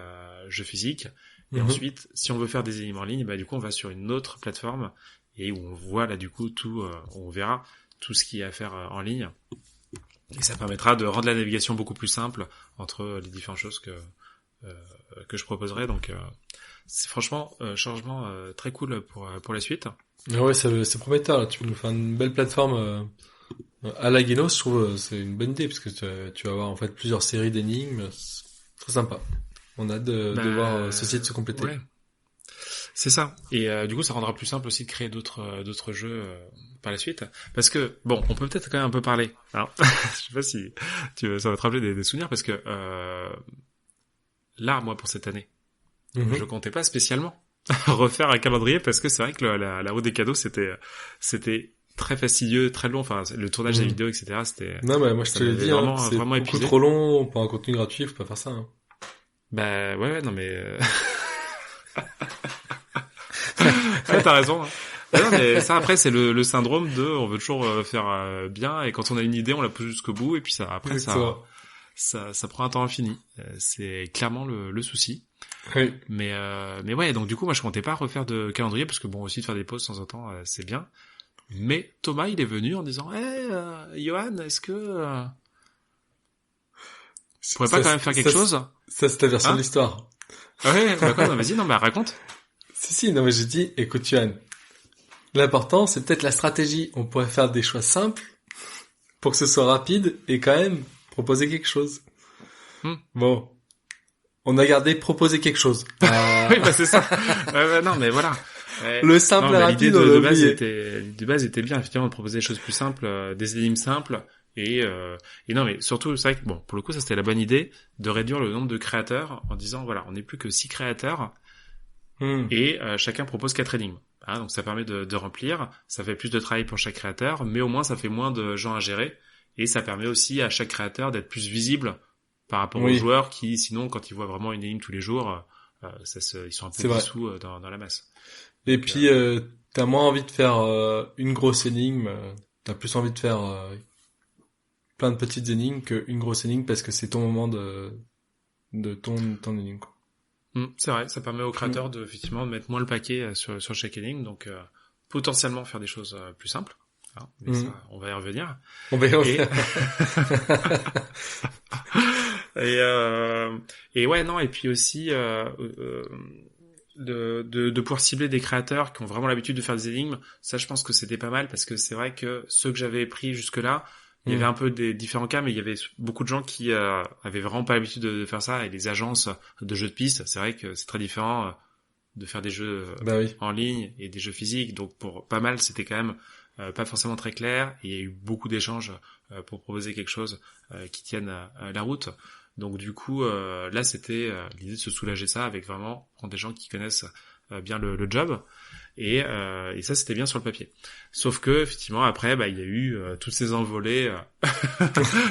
S1: jeu physique. Et ensuite, si on veut faire des énigmes en ligne, bah du coup on va sur une autre plateforme et où on voit là du coup tout, on verra tout ce qu'il y a à faire en ligne. Et ça permettra de rendre la navigation beaucoup plus simple entre les différentes choses que je proposerai. Donc c'est franchement changement très cool pour la suite.
S2: Ah ouais, c'est prometteur, là. Tu nous fais une belle plateforme à la Genos, je trouve c'est une bonne idée parce que tu vas avoir en fait plusieurs séries d'énigmes. C'est très sympa. On a hâte de voir ce site se compléter.
S1: Ouais. C'est ça. Et du coup, ça rendra plus simple aussi de créer d'autres jeux par la suite. Parce que, bon, on peut peut-être quand même un peu parler. Hein je sais pas si ça va te rappeler des souvenirs, parce que là, moi, pour cette année, je comptais pas spécialement refaire un calendrier, parce que c'est vrai que la route des cadeaux, c'était très fastidieux, très long. Enfin, le tournage des vidéos, etc. C'était.
S2: Non, mais moi je te l'ai dit,
S1: vraiment,
S2: c'est
S1: vraiment
S2: beaucoup
S1: épuisé.
S2: trop long pour un contenu gratuit, faut pas faire ça. Hein.
S1: Bah ouais, non mais. Ouais, t'as raison. Hein. Non, mais ça après c'est le syndrome de on veut toujours faire bien et quand on a une idée on la pousse jusqu'au bout et puis ça après ça prend un temps infini. C'est clairement le souci.
S2: Oui.
S1: Mais ouais, donc du coup moi je comptais pas refaire de calendrier parce que bon aussi de faire des pauses de temps en temps c'est bien. Mais Thomas il est venu en disant Johan, est-ce que tu pourrais pas quand même faire quelque chose?
S2: Ça c'est ta version de l'histoire.
S1: Ouais, bah quoi, non, vas-y, non, bah raconte.
S2: Si, non mais j'ai dit, écoute Johan, l'important c'est peut-être la stratégie. On pourrait faire des choix simples pour que ce soit rapide et quand même proposer quelque chose. Bon, on a gardé proposer quelque chose.
S1: Oui, bah c'est ça. Non, mais voilà.
S2: Le simple et rapide,
S1: l'idée de base était bien, effectivement, de proposer des choses plus simples, des énigmes simples. Et non, mais surtout, c'est vrai que, bon, pour le coup, ça c'était la bonne idée, de réduire le nombre de créateurs en disant, voilà, on n'est plus que 6 créateurs, et chacun propose 4 énigmes. Hein, donc ça permet de remplir, ça fait plus de travail pour chaque créateur, mais au moins ça fait moins de gens à gérer, et ça permet aussi à chaque créateur d'être plus visible par rapport aux joueurs qui, sinon, quand ils voient vraiment une énigme tous les jours, ils sont un peu dissous dans la masse.
S2: Et donc, puis, t'as moins envie de faire une grosse énigme, t'as plus envie de faire plein de petites énigmes qu'une grosse énigme parce que c'est ton moment de ton énigme, quoi.
S1: C'est vrai, ça permet aux créateurs effectivement de mettre moins le paquet sur chaque énigme, donc potentiellement faire des choses plus simples. Hein, mais ça, on va y revenir. Et ouais, non, et puis aussi de pouvoir cibler des créateurs qui ont vraiment l'habitude de faire des énigmes. Ça, je pense que c'était pas mal parce que c'est vrai que ceux que j'avais pris jusque-là, il y avait un peu des différents cas, mais il y avait beaucoup de gens qui avaient vraiment pas l'habitude de faire ça. Et les agences de jeux de piste, c'est vrai que c'est très différent de faire des jeux en ligne et des jeux physiques. Donc pour pas mal, c'était quand même pas forcément très clair. Et il y a eu beaucoup d'échanges pour proposer quelque chose qui tienne la route. Donc du coup, là, c'était l'idée de se soulager ça avec vraiment prendre des gens qui connaissent bien le job. Et ça, c'était bien sur le papier. Sauf que effectivement, après, il y a eu toutes ces envolées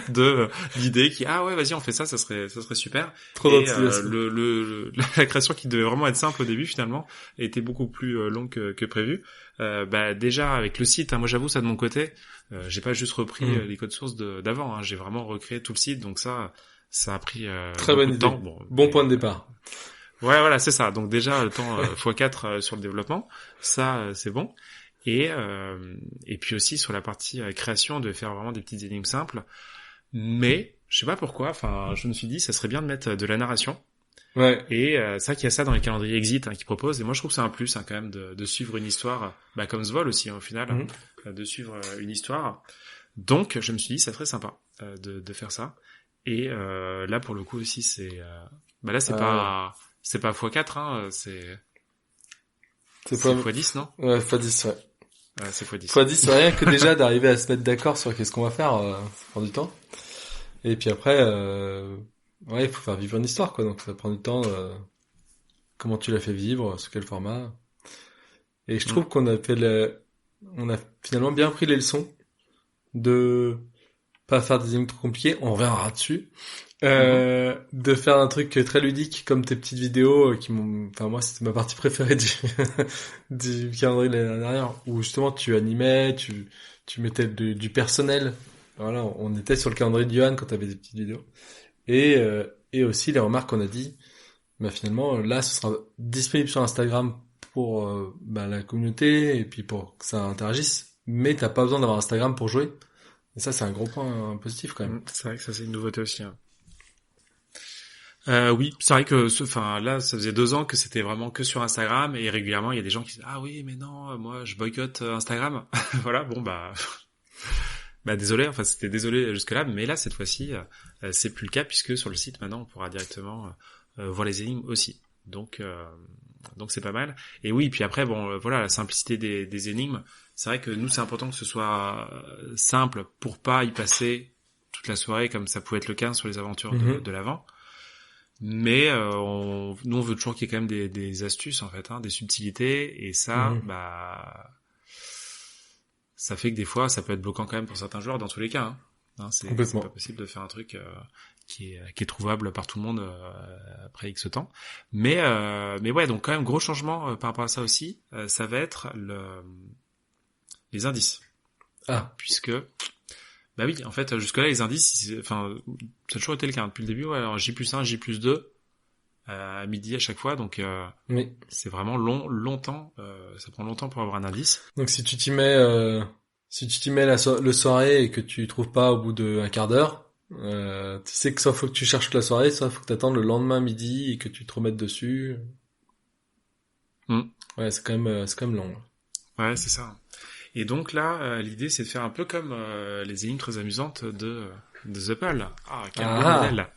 S1: d'idées qui ouais, vas-y, on fait ça, ça serait super.
S2: Trop
S1: et la création qui devait vraiment être simple au début, finalement, était beaucoup plus longue que prévu. Déjà avec le site, hein, moi j'avoue ça de mon côté, j'ai pas juste repris les codes sources d'avant, hein, j'ai vraiment recréé tout le site, donc ça a pris
S2: très bonne idée.
S1: Temps.
S2: Bon point de départ.
S1: Ouais, voilà, c'est ça. Donc déjà, le temps x4 sur le développement, ça, c'est bon. Et puis aussi, sur la partie création, de faire vraiment des petites énigmes simples. Mais, je sais pas pourquoi, enfin, je me suis dit, ça serait bien de mettre de la narration.
S2: Ouais.
S1: Et c'est vrai qu'il y a ça dans les calendriers Exit qui proposent. Et moi, je trouve que c'est un plus quand même de suivre une histoire, comme Svol aussi, au final, de suivre une histoire. Donc, je me suis dit, ça serait sympa de faire ça. Et là pour le coup aussi c'est bah là c'est pas x4 hein, c'est
S2: pas
S1: x10 non?
S2: ouais, x10 ouais.
S1: Ouais, c'est x10.
S2: x10 c'est rien que déjà d'arriver à se mettre d'accord sur qu'est-ce qu'on va faire, ça prend du temps. Et puis après ouais, il faut faire vivre une histoire quoi, donc ça prend du temps comment tu l'as fait vivre, sous quel format. Et je trouve qu'on a on a finalement bien pris les leçons de pas faire des énigmes trop compliquées, on reviendra dessus. De faire un truc très ludique comme tes petites vidéos qui m'ont, enfin moi c'était ma partie préférée du du calendrier de l'année dernière où justement tu animais, tu mettais du personnel. Voilà, on était sur le calendrier de Johan quand t'avais des petites vidéos. Et aussi les remarques qu'on a dit, bah finalement là ce sera disponible sur Instagram pour bah, la communauté et puis pour que ça interagisse, mais t'as pas besoin d'avoir Instagram pour jouer. Et ça c'est un gros point positif quand même.
S1: C'est vrai que ça c'est une nouveauté aussi. Hein. Oui, c'est vrai que, enfin, là, ça faisait 2 ans que c'était vraiment que sur Instagram et régulièrement il y a des gens qui disent ah oui mais non, moi je boycotte Instagram. Voilà, bon bah, bah désolé, enfin c'était désolé jusque là, mais là cette fois-ci c'est plus le cas puisque sur le site maintenant on pourra directement voir les énigmes aussi. Donc c'est pas mal. Et oui, puis après bon voilà la simplicité des énigmes. C'est vrai que nous c'est important que ce soit simple pour pas y passer toute la soirée comme ça pouvait être le cas sur les aventures de l'avant. Mais nous on veut toujours qu'il y ait quand même des astuces en fait, hein, des subtilités et ça bah ça fait que des fois ça peut être bloquant quand même pour certains joueurs dans tous les cas. Hein, c'est pas possible de faire un truc qui est trouvable par tout le monde après X temps. Mais ouais donc quand même gros changement par rapport à ça aussi, ça va être les indices.
S2: Ah
S1: puisque bah oui, en fait, jusque-là, les indices, enfin, ça a toujours été le cas depuis le début. Ouais, alors J+1, J+2, à midi à chaque fois, donc
S2: oui.
S1: C'est vraiment longtemps. Ça prend longtemps pour avoir un indice.
S2: Donc si tu t'y mets, le soirée et que tu trouves pas au bout d'un quart d'heure, tu sais que soit faut que tu cherches toute la soirée, soit faut que t'attendes le lendemain midi et que tu te remettes dessus. Ouais, c'est quand même long.
S1: Ouais, c'est ça. Et donc là, l'idée, c'est de faire un peu comme les énigmes très amusantes de The Puzzle. Ah, quel bon modèle.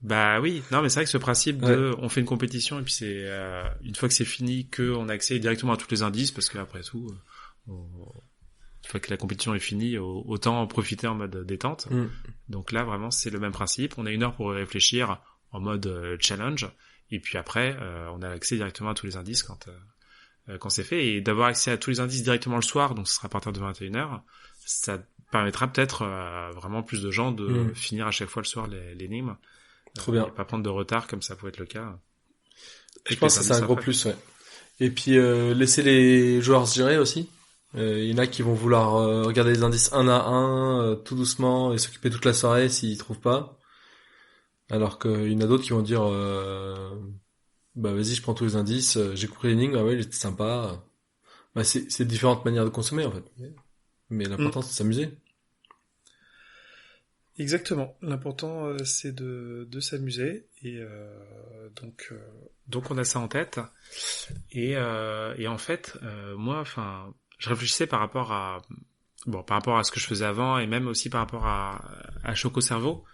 S1: Bah oui, non mais c'est vrai que ce principe de on fait une compétition et puis c'est une fois que c'est fini qu'on a accès directement à tous les indices parce qu'après tout, une fois que la compétition est finie, autant en profiter en mode détente. Donc là vraiment c'est le même principe. On a 1 heure pour réfléchir en mode challenge et puis après on a accès directement à tous les indices quand c'est fait, et d'avoir accès à tous les indices directement le soir, donc ce sera à partir de 21h, ça permettra peut-être vraiment plus de gens de finir à chaque fois le soir l'énigme.
S2: Trop bien.
S1: Et pas prendre de retard comme ça pouvait être le cas.
S2: Je pense que c'est un gros plus, ouais. Et puis laisser les joueurs se gérer aussi. Il y en a qui vont vouloir regarder les indices un à un, tout doucement, et s'occuper toute la soirée s'ils trouvent pas. Alors qu'il y en a d'autres qui vont dire bah vas-y, je prends tous les indices, j'ai compris l'énigme, ah ouais, il était sympa. Bah c'est différentes manières de consommer en fait. Mais l'important c'est de s'amuser.
S1: Exactement. L'important c'est de s'amuser et donc on a ça en tête et en fait moi enfin je réfléchissais par rapport à ce que je faisais avant et même aussi par rapport à Choco Cerveau.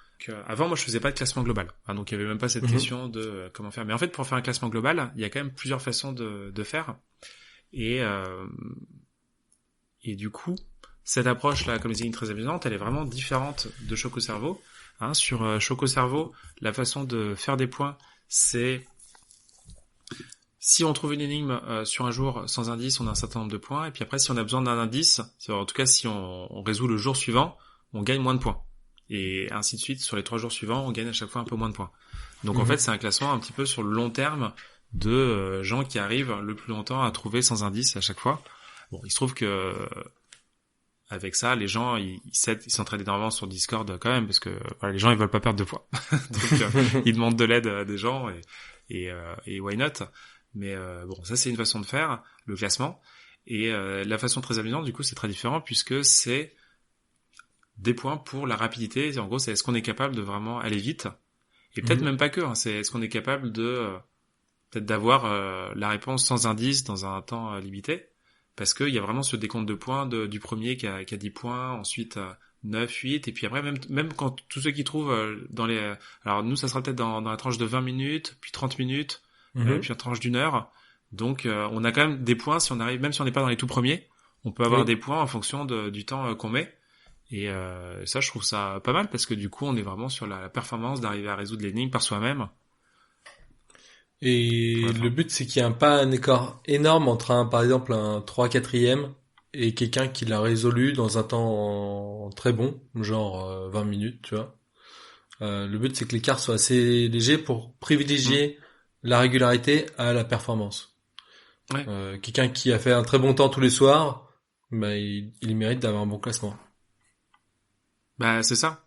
S1: Avant moi je faisais pas de classement global. Donc il y avait même pas cette question de comment faire. Mais en fait pour faire un classement global, il y a quand même plusieurs façons de faire et du coup cette approche-là, comme les énigmes très amusantes, elle est vraiment différente de Choco Cerveau. Sur Choco Cerveau, la façon de faire des points, c'est si on trouve une énigme sur un jour sans indice, on a un certain nombre de points. Et puis après, si on a besoin d'un indice, en tout cas si on résout le jour suivant, on gagne moins de points. Et ainsi de suite, sur les 3 jours suivants, on gagne à chaque fois un peu moins de points. Donc en fait, c'est un classement un petit peu sur le long terme de gens qui arrivent le plus longtemps à trouver sans indice à chaque fois. Bon, il se trouve que avec ça, les gens, ils s'entraident énormément sur Discord quand même, parce que voilà, les gens ils veulent pas perdre de poids, donc ils demandent de l'aide à des gens et why not. Mais bon, ça c'est une façon de faire le classement, et la façon très amusante du coup c'est très différent puisque c'est des points pour la rapidité. En gros, c'est est-ce qu'on est capable de vraiment aller vite, et peut-être même pas que. C'est est-ce qu'on est capable de peut-être d'avoir la réponse sans indice dans un temps limité. Parce qu'il y a vraiment ce décompte de points du premier qui a 10 points, ensuite 9, 8, et puis après, même quand tous ceux qui trouvent dans les... alors nous, ça sera peut-être dans la tranche de 20 minutes, puis 30 minutes, puis la tranche d'1 heure. Donc on a quand même des points, si on arrive, même si on n'est pas dans les tout premiers, on peut avoir des points en fonction du temps qu'on met. Et ça, je trouve ça pas mal, parce que du coup, on est vraiment sur la performance d'arriver à résoudre l'énigme par soi-même.
S2: Et le but, c'est qu'il n'y ait pas un écart énorme entre par exemple, un 3/4e et quelqu'un qui l'a résolu dans un temps très bon, genre 20 minutes, tu vois. Le but, c'est que l'écart soit assez léger pour privilégier la régularité à la performance.
S1: Ouais.
S2: Quelqu'un qui a fait un très bon temps tous les soirs, bah, il mérite d'avoir un bon classement.
S1: Bah, c'est ça.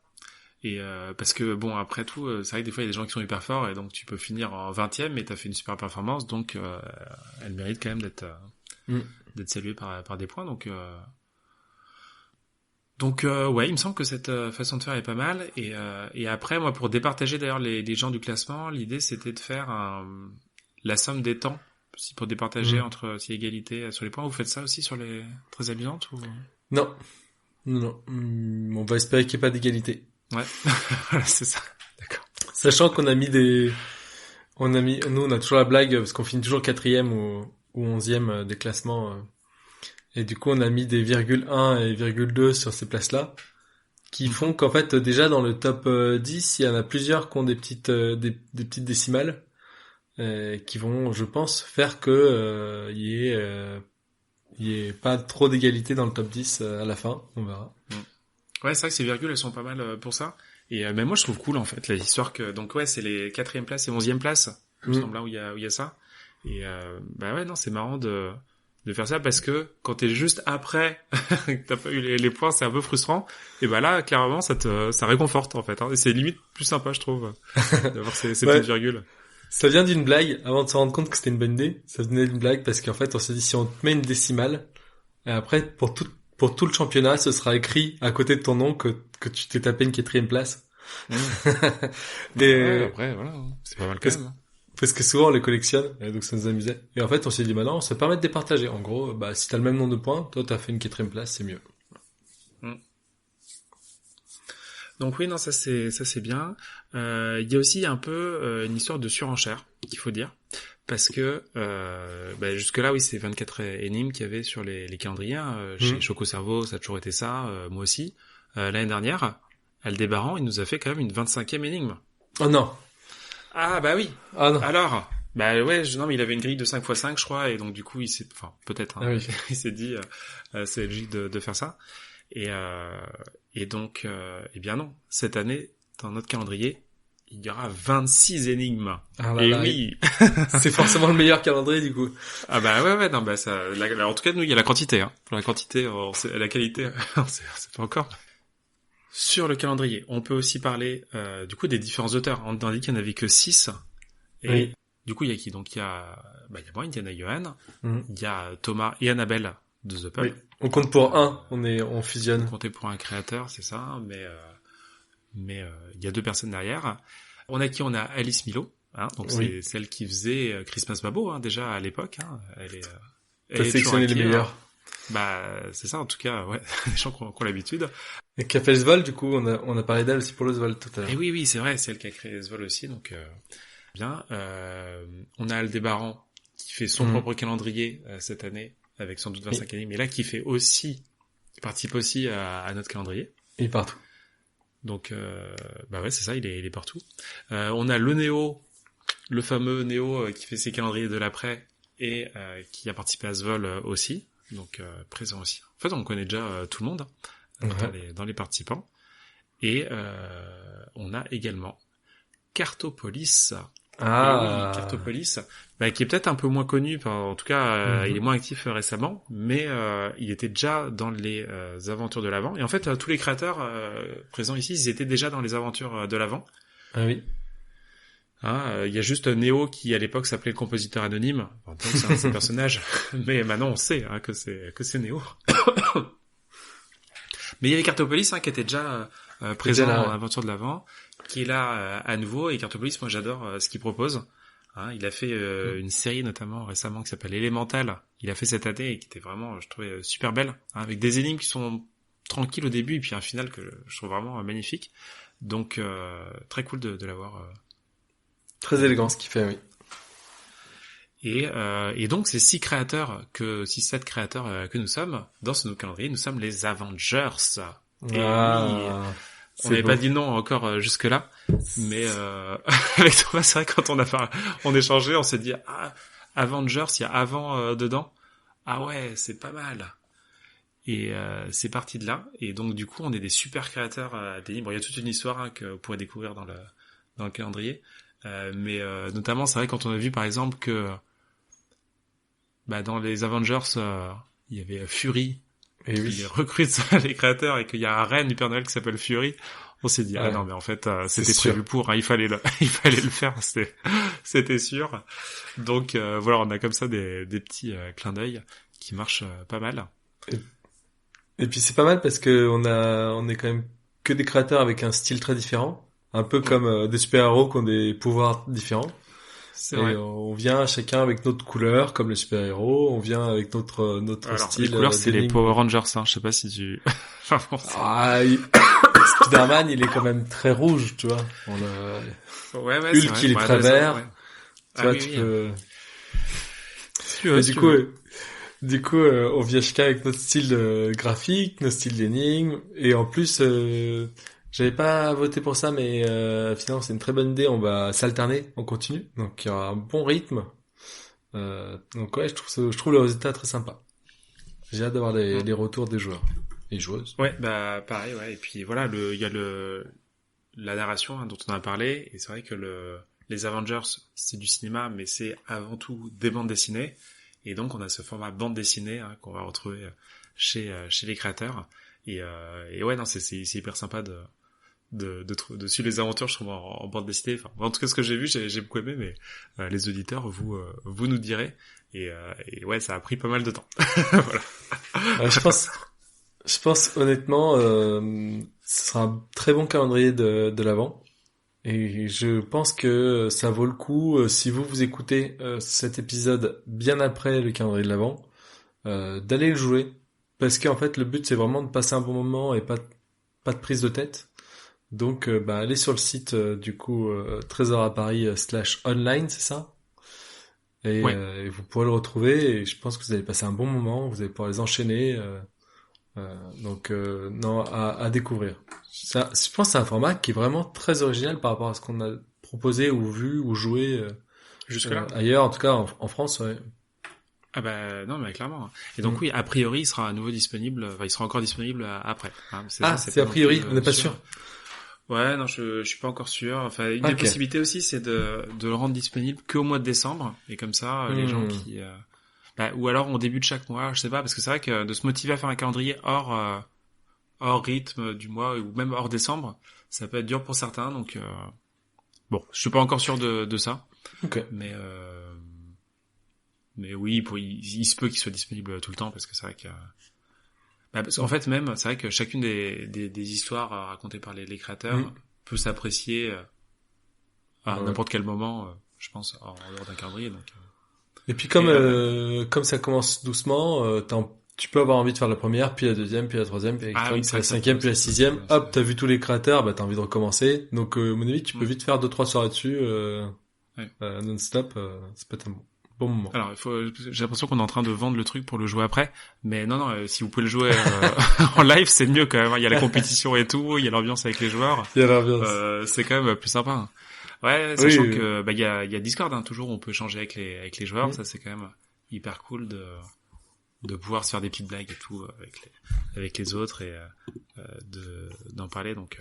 S1: Et parce que bon, après tout, c'est vrai que des fois il y a des gens qui sont hyper forts, et donc tu peux finir en 20e, mais t'as fait une super performance, donc elle mérite quand même d'être saluée par des points. Donc ouais, il me semble que cette façon de faire est pas mal. Et après, moi, pour départager d'ailleurs les gens du classement, l'idée c'était de faire la somme des temps, si pour départager entre si égalité sur les points. Vous faites ça aussi sur les très amusantes ou...
S2: Non. On va espérer qu'il n'y ait pas d'égalité.
S1: Ouais, voilà, c'est ça. D'accord.
S2: Sachant qu'on a mis nous on a toujours la blague parce qu'on finit toujours 4e ou 11e des classements. Et du coup, on a mis des virgule 1 et virgule 2 sur ces places-là, qui font qu'en fait, déjà dans le top 10, il y en a plusieurs qui ont des petites décimales, qui vont, je pense, faire que il y ait pas trop d'égalité dans le top 10 à la fin. On verra.
S1: Ouais, c'est vrai que ces virgules, elles sont pas mal pour ça. Et mais moi, je trouve cool en fait l'histoire que donc ouais, c'est les 4e places et 11e places, il me semble, là où il y a ça. Et bah ouais, non, c'est marrant de faire ça, parce que quand t'es juste après que t'as pas eu les points, c'est un peu frustrant. Et bah là, clairement, ça réconforte en fait. Hein. Et c'est limite plus sympa, je trouve, d'avoir ces petites virgules.
S2: Ça vient d'une blague, avant de se rendre compte que c'était une bonne idée. Ça venait d'une blague parce qu'en fait, on s'est dit, si on te met une décimale, et après, pour tout le championnat, ce sera écrit à côté de ton nom que tu t'es tapé une 4e place.
S1: Ouais, après, voilà, c'est pas mal quand même.
S2: Parce que souvent on les collectionne, et donc ça nous amusait. Et en fait, on s'est dit, maintenant, ça permet de départager. En gros, bah, si t'as le même nombre de points, toi t'as fait une 4e place, c'est mieux.
S1: Donc oui, non, ça c'est bien. Il y a aussi un peu une histoire de surenchère, qu'il faut dire. Parce que jusque-là, oui, c'est 24 énigmes qu'il y avait sur les calendriers. Chez Choco Cerveau, ça a toujours été ça, moi aussi. L'année dernière, Aldébaran, il nous a fait quand même une 25e énigme.
S2: Oh non.
S1: Ah bah oui.
S2: Ah non.
S1: Alors, bah ouais, non, mais il avait une grille de 5x5, je crois, et donc du coup, il s'est dit, c'est logique de faire ça. Et donc, eh bien non, cette année, dans notre calendrier, il y aura 26 énigmes.
S2: Ah là là, oui. C'est forcément le meilleur calendrier, du coup.
S1: Ah bah ouais, non, bah ça, en tout cas, nous, il y a la quantité, hein. Pour la quantité, la qualité, c'est pas encore. Sur le calendrier, on peut aussi parler, du coup, des différents auteurs. On a dit qu'il n'y en avait que 6. Et du coup, il y a qui? Donc, il y a moi, Indiana Johan. Il y a Thomas et Annabelle de The Pub.
S2: Oui. On compte pour un, on fusionne.
S1: On comptait pour un créateur, c'est ça, mais il y a 2 personnes derrière. On a Alice Milo, hein, donc c'est celle qui faisait Christmas Babo, hein, déjà à l'époque, hein. Elle est
S2: sélectionné les meilleurs.
S1: Bah, c'est ça, en tout cas, ouais, les gens qui ont l'habitude.
S2: Et qui a fait Svold, du coup, on a parlé d'elle aussi pour le Svold tout à l'heure.
S1: Et oui, c'est vrai, c'est elle qui a créé Svold aussi, donc bien. On a Aldébaran qui fait son propre calendrier cette année, avec sans doute 25 années, mais là qui participe aussi à notre calendrier.
S2: Il est partout.
S1: Donc bah ouais, c'est ça, il est partout. On a le fameux Néo qui fait ses calendriers de l'après et qui a participé à ce vol aussi, donc présent aussi. En fait, on connaît déjà tout le monde dans les participants. Et on a également Cartopolis.
S2: Ah.
S1: Oui, Cartopolis, qui est peut-être un peu moins connu, en tout cas, il est moins actif récemment, mais il était déjà dans les aventures de l'Avent. Et en fait, tous les créateurs présents ici, ils étaient déjà dans les aventures de l'Avent.
S2: Ah oui.
S1: Il y a juste Néo qui, à l'époque, s'appelait le compositeur anonyme. Enfin, c'est un de ses personnages, mais maintenant on sait que c'est Néo. Mais il y avait Cartopolis qui était déjà présent dans l'aventure de l'Avent, qui est là à nouveau. Et Cartopolis, moi j'adore ce qu'il propose. Il a fait une série notamment récemment qui s'appelle Elemental. Il a fait cette année et qui était vraiment, je trouvais, super belle, avec des énigmes qui sont tranquille au début et puis un final que je trouve vraiment magnifique. Donc très cool de l'avoir.
S2: Très élégant ce qu'il fait, oui.
S1: Et donc ces 6 créateurs, 7 créateurs que nous sommes, dans ce nouveau calendrier, nous sommes les Avengers. Et oui, on n'avait pas dit non encore jusque-là, mais avec toi, c'est vrai quand on échangeait, on s'est dit Avengers, il y a avant dedans. Ah ouais, c'est pas mal. Et c'est parti de là. Et donc du coup, on est des super créateurs des livres. Il y a toute une histoire que vous pourrez découvrir dans le calendrier. Mais notamment, c'est vrai quand on a vu par exemple que dans les Avengers, il y avait Fury qui recrute les créateurs et qu'il y a un reine du Père Noël qui s'appelle Fury. On s'est dit non mais en fait c'était prévu pour, il fallait le faire, c'était sûr. Donc voilà, on a comme ça des petits clins d'œil qui marchent pas mal.
S2: Et puis c'est pas mal parce que on est quand même que des créateurs avec un style très différent, un peu comme des super-héros qui ont des pouvoirs différents.
S1: C'est vrai.
S2: On vient chacun avec notre couleur, comme les super-héros. On vient avec notre
S1: alors,
S2: style.
S1: Les couleurs, c'est les Power Rangers. Je sais pas si tu.
S2: Spider-Man, il est quand même très rouge, tu vois.
S1: Ouais,
S2: Hulk, il est très vert. Ouais. Tu vois, tu peux. Du coup, on vient chacun avec notre style graphique, notre style d'énigme, et en plus. J'avais pas voté pour ça, mais finalement c'est une très bonne idée. On va s'alterner, on continue. Donc il y aura un bon rythme. Donc ouais, je trouve le résultat très sympa. J'ai hâte d'avoir les retours des joueurs et joueuses.
S1: Ouais, pareil, ouais. Et puis voilà, il y a la narration dont on a parlé. Et c'est vrai que les Avengers, c'est du cinéma, mais c'est avant tout des bandes dessinées. Et donc on a ce format bande dessinée qu'on va retrouver chez les créateurs. Et ouais, non, c'est hyper sympa de suivre les aventures, je trouve, en bande dessinée. Enfin, en tout cas, ce que j'ai vu, j'ai beaucoup aimé, mais les auditeurs, vous nous direz. Et ouais, ça a pris pas mal de temps. Voilà.
S2: Je pense honnêtement, ce sera un très bon calendrier de l'Avent. Et je pense que ça vaut le coup, si vous écoutez cet épisode bien après le calendrier de l'Avent, d'aller le jouer. Parce qu'en fait, le but, c'est vraiment de passer un bon moment et pas de prise de tête. Donc, allez sur le site, du coup, Trésor à Paris /online, c'est ça? Et,
S1: ouais.
S2: Et vous pourrez le retrouver et je pense que vous allez passer un bon moment, vous allez pouvoir les enchaîner. Donc, non, à découvrir. Ça, je pense que c'est un format qui est vraiment très original par rapport à ce qu'on a proposé ou vu ou joué
S1: jusque-là.
S2: Ailleurs, en tout cas en France, ouais.
S1: Ah non, mais clairement. Et donc oui, a priori, il sera à nouveau disponible. Enfin, il sera encore disponible après.
S2: C'est a priori, on n'est pas sûr.
S1: Ouais, non, je suis pas encore sûr. Enfin, une des possibilités aussi, c'est de le rendre disponible qu'au mois de décembre. Et comme ça, les gens qui, ou alors on débute chaque mois, je sais pas, parce que c'est vrai que de se motiver à faire un calendrier hors rythme du mois ou même hors décembre, ça peut être dur pour certains. Donc bon, je suis pas encore sûr de ça.
S2: Okay.
S1: Mais oui, il se peut qu'il soit disponible tout le temps parce que c'est vrai que parce qu'en fait même c'est vrai que chacune des histoires racontées par les créateurs peut s'apprécier à n'importe quel moment, je pense, en dehors d'un calendrier. Donc
S2: et puis comme ça commence doucement, tu peux avoir envie de faire la première, puis la deuxième, puis la troisième, puis la cinquième, puis la sixième. Hop, t'as vu tous les créateurs, t'as envie de recommencer. Donc à mon avis, tu peux vite faire 2-3 soirées dessus non-stop. C'est pas tellement bon moment.
S1: Alors, j'ai l'impression qu'on est en train de vendre le truc pour le jouer après, mais non, si vous pouvez le jouer en live, c'est mieux quand même. Il y a la compétition et tout, il y a l'ambiance avec les joueurs.
S2: Il y a l'ambiance.
S1: C'est quand même plus sympa. Ouais, sachant que il y a Discord, toujours on peut échanger avec les joueurs, ça c'est quand même hyper cool de pouvoir se faire des petites blagues et tout avec les autres et d'en parler. Donc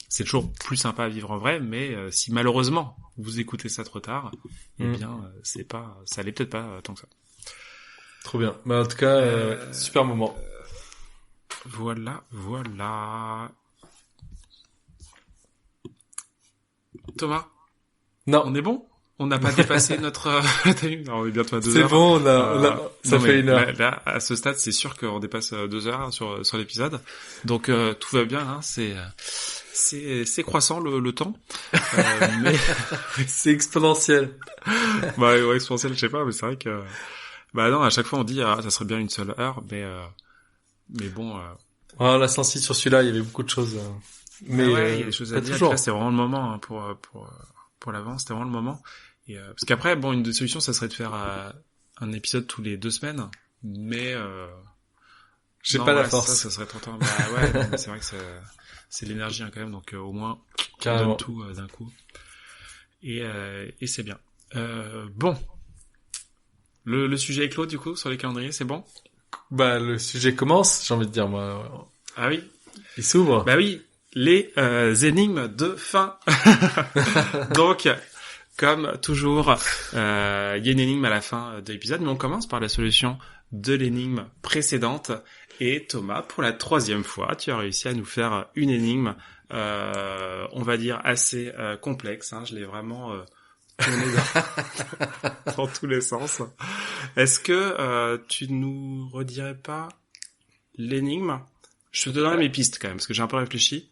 S1: c'est toujours plus sympa à vivre en vrai, mais si malheureusement vous écoutez ça trop tard, eh bien ça allait peut-être pas tant que ça.
S2: Trop bien. En tout cas, super moment.
S1: Voilà. Thomas.
S2: Non.
S1: On est bon? On n'a pas dépassé notre timing. Non, on est bientôt à 2 heures.
S2: C'est bon, ça fait 1 heure.
S1: Là, à ce stade, c'est sûr qu'on dépasse 2 heures sur l'épisode. Donc tout va bien, c'est croissant le temps. Mais
S2: c'est exponentiel.
S1: Ouais, exponentiel, je sais pas, mais c'est vrai que non, à chaque fois on dit ça serait bien une seule heure, mais bon
S2: Oh, la sensi sur celui-là, il y avait beaucoup de choses. Mais
S1: il y a des choses à
S2: pas
S1: dire.
S2: toujours.
S1: Là, c'était vraiment le moment hein, pour l'avant. C'était vraiment le moment. Et parce qu'après, bon, une des solutions, ça serait de faire un épisode tous les 2 semaines, mais
S2: J'ai
S1: non,
S2: pas la
S1: ouais,
S2: force.
S1: ça serait trop tard. Bah ouais, non, mais c'est vrai que c'est l'énergie hein, quand même. Donc au moins, on
S2: Carrément.
S1: donne tout d'un coup. Et c'est bien. Bon, le sujet est clos du coup sur les calendriers, c'est bon?
S2: Bah, le sujet commence, j'ai envie de dire, moi.
S1: Ah oui.
S2: Il s'ouvre.
S1: Bah oui, les énigmes de fin. Donc, comme toujours, il y a une énigme à la fin de l'épisode, mais on commence par la solution de l'énigme précédente. Et Thomas, pour la 3e fois, tu as réussi à nous faire une énigme, on va dire assez complexe. Hein, je l'ai vraiment tourné dans tous les sens. Est-ce que tu nous redirais pas l'énigme? Je te donnerai mes pistes quand même, parce que j'ai un peu réfléchi.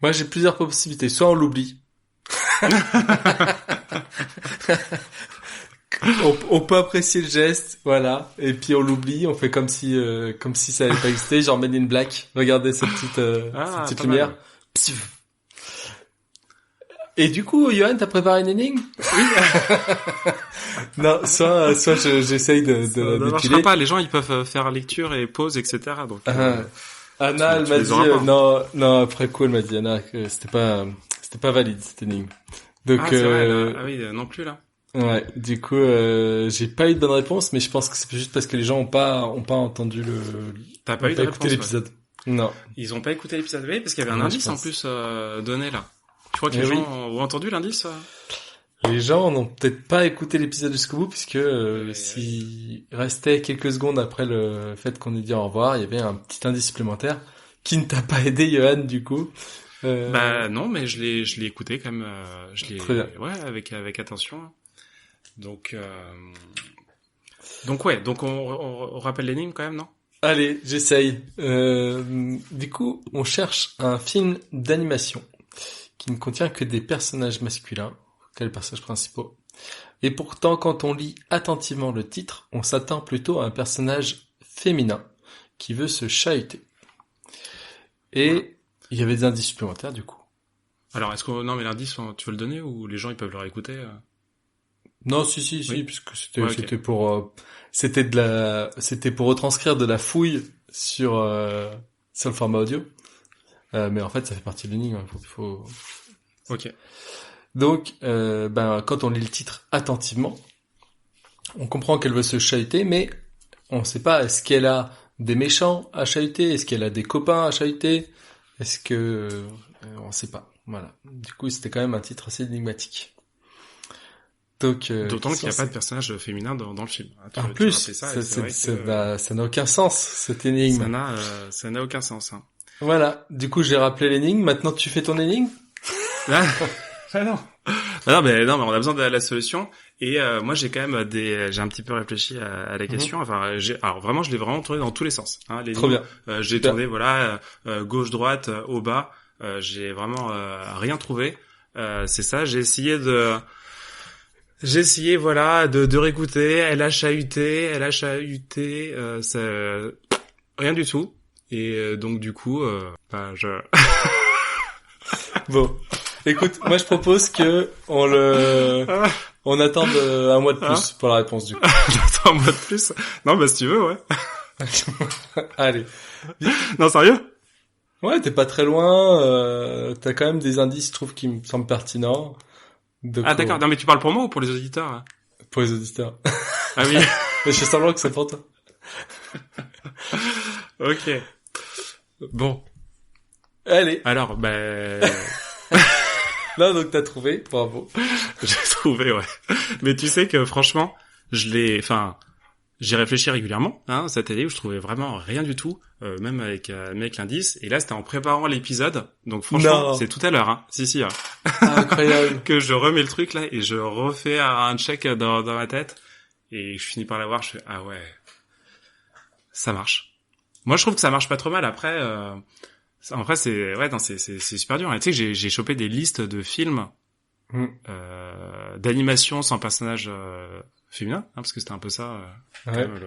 S2: Moi, j'ai plusieurs possibilités. Soit on l'oublie. on peut apprécier le geste, voilà. Et puis on l'oublie, on fait comme si ça n'avait pas existé. Genre Men in Black. Regardez cette petite lumière.
S1: Mal.
S2: Psif. Et du coup, Johan, t'as préparé une énigme? Oui. Non, soit j'essaye
S1: Ça ne marchera pas. Les gens, ils peuvent faire lecture et pause, etc. Donc.
S2: Anna, elle m'a dit non, après coup, elle m'a dit Anna que c'était pas valide cette énigme. Donc
S1: c'est vrai, ah oui, non plus là.
S2: Ouais, du coup j'ai pas eu de bonne réponse, mais je pense que c'est juste parce que les gens ont pas entendu
S1: T'as pas eu de
S2: écouté
S1: réponse,
S2: l'épisode. Ouais. Non.
S1: Ils ont pas écouté l'épisode, oui, parce qu'il y avait un
S2: Ouais,
S1: indice en plus donné là. Tu crois que
S2: Eh
S1: les
S2: oui.
S1: gens ont entendu l'indice
S2: Les gens n'ont peut-être pas écouté l'épisode jusqu'au bout, puisque s'il restait quelques secondes après le fait qu'on ait dit au revoir, il y avait un petit indice supplémentaire qui ne t'a pas aidé, Johan, du coup.
S1: Bah non, mais je l'ai écouté quand même.
S2: Très bien.
S1: Ouais, avec attention. Donc ouais, donc on rappelle l'énigme quand même, non?
S2: Allez, j'essaye. Du coup, on cherche un film d'animation qui ne contient que des personnages masculins, tels personnages principaux. Et pourtant, quand on lit attentivement le titre, on s'attend plutôt à un personnage féminin qui veut se chahuter. Et il y avait des indices supplémentaires, du coup.
S1: Alors, non, mais l'indice, tu veux le donner ou les gens ils peuvent le réécouter
S2: Non, si,
S1: Oui.
S2: puisque c'était
S1: Ouais, ok.
S2: c'était pour retranscrire de la fouille sur le format audio. Mais en fait, ça fait partie de l'énigme. Faut...
S1: Ok.
S2: Donc, quand on lit le titre attentivement, on comprend qu'elle veut se chahuter, mais on ne sait pas, est-ce qu'elle a des méchants à chahuter? Est-ce qu'elle a des copains à chahuter? Est-ce que... on ne sait pas. Voilà. Du coup, c'était quand même un titre assez énigmatique. Donc,
S1: D'autant qu'il n'y a pas de personnage féminin dans le film. Hein,
S2: en
S1: tu
S2: plus,
S1: ça,
S2: ça n'a aucun sens, cette énigme.
S1: Ça n'a aucun sens. Hein.
S2: Voilà. Du coup, j'ai rappelé l'énigme. Maintenant, tu fais ton énigme?
S1: Ah non. Non, mais on a besoin de la solution. Et moi, j'ai quand même j'ai un petit peu réfléchi à la question. Enfin, alors vraiment, je l'ai vraiment tourné dans tous les sens. Hein,
S2: Trop bien.
S1: J'ai tourné, voilà, gauche, droite, haut, bas. J'ai vraiment rien trouvé. C'est ça. J'ai essayé, voilà, de réécouter. Elle a chahuté, ça, rien du tout. Et donc du coup,
S2: Bon. Écoute, moi je propose que on attende un mois de plus pour la réponse du coup.
S1: J'attends un mois de plus. Non, bah si tu veux, ouais.
S2: Allez.
S1: Non, sérieux?
S2: Ouais, t'es pas très loin. T'as quand même des indices, je trouve, qui me semblent pertinents. Donc,
S1: d'accord. Non, mais tu parles pour moi ou pour les auditeurs hein?
S2: Pour les auditeurs.
S1: Ah oui.
S2: Mais je fais semblant que c'est pour toi.
S1: Ok. Bon.
S2: Allez.
S1: Alors,
S2: Là, donc t'as trouvé, bravo.
S1: J'ai trouvé, ouais. Mais tu sais que franchement, j'ai réfléchi régulièrement, hein, cette année où je trouvais vraiment rien du tout, même avec l'indice. Et là, c'était en préparant l'épisode. Donc franchement, c'est tout à l'heure, hein. Si.
S2: Incroyable.
S1: Que je remets le truc là et je refais un check dans ma tête. Et je finis par l'avoir, je fais, ah ouais, ça marche. Moi, je trouve que ça marche pas trop mal. Après, c'est super dur. Tu sais que j'ai chopé des listes de films d'animation sans personnage féminin, hein, parce que c'était un peu ça quand même,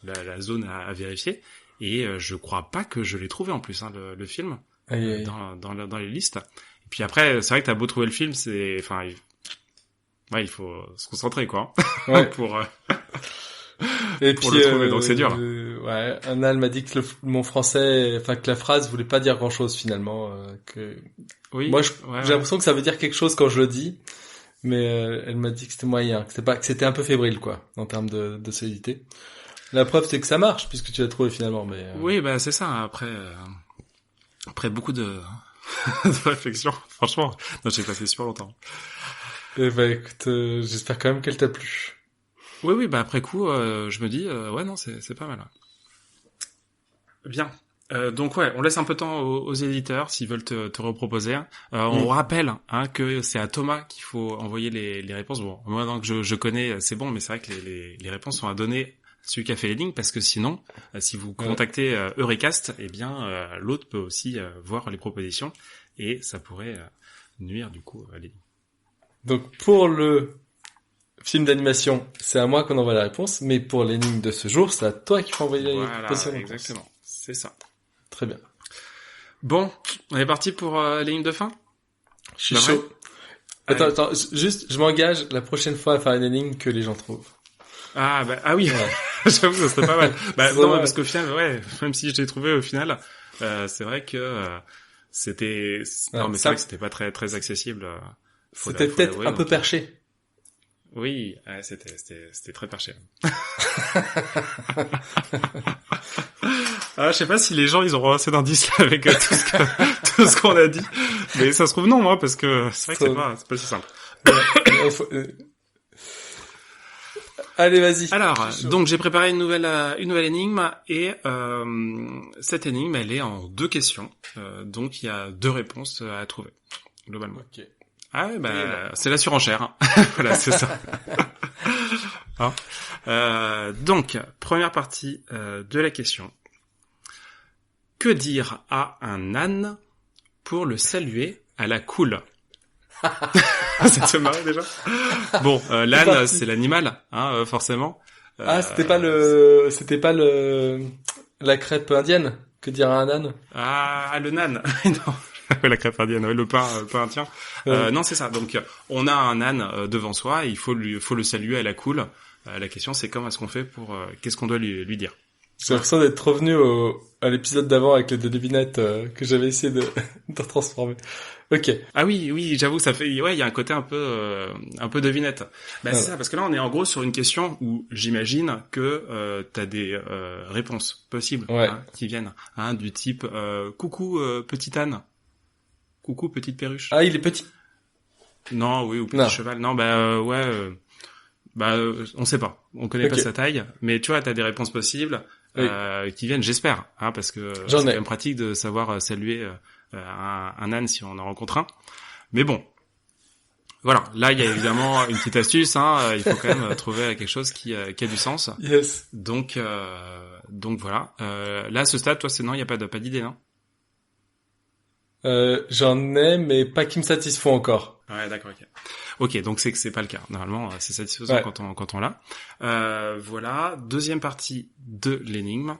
S1: la zone à vérifier. Et je crois pas que je l'ai trouvé en plus, hein, le film,
S2: Aïe, aïe.
S1: dans les listes. Et puis après, c'est vrai que t'as beau trouver le film, il faut se concentrer, quoi.
S2: Ouais.
S1: pour
S2: Et
S1: pour
S2: puis,
S1: le trouver, donc c'est dur.
S2: Ouais, Anna, elle m'a dit que mon français, enfin que la phrase voulait pas dire grand-chose finalement. Que
S1: Oui.
S2: moi,
S1: ouais,
S2: j'ai l'impression que ça veut dire quelque chose quand je le dis, mais elle m'a dit que c'était moyen, que c'était un peu fébrile quoi, en termes de solidité. La preuve, c'est que ça marche puisque tu l'as trouvé finalement, mais.
S1: Oui, bah c'est ça. Après beaucoup de de réflexion, franchement, non, j'ai passé super longtemps.
S2: Eh ben écoute, j'espère quand même qu'elle t'a plu.
S1: Oui, bah après coup, je me dis, ouais, non, c'est pas mal. Bien. Donc ouais, on laisse un peu de temps aux éditeurs s'ils veulent te reproposer. On rappelle que c'est à Thomas qu'il faut envoyer les réponses. Bon, moi donc je connais, c'est bon, mais c'est vrai que les réponses sont à donner à celui qui a fait les lignes, parce que sinon, si vous contactez Eurecast, eh bien l'autre peut aussi voir les propositions et ça pourrait nuire du coup à les lignes.
S2: Donc pour le film d'animation, c'est à moi qu'on envoie la réponse, mais pour l'énigme de ce jour, c'est à toi qu'il faut envoyer les propositions.
S1: Voilà, exactement, c'est ça.
S2: Très bien.
S1: Bon, on est parti pour l'énigme de fin.
S2: Je suis chaud. Attends, juste, je m'engage la prochaine fois à faire une énigme que les gens trouvent.
S1: Ah oui,
S2: ouais.
S1: J'avoue, ça serait pas mal. Non,
S2: mal.
S1: parce qu'au final, ouais, même si je l'ai trouvé au final, c'est vrai que c'était. Non, mais c'est vrai que c'était pas très très accessible.
S2: C'était peut-être un peu perché.
S1: Oui, c'était très perché. Je sais pas si les gens ils auront assez d'indices avec tout ce qu'on a dit, mais ça se trouve non, moi, parce que c'est vrai que c'est pas si simple.
S2: Allez, vas-y.
S1: Alors, donc j'ai préparé une nouvelle énigme et cette énigme elle est en 2 questions, donc il y a 2 réponses à trouver globalement.
S2: Ok.
S1: Ah ouais, c'est la surenchère. Hein. Voilà, c'est ça. Donc première partie de la question. Que dire à un âne pour le saluer à la cool? Ça te marre déjà? Bon, l'âne, c'est l'animal, forcément.
S2: C'était pas la crêpe indienne? Que dire à un âne?
S1: Ah, le nan. Non. La crêpe indienne, le pain indien. Non, c'est ça. Donc, on a un âne devant soi et il faut le saluer à la cool. La question, c'est comment est-ce qu'on fait qu'est-ce qu'on doit lui dire?
S2: J'ai l'impression d'être revenu à l'épisode d'avant avec les 2 devinettes que j'avais essayé de transformer. Ok.
S1: Ah oui, j'avoue, ça fait, ouais, il y a un côté un peu devinette. C'est ça, parce que là, on est en gros sur une question où j'imagine que t'as des réponses possibles qui viennent, du type coucou petit âne, coucou petite perruche.
S2: Ah, il est petit?
S1: Non, oui, ou petit cheval. Non, on sait pas, on connaît pas sa taille, mais tu vois, t'as des réponses possibles qui viennent, j'espère, parce que c'est quand même pratique de savoir saluer un âne si on en rencontre un. Mais bon, voilà, là il y a évidemment une petite astuce, il faut quand même trouver quelque chose qui a du sens.
S2: Yes.
S1: Donc voilà. Là, à ce stade, toi, non, il y a pas d'idée, non?
S2: J'en ai, mais pas qui me satisfont encore.
S1: Ouais, d'accord, ok. Ok, donc c'est que c'est pas le cas. Normalement, c'est satisfaisant quand on l'a. Voilà. Deuxième partie de l'énigme.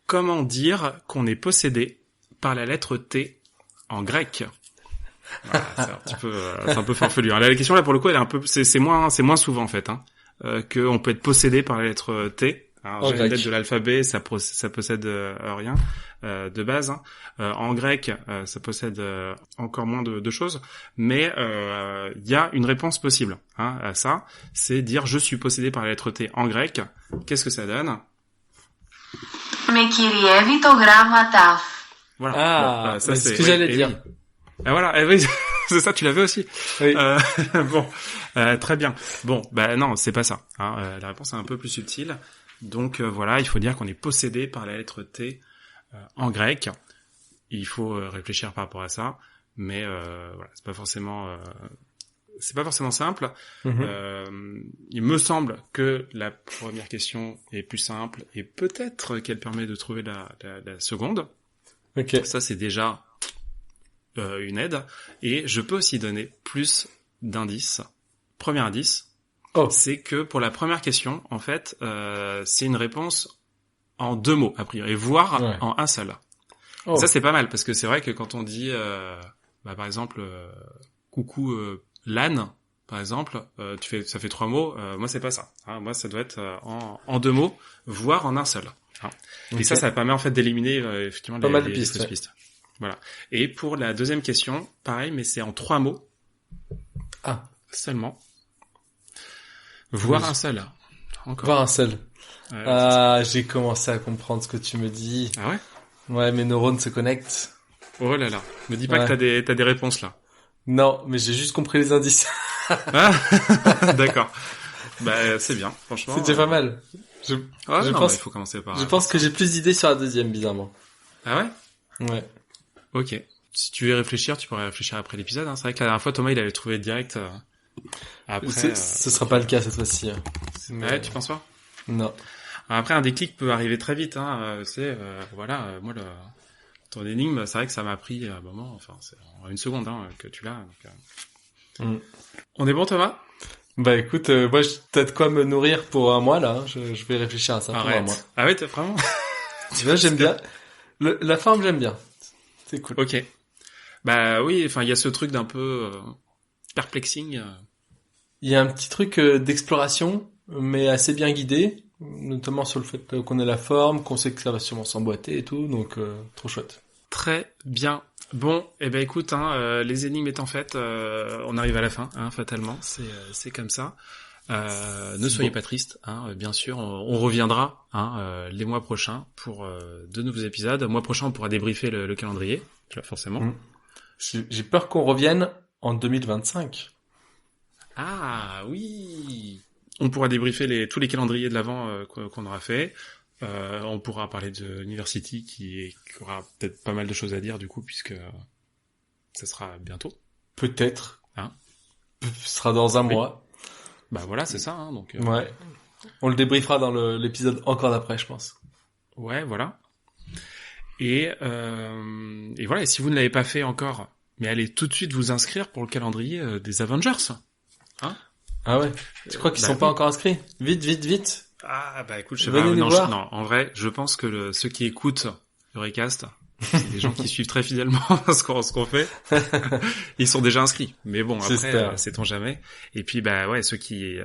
S1: Comment dire qu'on est possédé par la lettre T en grec? Voilà, c'est un peu farfelu. Là, la question là pour le coup, elle est c'est moins souvent en fait, que on peut être possédé par la lettre T. Alors, j'ai une lettre de l'alphabet, ça possède rien de base. En grec, ça possède encore moins de choses, mais il y a une réponse possible à ça, c'est dire je suis possédé par la lettre T en grec. Qu'est-ce que ça donne?
S3: Me kirievi to gramma taf.
S1: Voilà.
S2: Ça c'est ce que j'allais dire.
S1: Oui. Voilà, oui, c'est ça, tu l'avais aussi.
S2: Oui.
S1: Bon, très bien. Bon, non, c'est pas ça. La réponse est un peu plus subtile. Donc voilà, il faut dire qu'on est possédé par la lettre T en grec. Il faut réfléchir par rapport à ça, mais voilà, c'est pas forcément simple. Il me semble que la première question est plus simple et peut-être qu'elle permet de trouver la seconde.
S2: Ok.
S1: Ça c'est déjà une aide, et je peux aussi donner plus d'indices. Premier indice. C'est que pour la première question, en fait, c'est une réponse en 2 mots, a priori, voire
S2: Ouais.
S1: en un seul.
S2: Oh.
S1: Ça, c'est pas mal, parce que c'est vrai que quand on dit, par exemple, coucou l'âne, par exemple, ça fait 3 mots. Moi, c'est pas ça. Hein. Moi, ça doit être en 2 mots, voire en un seul. Hein.
S2: Ok.
S1: Et ça permet en fait d'éliminer effectivement
S2: Pas mal de
S1: les
S2: pistes,
S1: fausses
S2: ouais.
S1: pistes. Voilà. Et pour la deuxième question, pareil, mais c'est en 3 mots
S2: Ah,
S1: seulement, voire
S2: Oui.
S1: un seul. Encore.
S2: voir un seul.
S1: Ouais,
S2: Ah, j'ai commencé à comprendre ce que tu me dis.
S1: ah ouais.
S2: Ouais, mes neurones se connectent.
S1: Oh là là. Me dis pas
S2: Ouais.
S1: que t'as des réponses là.
S2: Non, mais j'ai juste compris les indices.
S1: Ah, d'accord. Bah c'est bien, franchement.
S2: C'est déjà pas mal. Je
S1: Ouais,
S2: je
S1: non,
S2: pense-
S1: bah, il faut commencer par.
S2: pense que j'ai plus d'idées sur la deuxième, bizarrement.
S1: Ah ouais.
S2: Ouais.
S1: Ok. Si tu veux y réfléchir, tu pourrais réfléchir après l'épisode. Hein. C'est vrai que la dernière fois, Thomas, il avait trouvé direct. Après.
S2: Ce sera pas le cas cette fois-ci. Hein.
S1: Ouais, tu penses pas?
S2: Non.
S1: Après, un déclic peut arriver très vite. Hein. Voilà, moi, ton énigme, c'est vrai que ça m'a pris un moment. Enfin, c'est en une seconde hein, que tu l'as. Donc,
S2: Mm.
S1: On est bon, Thomas?
S2: Bah écoute, moi t'as de quoi me nourrir pour un mois là. Hein. Je vais réfléchir à ça pour un mois.
S1: Arrête. Ah ouais, t'as vraiment?
S2: Là j'aime bien. La forme j'aime bien. C'est cool.
S1: Ok. Bah oui, enfin, il y a ce truc d'un peu perplexing.
S2: Il y a un petit truc d'exploration, mais assez bien guidé, notamment sur le fait qu'on ait la forme, qu'on sait que ça va sûrement s'emboîter et tout, donc trop chouette.
S1: Très bien. Bon, eh ben écoute, hein, les énigmes étant faites, on arrive à la fin, hein, fatalement. C'est comme ça. Ne soyez pas tristes, hein, bien sûr. On reviendra hein, les mois prochains pour de nouveaux épisodes. Le mois prochain, on pourra débriefer le calendrier, tu vois, forcément.
S2: Mm. J'ai peur qu'on revienne en 2025.
S1: Ah oui. On pourra débriefer tous les calendriers de l'avant qu'on aura fait. On pourra parler de University qui aura peut-être pas mal de choses à dire du coup puisque ça sera bientôt.
S2: Peut-être.
S1: Hein.
S2: Ce sera dans un
S1: Oui.
S2: mois.
S1: Bah voilà, c'est ça. Hein, donc
S2: Ouais. On le débriefera dans l'épisode encore d'après, je pense.
S1: ouais, voilà. Et voilà. Et si vous ne l'avez pas fait encore, mais allez tout de suite vous inscrire pour le calendrier des Avengers. Hein?
S2: Ah ouais. Tu crois qu'ils
S1: Bah
S2: sont pas
S1: oui.
S2: encore inscrits? Vite, vite, vite.
S1: Ah bah écoute, je sais
S2: Venez
S1: pas.
S2: nous
S1: Non,
S2: voir.
S1: non, en vrai, je pense que ceux qui écoutent le Recast, c'est des gens qui suivent très fidèlement ce qu'on fait. Ils sont déjà inscrits. Mais bon, après,
S2: J'espère.
S1: sait-on jamais. Et puis bah ouais, ceux qui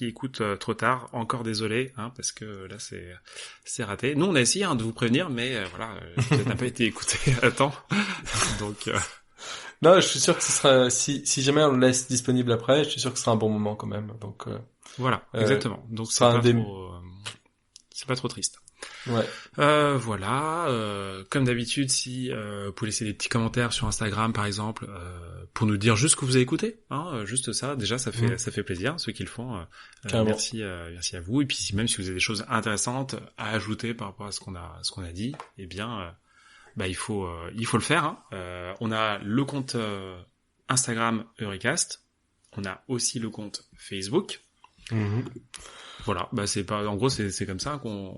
S1: écoutent trop tard, encore désolé, hein, parce que là c'est raté. Nous on a essayé hein, de vous prévenir, mais voilà, ça n'a pas été écouté à temps. Donc
S2: Non, je suis sûr que ce sera, si jamais on le laisse disponible après, je suis sûr que ce sera un bon moment quand même. Donc,
S1: voilà, exactement. Donc c'est
S2: sera un
S1: pas
S2: des-
S1: c'est pas trop triste.
S2: ouais.
S1: Voilà, comme d'habitude, si vous pouvez laisser des petits commentaires sur Instagram par exemple, pour nous dire juste ce que vous avez écouté, hein, juste ça, déjà ça fait plaisir, ceux qui le font.
S2: Carrément.
S1: Merci à vous. Et puis même si vous avez des choses intéressantes à ajouter par rapport à ce qu'on a dit, eh bien, il faut le faire. Hein. On a le compte Instagram Eurecast, on a aussi le compte Facebook.
S2: Mhm.
S1: Voilà, en gros c'est comme ça qu'on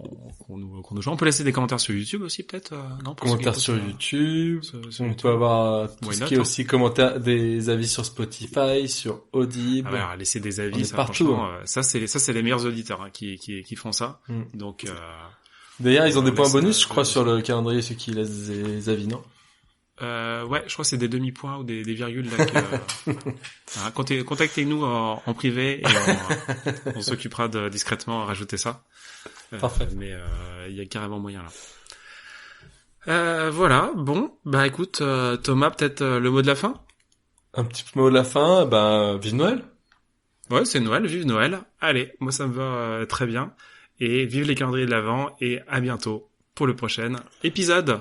S1: nous joue. On peut laisser des commentaires sur YouTube aussi peut-être, non? Pour ceux qui
S2: Commentaires
S1: écoutent,
S2: sur YouTube.
S1: sur
S2: On
S1: YouTube.
S2: peut avoir tout
S1: Why
S2: ce
S1: not,
S2: qui est
S1: hein.
S2: aussi commentaires, des avis sur Spotify, sur Audible.
S1: Ah ouais, alors, laisser des
S2: On
S1: avis,
S2: est
S1: ça
S2: partout,
S1: franchement, ça c'est les meilleurs auditeurs hein, qui font ça.
S2: Mm.
S1: Donc
S2: D'ailleurs, ils ont des
S1: on
S2: points
S1: laisse,
S2: bonus, je
S1: je
S2: crois,
S1: laisse.
S2: sur le calendrier, ceux qui laissent des avis, non?
S1: ouais, je crois que c'est des demi-points ou des virgules là que hein, contactez-nous en privé et on s'occupera de discrètement rajouter ça.
S2: Parfait.
S1: Mais il y a carrément moyen là. Voilà, bon, bah écoute, Thomas, peut-être le mot de la fin?
S2: Un petit mot de la fin, vive Noël!
S1: Ouais, c'est Noël, vive Noël. Allez, moi ça me va très bien. Et vive les calendriers de l'Avent et à bientôt pour le prochain épisode.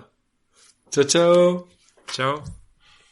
S2: Ciao, ciao!
S1: Ciao.